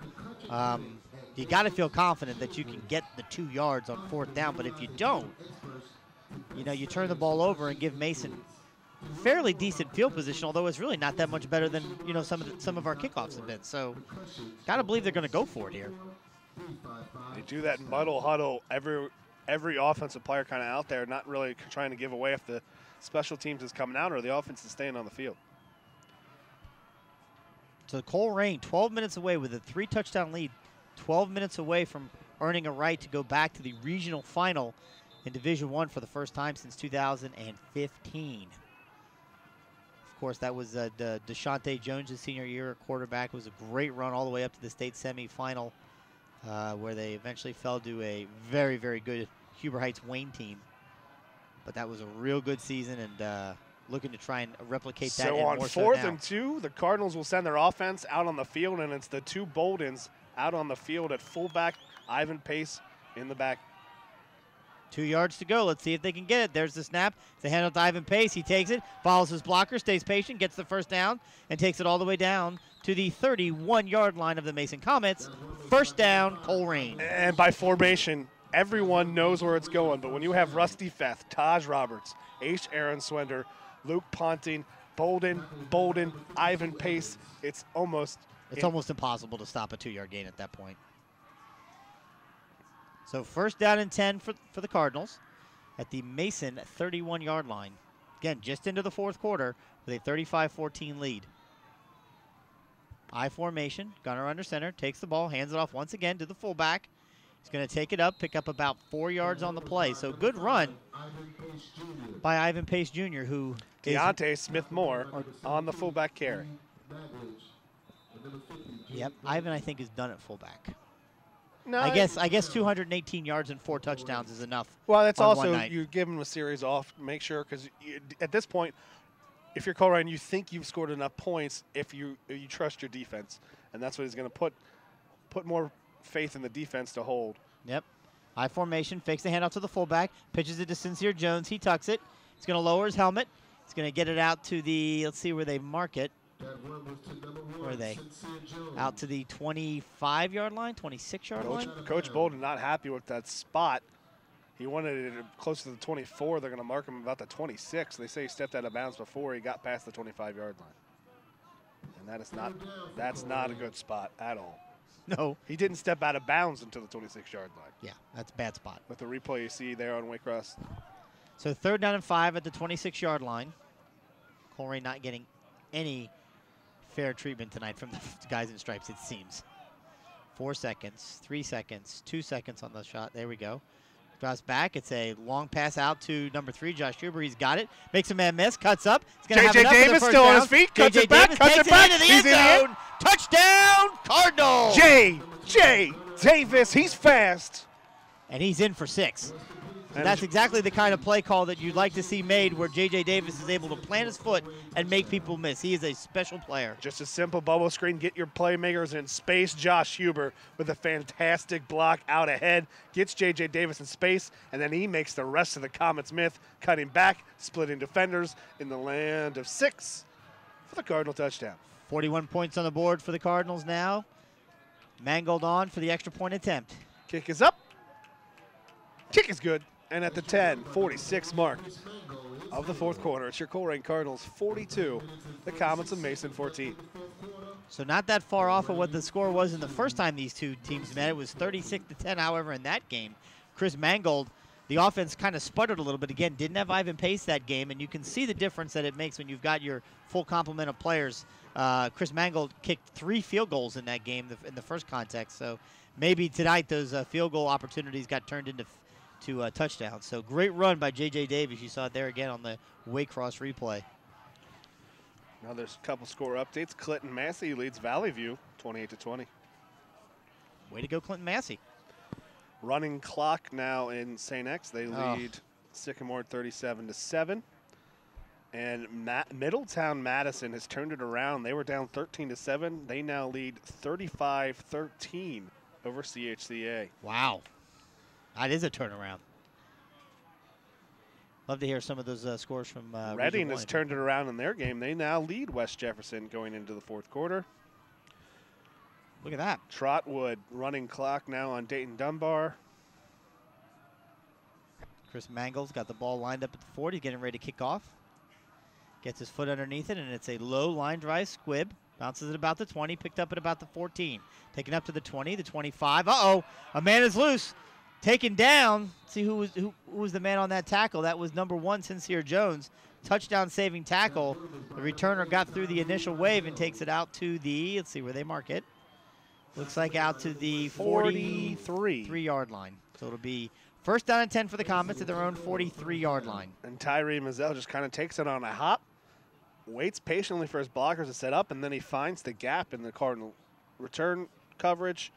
You got to feel confident that you can get the 2 yards on 4th down, but if you don't, you turn the ball over and give Mason fairly decent field position, although it's really not that much better than some of our kickoffs have been. So, got to believe they're going to go for it here. They do that muddle huddle. Every offensive player kind of out there, not really trying to give away if the special teams is coming out or the offense is staying on the field. So Colerain, 12 minutes away with a 3-touchdown lead, 12 minutes away from earning a right to go back to the regional final in Division I for the first time since 2015. Of course, that was DeShante Jones' senior year at quarterback. It was a great run all the way up to the state semifinal, where they eventually fell to a very, very good Huber Heights Wayne team. But that was a real good season, and looking to try and replicate that. So on 4th and 2, the Cardinals will send their offense out on the field, and it's the 2 Boldens out on the field at fullback. Ivan Pace in the back. 2 yards to go. Let's see if they can get it. There's the snap. It's a handoff to Ivan Pace. He takes it, follows his blocker, stays patient, gets the first down, and takes it all the way down to the 31-yard line of the Mason Comets. First down, Colerain. And by formation, everyone knows where it's going. But when you have Rusty Feth, Taj Roberts, H. Aaron Swender, Luke Ponting, Bolden, Ivan Pace, it's almost impossible to stop a 2-yard gain at that point. So first down and 10 for the Cardinals at the Mason 31-yard line. Again, just into the fourth quarter with a 35-14 lead. I formation, gunner under center, takes the ball, hands it off once again to the fullback. He's going to take it up, pick up about 4 yards on the play. So good run by Ivan Pace Jr., who Deontay Smith-Moore on the fullback carry. Yep, Ivan, I think, is done at fullback. No, I guess 218 yards and 4 touchdowns is enough. Well, that's also night. You give him a series off. Make sure, because at this point, if you're Colerain, you think you've scored enough points if you trust your defense, and that's what he's going to put more faith in the defense to hold. Yep. I formation, fakes the handoff to the fullback, pitches it to Sincere Jones. He tucks it. He's going to lower his helmet. He's going to get it out to the, let's see where they mark it. Where are they? Out to the 25-yard line, 26-yard line? Coach Bolden not happy with that spot. He wanted it close to the 24. They're going to mark him about the 26. They say he stepped out of bounds before he got past the 25-yard line. And that's not a good spot at all. No. He didn't step out of bounds until the 26-yard line. Yeah, that's a bad spot. With the replay you see there on Waycross. So 3rd down and 5 at the 26-yard line. Colerain not getting any fair treatment tonight from the guys in stripes, it seems. 4 seconds, 3 seconds, 2 seconds on the shot. There we go. Drops back. It's a long pass out to number 3, Josh Huber. He's got it. Makes a man miss. Cuts up. J.J. Davis still on his feet. Cuts it back. Cuts it back. Into the end zone. Touchdown, Cardinals. J.J. Davis. He's fast. And he's in for 6. And that's exactly the kind of play call that you'd like to see made, where J.J. Davis is able to plant his foot and make people miss. He is a special player. Just a simple bubble screen. Get your playmakers in space. Josh Huber with a fantastic block out ahead. Gets J.J. Davis in space, and then he makes the rest of the Comets myth, cutting back, splitting defenders in the land of 6 for the Cardinal touchdown. 41 points on the board for the Cardinals now. Mangold on for the extra point attempt. Kick is up. Kick is good. And at the 10:46 mark of the fourth quarter, it's your Colerain Cardinals 42, the Comets of Mason 14. So not that far off of what the score was in the first time these two teams met. It was 36-10, however, in that game. Chris Mangold, the offense kind of sputtered a little bit. Again, didn't have Ivan Pace that game, and you can see the difference that it makes when you've got your full complement of players. Chris Mangold kicked 3 field goals in that game in the first context. So maybe tonight those field goal opportunities got turned into touchdowns. So great run by J.J. Davis. You saw it there again on the Waycross replay. Now there's a couple score updates. Clinton Massey leads Valley View 28-20. Way to go, Clinton Massey. Running clock now in St. X. They lead Sycamore 37-7. And Middletown Madison has turned it around. They were down 13-7. They now lead 35-13 over CHCA. Wow. That is a turnaround. Love to hear some of those scores from Reading has turned it around in their game. They now lead West Jefferson going into the fourth quarter. Look at that. Trotwood running clock now on Dayton Dunbar. Chris Mangold's got the ball lined up at the 40, getting ready to kick off. Gets his foot underneath it, and it's a low line drive squib. Bounces at about the 20, picked up at about the 14. Taken up to the 20, the 25. Uh-oh, a man is loose. Taken down. See who was the man on that tackle. That was number 1, Sincere Jones. Touchdown saving tackle. The returner got through the initial wave and takes it out to the, let's see where they mark it. Looks like out to the 43-yard line. So it'll be first down and 10 for the Comets at their own 43-yard line. And Tyree Mazzell just kind of takes it on a hop, waits patiently for his blockers to set up, and then he finds the gap in the Cardinal return coverage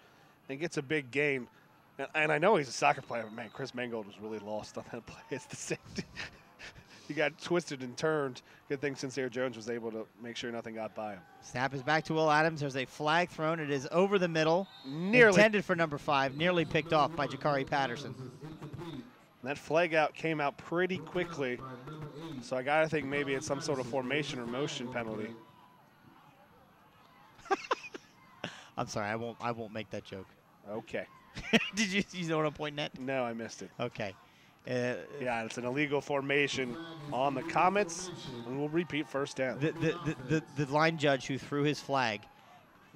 and gets a big gain. And I know he's a soccer player, but man, Chris Mangold was really lost on that play. It's the safety. he got twisted and turned. Good thing Sincere Jones was able to make sure nothing got by him. Snap is back to Will Adams. There's a flag thrown. It is over the middle. Nearly intended for number 5. Nearly picked off by Jakari Patterson. That flag came out pretty quickly. So I got to think maybe it's some sort of formation or motion penalty. I'm sorry. I won't make that joke. Okay. Did you know what I'm pointing at? No, I missed it. Okay. Yeah, it's an illegal formation on the Comets, and we'll repeat first down. The line judge who threw his flag,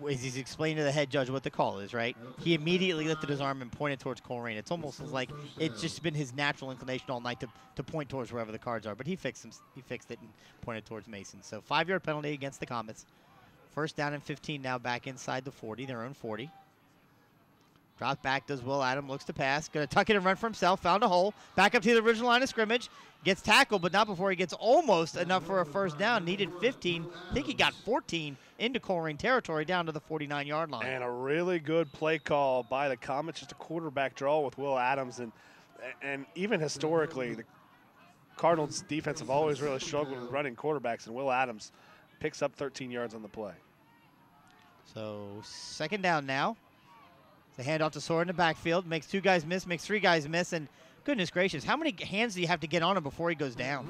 as he's explaining to the head judge what the call is, right? He immediately lifted his arm and pointed towards Colerain. It's almost like it's just been his natural inclination all night to point towards wherever the cards are. But he fixed it and pointed towards Mason. So 5-yard penalty against the Comets. First down and 15 now, back inside the 40, their own 40. Drops back, does Will Adams, looks to pass. Going to tuck it and run for himself, found a hole. Back up to the original line of scrimmage. Gets tackled, but not before he gets almost enough for a first down. Needed 15. I think he got 14 into Colerain territory down to the 49-yard line. And a really good play call by the Comets, just a quarterback draw with Will Adams. And even historically, the Cardinals defense have always really struggled with running quarterbacks, and Will Adams picks up 13 yards on the play. So second down now. The handoff to Sora in the backfield. Makes 2 guys miss, makes 3 guys miss, and goodness gracious, how many hands do you have to get on him before he goes down?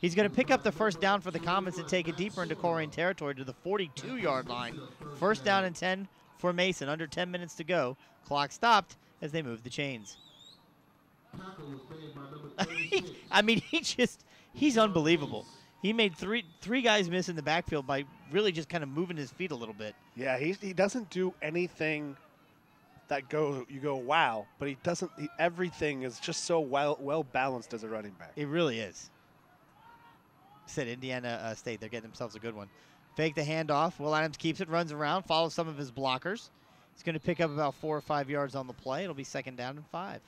He's going to pick up the first down for the Comets and take it deeper into Colerain territory to the 42-yard line. First down and 10 for Mason. Under 10 minutes to go. Clock stopped as they move the chains. I mean, he's unbelievable. He made three guys miss in the backfield by really just kind of moving his feet a little bit. Yeah, he doesn't do anything that you go wow, but he doesn't. Everything is just so well balanced as a running back. It really is. Said Indiana State, they're getting themselves a good one. Fake the handoff. Will Adams keeps it, runs around, follows some of his blockers. He's going to pick up about 4 or 5 yards on the play. It'll be second down and 5.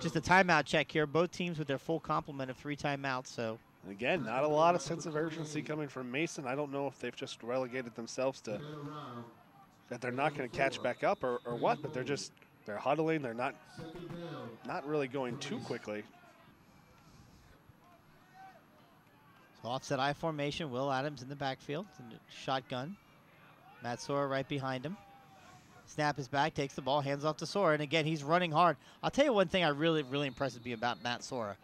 Just a timeout check here. Both teams with their full complement of 3 timeouts. So again, not a lot of sense of urgency coming from Mason. I don't know if they've just relegated themselves to that they're not going to catch back up or what, but they're huddling. They're not really going too quickly. So offset I formation. Will Adams in the backfield. Shotgun. Matt Sora right behind him. Snap is back, takes the ball, hands off to Sora, and again, he's running hard. I'll tell you one thing I really impresses me about Matt Sora.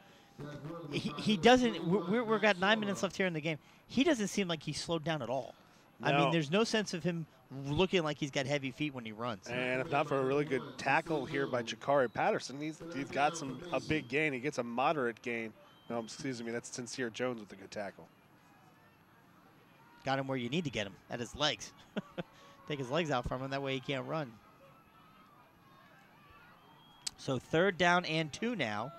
He doesn't, we've got 9 minutes left here in the game. He doesn't seem like he's slowed down at all. No. I mean, there's no sense of him looking like he's got heavy feet when he runs. And if not for a really good tackle here by Jakari Patterson, he's got a big gain. He gets a moderate gain. No, excuse me, that's Sincere Jones with a good tackle. Got him where you need to get him, at his legs. Take his legs out from him, that way he can't run. So third down and 2 now.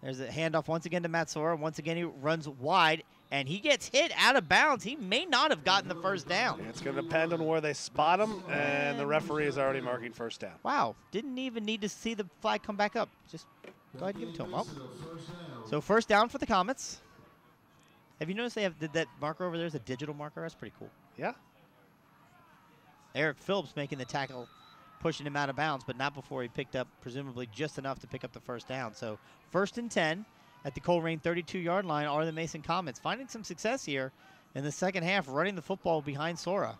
There's a handoff once again to Matt Sora. Once again, he runs wide, and he gets hit out of bounds. He may not have gotten the first down. It's going to depend on where they spot him, and the referee is already marking first down. Wow, didn't even need to see the flag come back up. Just go ahead and give it to him. Oh. So first down for the Comets. Have you noticed they have that marker over there is a digital marker? That's pretty cool. Yeah. Eric Phillips making the tackle, pushing him out of bounds, but not before he picked up presumably just enough to pick up the first down. So first and 10 at the Colerain 32-yard line are the Mason Comets, finding some success here in the second half, running the football behind Sora.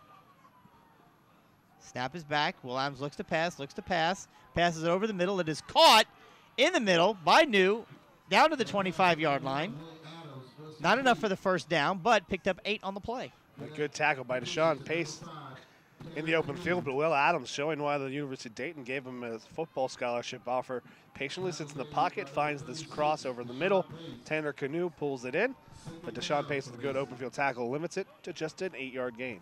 Snap is back. Will Adams looks to pass, passes it over the middle. It is caught in the middle by New, down to the 25-yard line. Not enough for the first down, but picked up 8 on the play. A good tackle by Deshaun Pace in the open field, but Will Adams showing why the University of Dayton gave him a football scholarship offer. Patiently sits in the pocket, finds this cross over the middle. Tanner Canoe pulls it in, but Deshaun Pace with a good open field tackle limits it to just an 8-yard gain.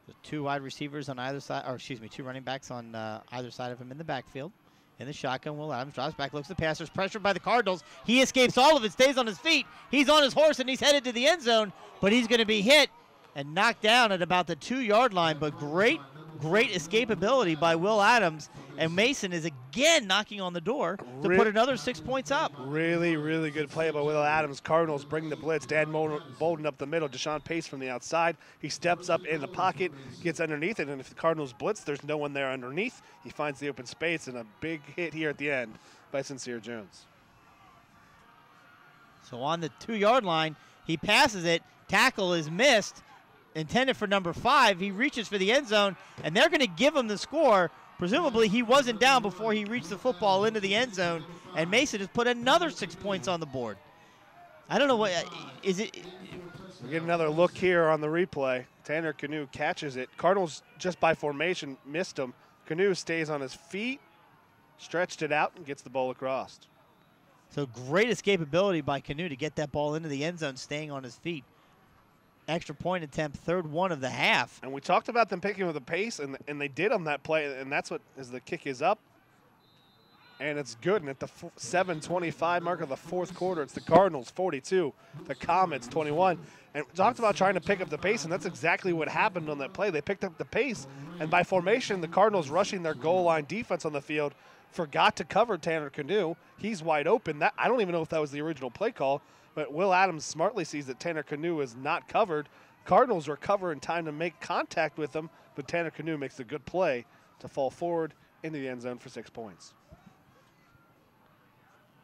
The 2 wide receivers on either side, or excuse me, 2 running backs on either side of him in the backfield. In the shotgun, Will Adams drops back, looks at the passers, pressured by the Cardinals. He escapes all of it, stays on his feet. He's on his horse, and he's headed to the end zone, but he's going to be hit and knocked down at about the 2-yard line. But great Great escapability by Will Adams, and Mason is again knocking on the door to put another 6 points up. Really, really good play by Will Adams. Cardinals bring the blitz. Dan Bolden up the middle. Deshaun Pace from the outside. He steps up in the pocket, gets underneath it, and if the Cardinals blitz, there's no one there underneath. He finds the open space, and a big hit here at the end by Sincere Jones. So on the 2-yard line, he passes it. Tackle is missed. Intended for number 5. He reaches for the end zone, and they're going to give him the score. Presumably, he wasn't down before he reached the football into the end zone, and Mason has put another 6 points on the board. I don't know what is it. We get another look here on the replay. Tanner Canoe catches it. Cardinals, just by formation, missed him. Canoe stays on his feet, stretched it out, and gets the ball across. So great escapability by Canoe to get that ball into the end zone, staying on his feet. Extra point attempt, third one of the half. And we talked about them picking with the pace, and they did on that play, and that's what as the kick is up. And it's good, and at the 7:25 mark of the fourth quarter, it's the Cardinals 42, the Comets 21. And we talked about trying to pick up the pace, and that's exactly what happened on that play. They picked up the pace, and by formation, the Cardinals rushing their goal line defense on the field forgot to cover Tanner Canoe. He's wide open. I don't even know if that was the original play call, but Will Adams smartly sees that Tanner Canoe is not covered. Cardinals recover in time to make contact with him, but Tanner Canoe makes a good play to fall forward into the end zone for 6 points.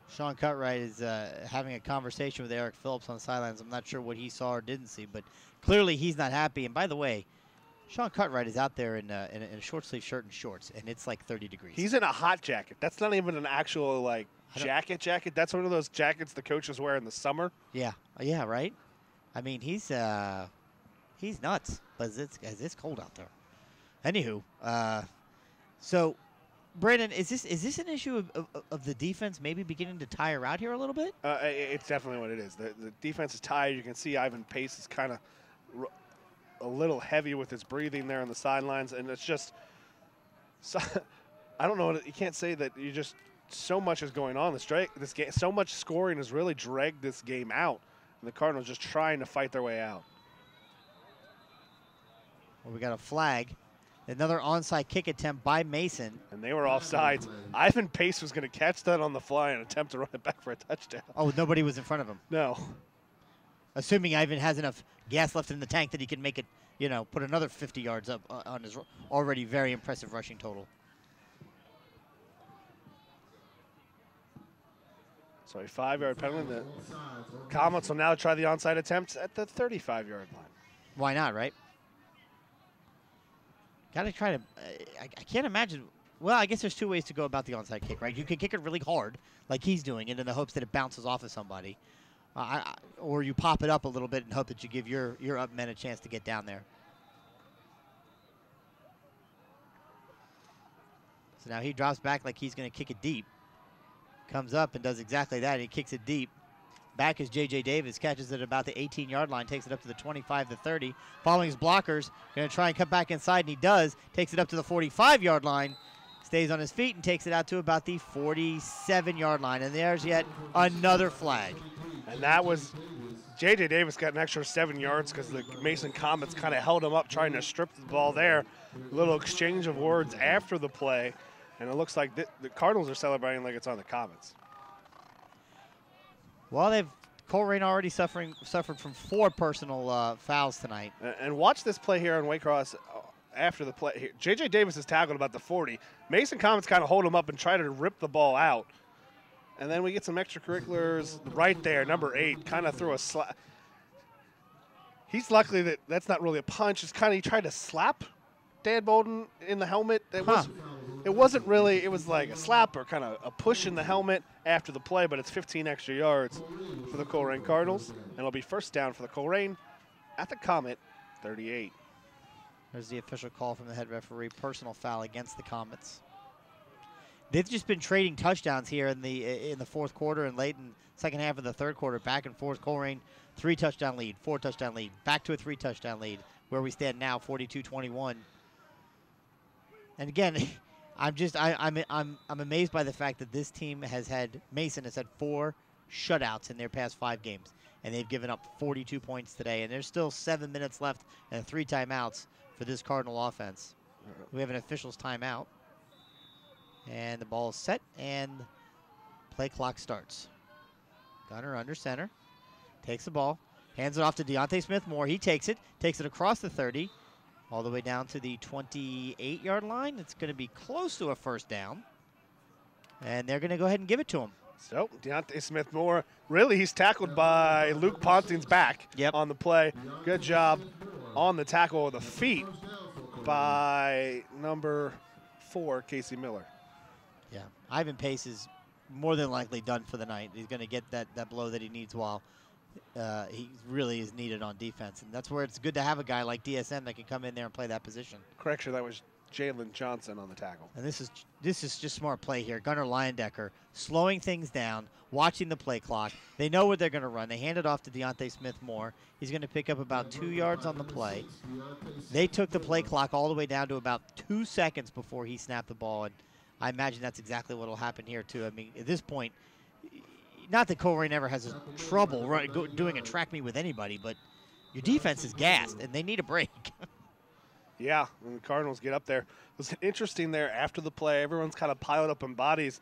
Sean Cutright is having a conversation with Eric Phillips on the sidelines. I'm not sure what he saw or didn't see, but clearly he's not happy. And by the way, Sean Cutright is out there in a short-sleeve shirt and shorts, and it's like 30 degrees. He's in a hot jacket. That's not even an actual, like, jacket. That's one of those jackets the coaches wear in the summer. Yeah, right? I mean, he's nuts, but it's cold out there. Anywho, so, Brandon, is this an issue of the defense maybe beginning to tire out here a little bit? It's definitely what it is. The defense is tired. You can see Ivan Pace is kind of a little heavy with his breathing there on the sidelines, and it's just I don't know. You can't say that you just so much is going on. This game, so much scoring has really dragged this game out, and the Cardinals just trying to fight their way out. Well, we got a flag. Another onside kick attempt by Mason. And they were offsides. Ivan Pace was going to catch that on the fly and attempt to run it back for a touchdown. Oh, nobody was in front of him. No. Assuming Ivan has enough gas left in the tank that he can make it, put another 50 yards up on his already very impressive rushing total. So a 5-yard penalty. The Comets will now try the onside attempt at the 35-yard line. Why not, right? Got to try to I can't imagine. Well, I guess there's two ways to go about the onside kick, right? You can kick it really hard, like he's doing it, in the hopes that it bounces off of somebody. Or you pop it up a little bit and hope that you give your up men a chance to get down there. So now he drops back like he's going to kick it deep. Comes up and does exactly that. He kicks it deep. Back is J.J. Davis, catches it about the 18-yard line, takes it up to the 25, the 30. Following his blockers, going to try and cut back inside, and he does. Takes it up to the 45-yard line, stays on his feet, and takes it out to about the 47-yard line. And there's yet another flag. And that was J.J. Davis got an extra 7 yards because the Mason Comets kind of held him up trying to strip the ball there. A little exchange of words after the play, and it looks like the Cardinals are celebrating like it's on the Comets. Well, Colerain already suffered from 4 personal fouls tonight. And watch this play here on Waycross after the play here. J.J. Davis is tackled about the 40. Mason Comets kind of hold him up and try to rip the ball out. And then we get some extracurriculars right there. Number 8 kind of threw a slap. He's lucky that that's not really a punch. It's kind of he tried to slap Dan Bolden in the helmet. It wasn't really, it was like a slap or kind of a push in the helmet after the play, but it's 15 extra yards for the Colerain Cardinals. And it'll be first down for the Colerain at the Comet, 38. There's the official call from the head referee, personal foul against the Comets. They've just been trading touchdowns here in the fourth quarter and late in second half of the third quarter, back and forth. Colerain, 3-touchdown lead, 4-touchdown lead, back to a 3-touchdown lead, where we stand now, 42-21. And again, I'm amazed by the fact that this team Mason has had 4 shutouts in their past 5 games, and they've given up 42 points today. And there's still 7 minutes left and 3 timeouts for this Cardinal offense. We have an official's timeout. And the ball is set, and play clock starts. Gunner under center, takes the ball, hands it off to Deontay Smith-Moore. He takes it across the 30, all the way down to the 28-yard line. It's going to be close to a first down, and they're going to go ahead and give it to him. So Deontay Smith-Moore, really he's tackled by Luke Ponting's back on the play. Good job on the tackle of the feet by number 4, Casey Miller. Yeah, Ivan Pace is more than likely done for the night. He's going to get that blow that he needs while he really is needed on defense. And that's where it's good to have a guy like DSM that can come in there and play that position. Correction, that was Jalen Johnson on the tackle. And this is just smart play here. Gunnar Leyendecker slowing things down, watching the play clock. They know what they're going to run. They hand it off to Deontay Smith-Moore. He's going to pick up about 2 yards on the play. They took the play clock all the way down to about 2 seconds before he snapped the ball. And I imagine that's exactly what will happen here, too. I mean, at this point, not that Colerain ever has trouble doing a track meet with anybody, but your defense is gassed, and they need a break. Yeah, when the Cardinals get up there. It was interesting there after the play. Everyone's kind of piled up in bodies,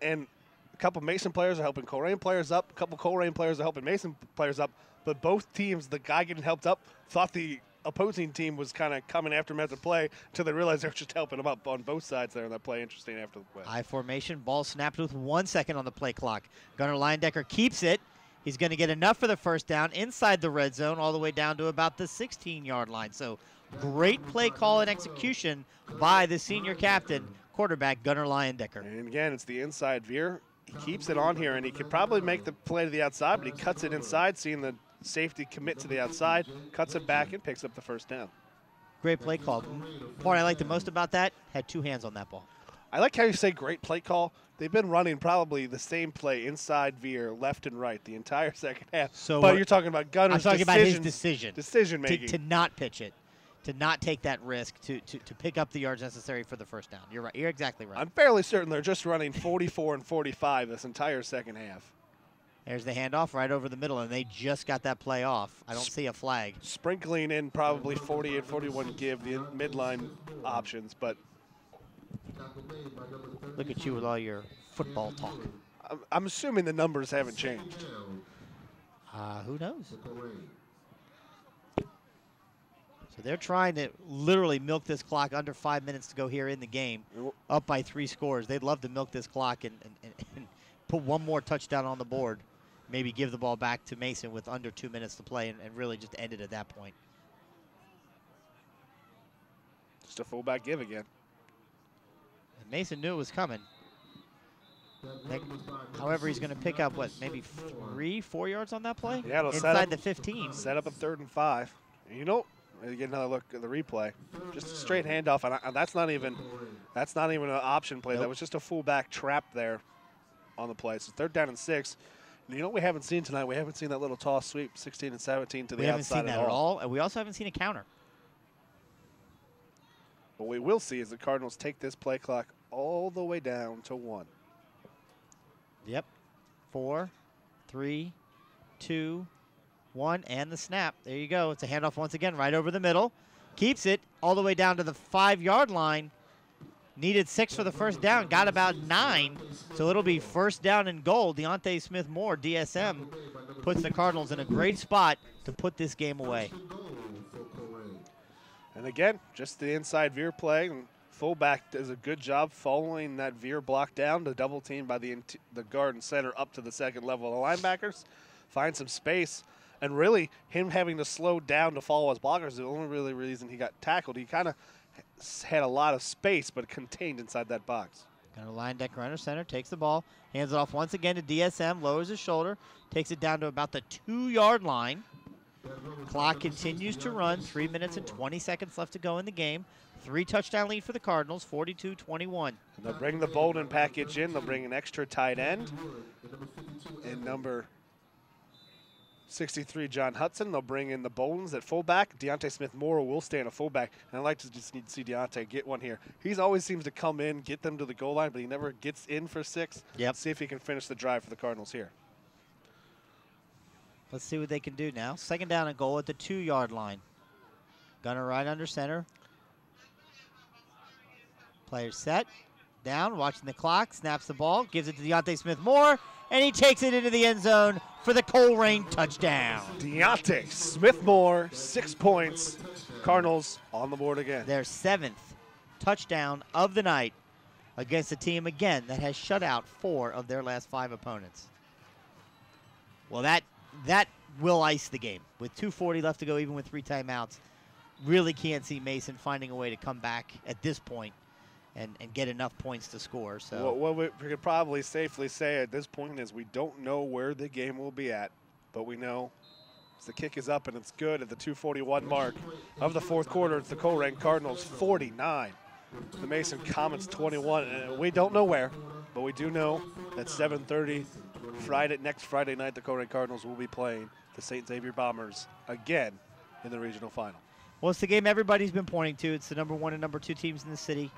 and a couple Mason players are helping Colerain players up. A couple Colerain players are helping Mason players up. But both teams, the guy getting helped up, thought the opposing team was kind of coming after him at the play until they realized they were just helping him up on both sides there in that play. Interesting after the play. I formation, ball snapped with 1 second on the play clock. Gunnar Leyendecker keeps it. He's going to get enough for the first down inside the red zone all the way down to about the 16-yard line. So great play call and execution by the senior captain, quarterback Gunnar Leyendecker. And again, it's the inside veer. He keeps it on here, and he could probably make the play to the outside, but he cuts it inside, seeing the safety commit to the outside, cuts it back, and picks up the first down. Great play call. The part I like the most about that, had 2 hands on that ball. I like how you say great play call. They've been running probably the same play, inside veer, left and right, the entire second half. So but you're talking about Gunner's I'm talking about his decision making. To not pitch it, to not take that risk, to pick up the yards necessary for the first down. You're right. You're exactly right. I'm fairly certain they're just running 44 and 45 this entire second half. There's the handoff right over the middle, and they just got that play off. I don't see a flag. Sprinkling in probably 40 and 41 give, the midline options, but look at you with all your football talk. I'm assuming the numbers haven't changed. Who knows? So they're trying to literally milk this clock under 5 minutes to go here in the game, up by 3 scores. They'd love to milk this clock and put one more touchdown on the board, maybe give the ball back to Mason with under 2 minutes to play and really just end it at that point. Just a fullback give again. And Mason knew it was coming. However, he's going to pick up, what, maybe 3-4 yards on that play? Yeah, it'll inside the 15. Set up a 3rd and 5. And you know, you get another look at the replay. Just a straight handoff, and that's not even an option play. Nope. That was just a fullback trap there on the play. So 3rd down and 6. And you know what we haven't seen tonight? We haven't seen that little toss sweep, 16 and 17 to the outside. We haven't seen that at all. And we also haven't seen a counter. What we will see is the Cardinals take this play clock all the way down to 1. Yep. 4, 3, 2, 1, and the snap. There you go. It's a handoff once again right over the middle. Keeps it all the way down to the 5-yard line. Needed 6 for the first down. Got about 9. So it'll be first down and goal. Deontay Smith-Moore, DSM, puts the Cardinals in a great spot to put this game away. And again, just the inside veer play. And fullback does a good job following that veer block down to double team by the guard and center up to the second level of the linebackers. Find some space. And really, him having to slow down to follow his blockers is the only really reason he got tackled. He kind of had a lot of space, but contained inside that box. Got a linebacker under center, takes the ball, hands it off once again to DSM, lowers his shoulder, takes it down to about the 2-yard line. Clock continues to run, 3 minutes and 20 seconds left to go in the game. 3-touchdown lead for the Cardinals, 42-21. They'll bring the Bolden package in. They'll bring an extra tight end. And number 63, John Hudson. They'll bring in the Boldens at fullback. Deontay Smith-Moore will stay in a fullback. And I'd like to just need to see Deontay get one here. He always seems to come in, get them to the goal line, but he never gets in for 6. Yep. See if he can finish the drive for the Cardinals here. Let's see what they can do now. 2nd down and goal at the 2-yard line. Gunner right under center. Players set, down, watching the clock, snaps the ball, gives it to Deontay Smith-Moore, and he takes it into the end zone for the Colerain touchdown. Deontay Smith-Moore, 6 points. Cardinals on the board again. Their 7th touchdown of the night against a team, again, that has shut out 4 of their last 5 opponents. Well, that will ice the game. With 2:40 left to go, even with 3 timeouts, really can't see Mason finding a way to come back at this point and get enough points to score. So what we could probably safely say at this point is we don't know where the game will be at, but we know the kick is up and it's good at the 2:41 mark of the 4th quarter. It's the Colerain Cardinals 49, the Mason Comets 21, and we don't know where, but we do know that 7:30 next Friday night, the Colerain Cardinals will be playing the St. Xavier Bombers again in the regional final. Well, it's the game everybody's been pointing to. It's the number 1 and number 2 teams in the city.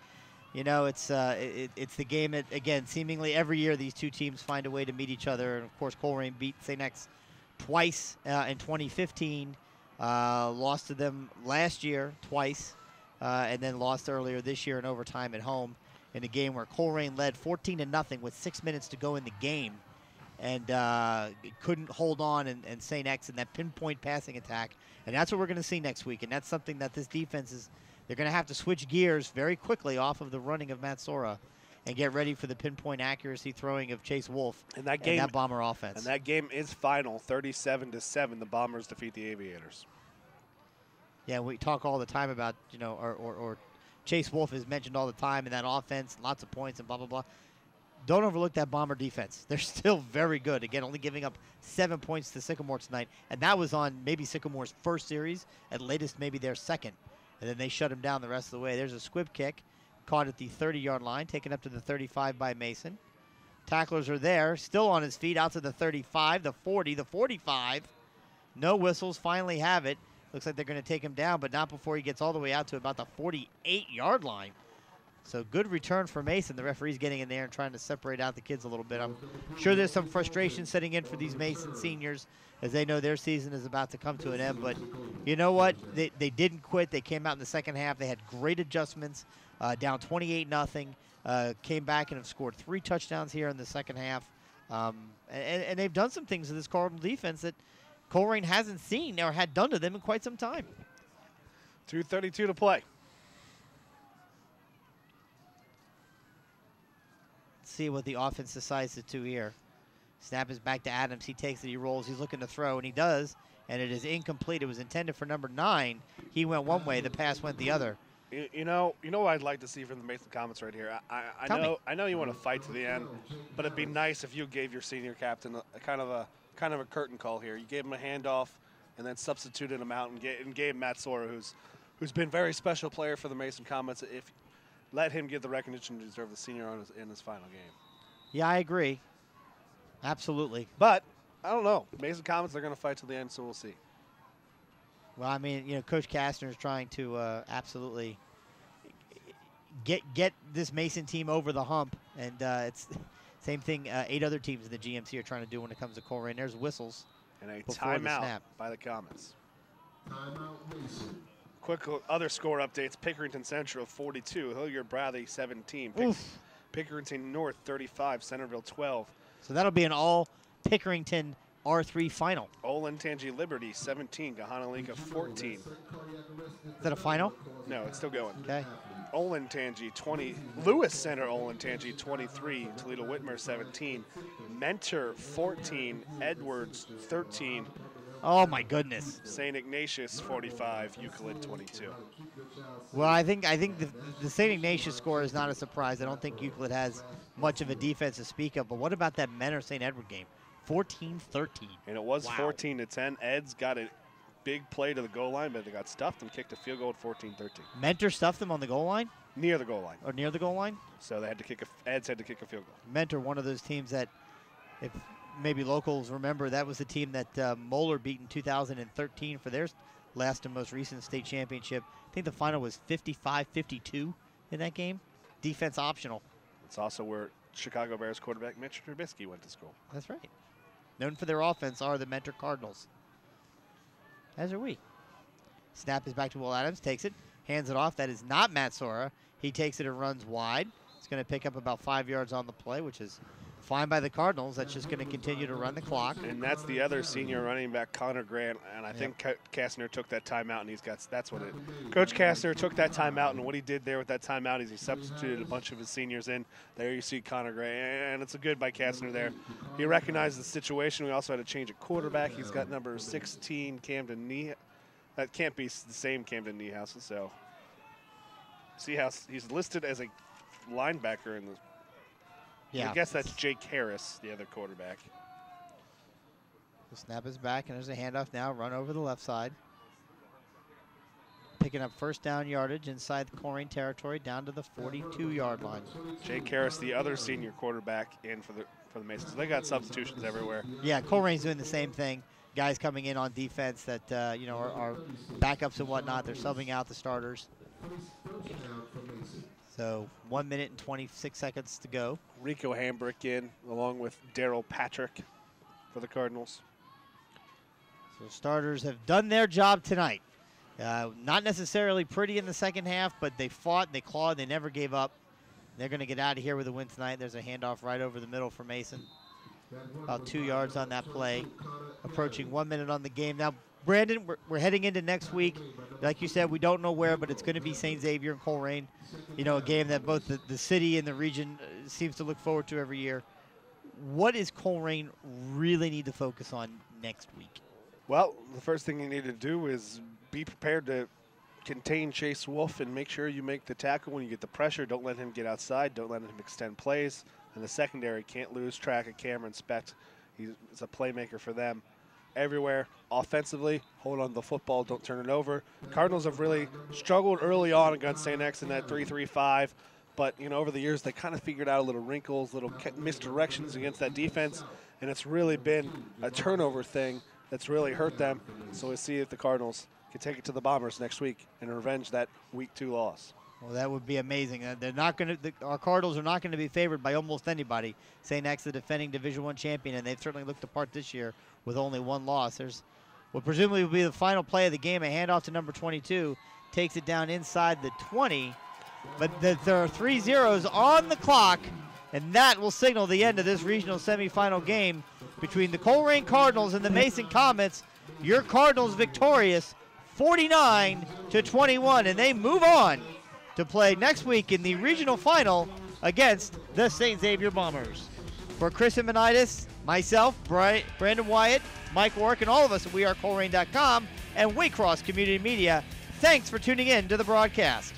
You know, it's the game that, again, seemingly every year these 2 teams find a way to meet each other. And, of course, Colerain beat St. X twice in 2015, lost to them last year twice, and then lost earlier this year in overtime at home in a game where Colerain led 14-0 with 6 minutes to go in the game and couldn't hold on, and St. X in that pinpoint passing attack. And that's what we're going to see next week, and that's something that this defense is – they're going to have to switch gears very quickly off of the running of Matt Sora and get ready for the pinpoint accuracy throwing of Chase Wolf and that Bomber offense. And that game is final, 37-7. The Bombers defeat the Aviators. Yeah, we talk all the time about, you know, or Chase Wolf is mentioned all the time in that offense, lots of points and blah, blah, blah. Don't overlook that Bomber defense. They're still very good. Again, only giving up 7 points to Sycamore tonight, and that was on maybe Sycamore's first series, at latest maybe their second. And then they shut him down the rest of the way. There's a squib kick caught at the 30-yard line, taken up to the 35 by Mason. Tacklers are there, still on his feet, out to the 35, the 40, the 45. No whistles, finally have it. Looks like they're going to take him down, but not before he gets all the way out to about the 48-yard line. So good return for Mason. The referee's getting in there and trying to separate out the kids a little bit. I'm sure there's some frustration setting in for these Mason seniors as they know their season is about to come to an end. But you know what? They didn't quit. They came out in the second half. They had great adjustments, down 28-0. Came back and have scored 3 touchdowns here in the second half. And they've done some things to this Cardinal defense that Colerain hasn't seen or had done to them in quite some time. 2:32 to play. See what the offense decides to do here. Snap is back to Adams. He takes it, he rolls, he's looking to throw, and he does, and it is incomplete. It was intended for number 9. He went one way, the pass went the other. You know what I'd like to see from the Mason Comets right here? I know you want to fight to the end, but it'd be nice if you gave your senior captain a kind of a curtain call here. You gave him a handoff and then substituted him out and gave Matt Sora, who's been a very special player for the Mason Comets, let him get the recognition to deserve the senior in his final game. Yeah, I agree. Absolutely. But I don't know. Mason Comets, they're going to fight to the end, so we'll see. Well, I mean, you know, Coach Kastner is trying to absolutely get this Mason team over the hump, and it's same thing 8 other teams in the GMC are trying to do when it comes to Colerain. There's whistles. And a timeout by the Comets. Timeout Mason. Quick other score updates. Pickerington Central 42, Hilliard Bradley 17. Pickerington North 35, Centerville 12. So that'll be an all Pickerington R3 final. Olentangy Liberty 17, Gahanalika 14. Is that a final? No, it's still going. Okay. Olentangy 20, Lewis Center Olentangy 23, Toledo Whitmer 17, Mentor 14, Edwards 13. Oh my goodness. St. Ignatius 45, Euclid 22. Well, I think the St. Ignatius score is not a surprise. I don't think Euclid has much of a defense to speak of, but what about that Mentor St. Edward game? 14-13. And it was 14-10. Ed's got a big play to the goal line, but they got stuffed and kicked a field goal at 14-13. Mentor stuffed them on the goal line? Near the goal line. Or near the goal line? So they had to kick Ed's had to kick a field goal. Mentor, one of those teams that, if maybe locals remember, that was the team that Moeller beat in 2013 for their last and most recent state championship. I think the final was 55-52 in that game. Defense optional. It's also where Chicago Bears quarterback Mitch Trubisky went to school. That's right. Known for their offense are the Mentor Cardinals. As are we. Snap is back to Will Adams, takes it, hands it off. That is not Matt Sora. He takes it and runs wide. It's going to pick up about 5 yards on the play, which is fine by the Cardinals. That's just going to continue to run the clock. And that's the other senior running back, Connor Grant. And I think Kastner took that timeout, and that's what it. Coach Kastner took that timeout, and what he did there with that timeout is he substituted a bunch of his seniors in. There you see Connor Grant, and it's a good by Kastner there. He recognized the situation. We also had to change a quarterback. He's got number 16, Camden Knee. That can't be the same Camden Niehaus. So see how he's listed as a linebacker in the. Yeah. I guess that's Jake Harris, the other quarterback. The snap is back, and there's a handoff now. Run over the left side. Picking up first down yardage inside the Colerain territory, down to the 42-yard line. Jake Harris, the other senior quarterback, in for the Masons. They got substitutions everywhere. Yeah, Colerain's doing the same thing. Guys coming in on defense that are backups and whatnot. They're subbing out the starters. So 1 minute and 26 seconds to go. Rico Hambrick in, along with Daryl Patrick for the Cardinals. So starters have done their job tonight. Not necessarily pretty in the second half, but they fought, and they clawed, and they never gave up. They're going to get out of here with a win tonight. There's a handoff right over the middle for Mason. About 2 yards on that play. Approaching 1 minute on the game. Now, Brandon, we're heading into next week. Like you said, we don't know where, but it's going to be St. Xavier and Colerain. You know, a game that both the city and the region seems to look forward to every year. What does Colerain really need to focus on next week? Well, the first thing you need to do is be prepared to contain Chase Wolf and make sure you make the tackle when you get the pressure. Don't let him get outside. Don't let him extend plays. And the secondary can't lose track of Cameron Specht. He's a playmaker for them. Everywhere offensively, hold on to the football, don't turn it over. Cardinals have really struggled early on against St. X in that 3-3-5, but over the years they kind of figured out little wrinkles, little misdirections against that defense, and it's really been a turnover thing that's really hurt them. So we'll see if the Cardinals can take it to the Bombers next week and revenge that Week 2 loss. Well, that would be amazing. They're not going to. Our Cardinals are not going to be favored by almost anybody. St. X, the defending Division I champion, and they've certainly looked the part this year with only one loss. There's what presumably will be the final play of the game. A handoff to number 22, takes it down inside the 20, but there are 3 zeros on the clock, and that will signal the end of this regional semifinal game between the Colerain Cardinals and the Mason Comets. Your Cardinals victorious, 49-21, and they move on to play next week in the regional final against the St. Xavier Bombers. For Chris Imanitis, myself, Brandon Wyatt, Mike Warwick, and all of us at WeAreColerain.com and Waycross Community Media, thanks for tuning in to the broadcast.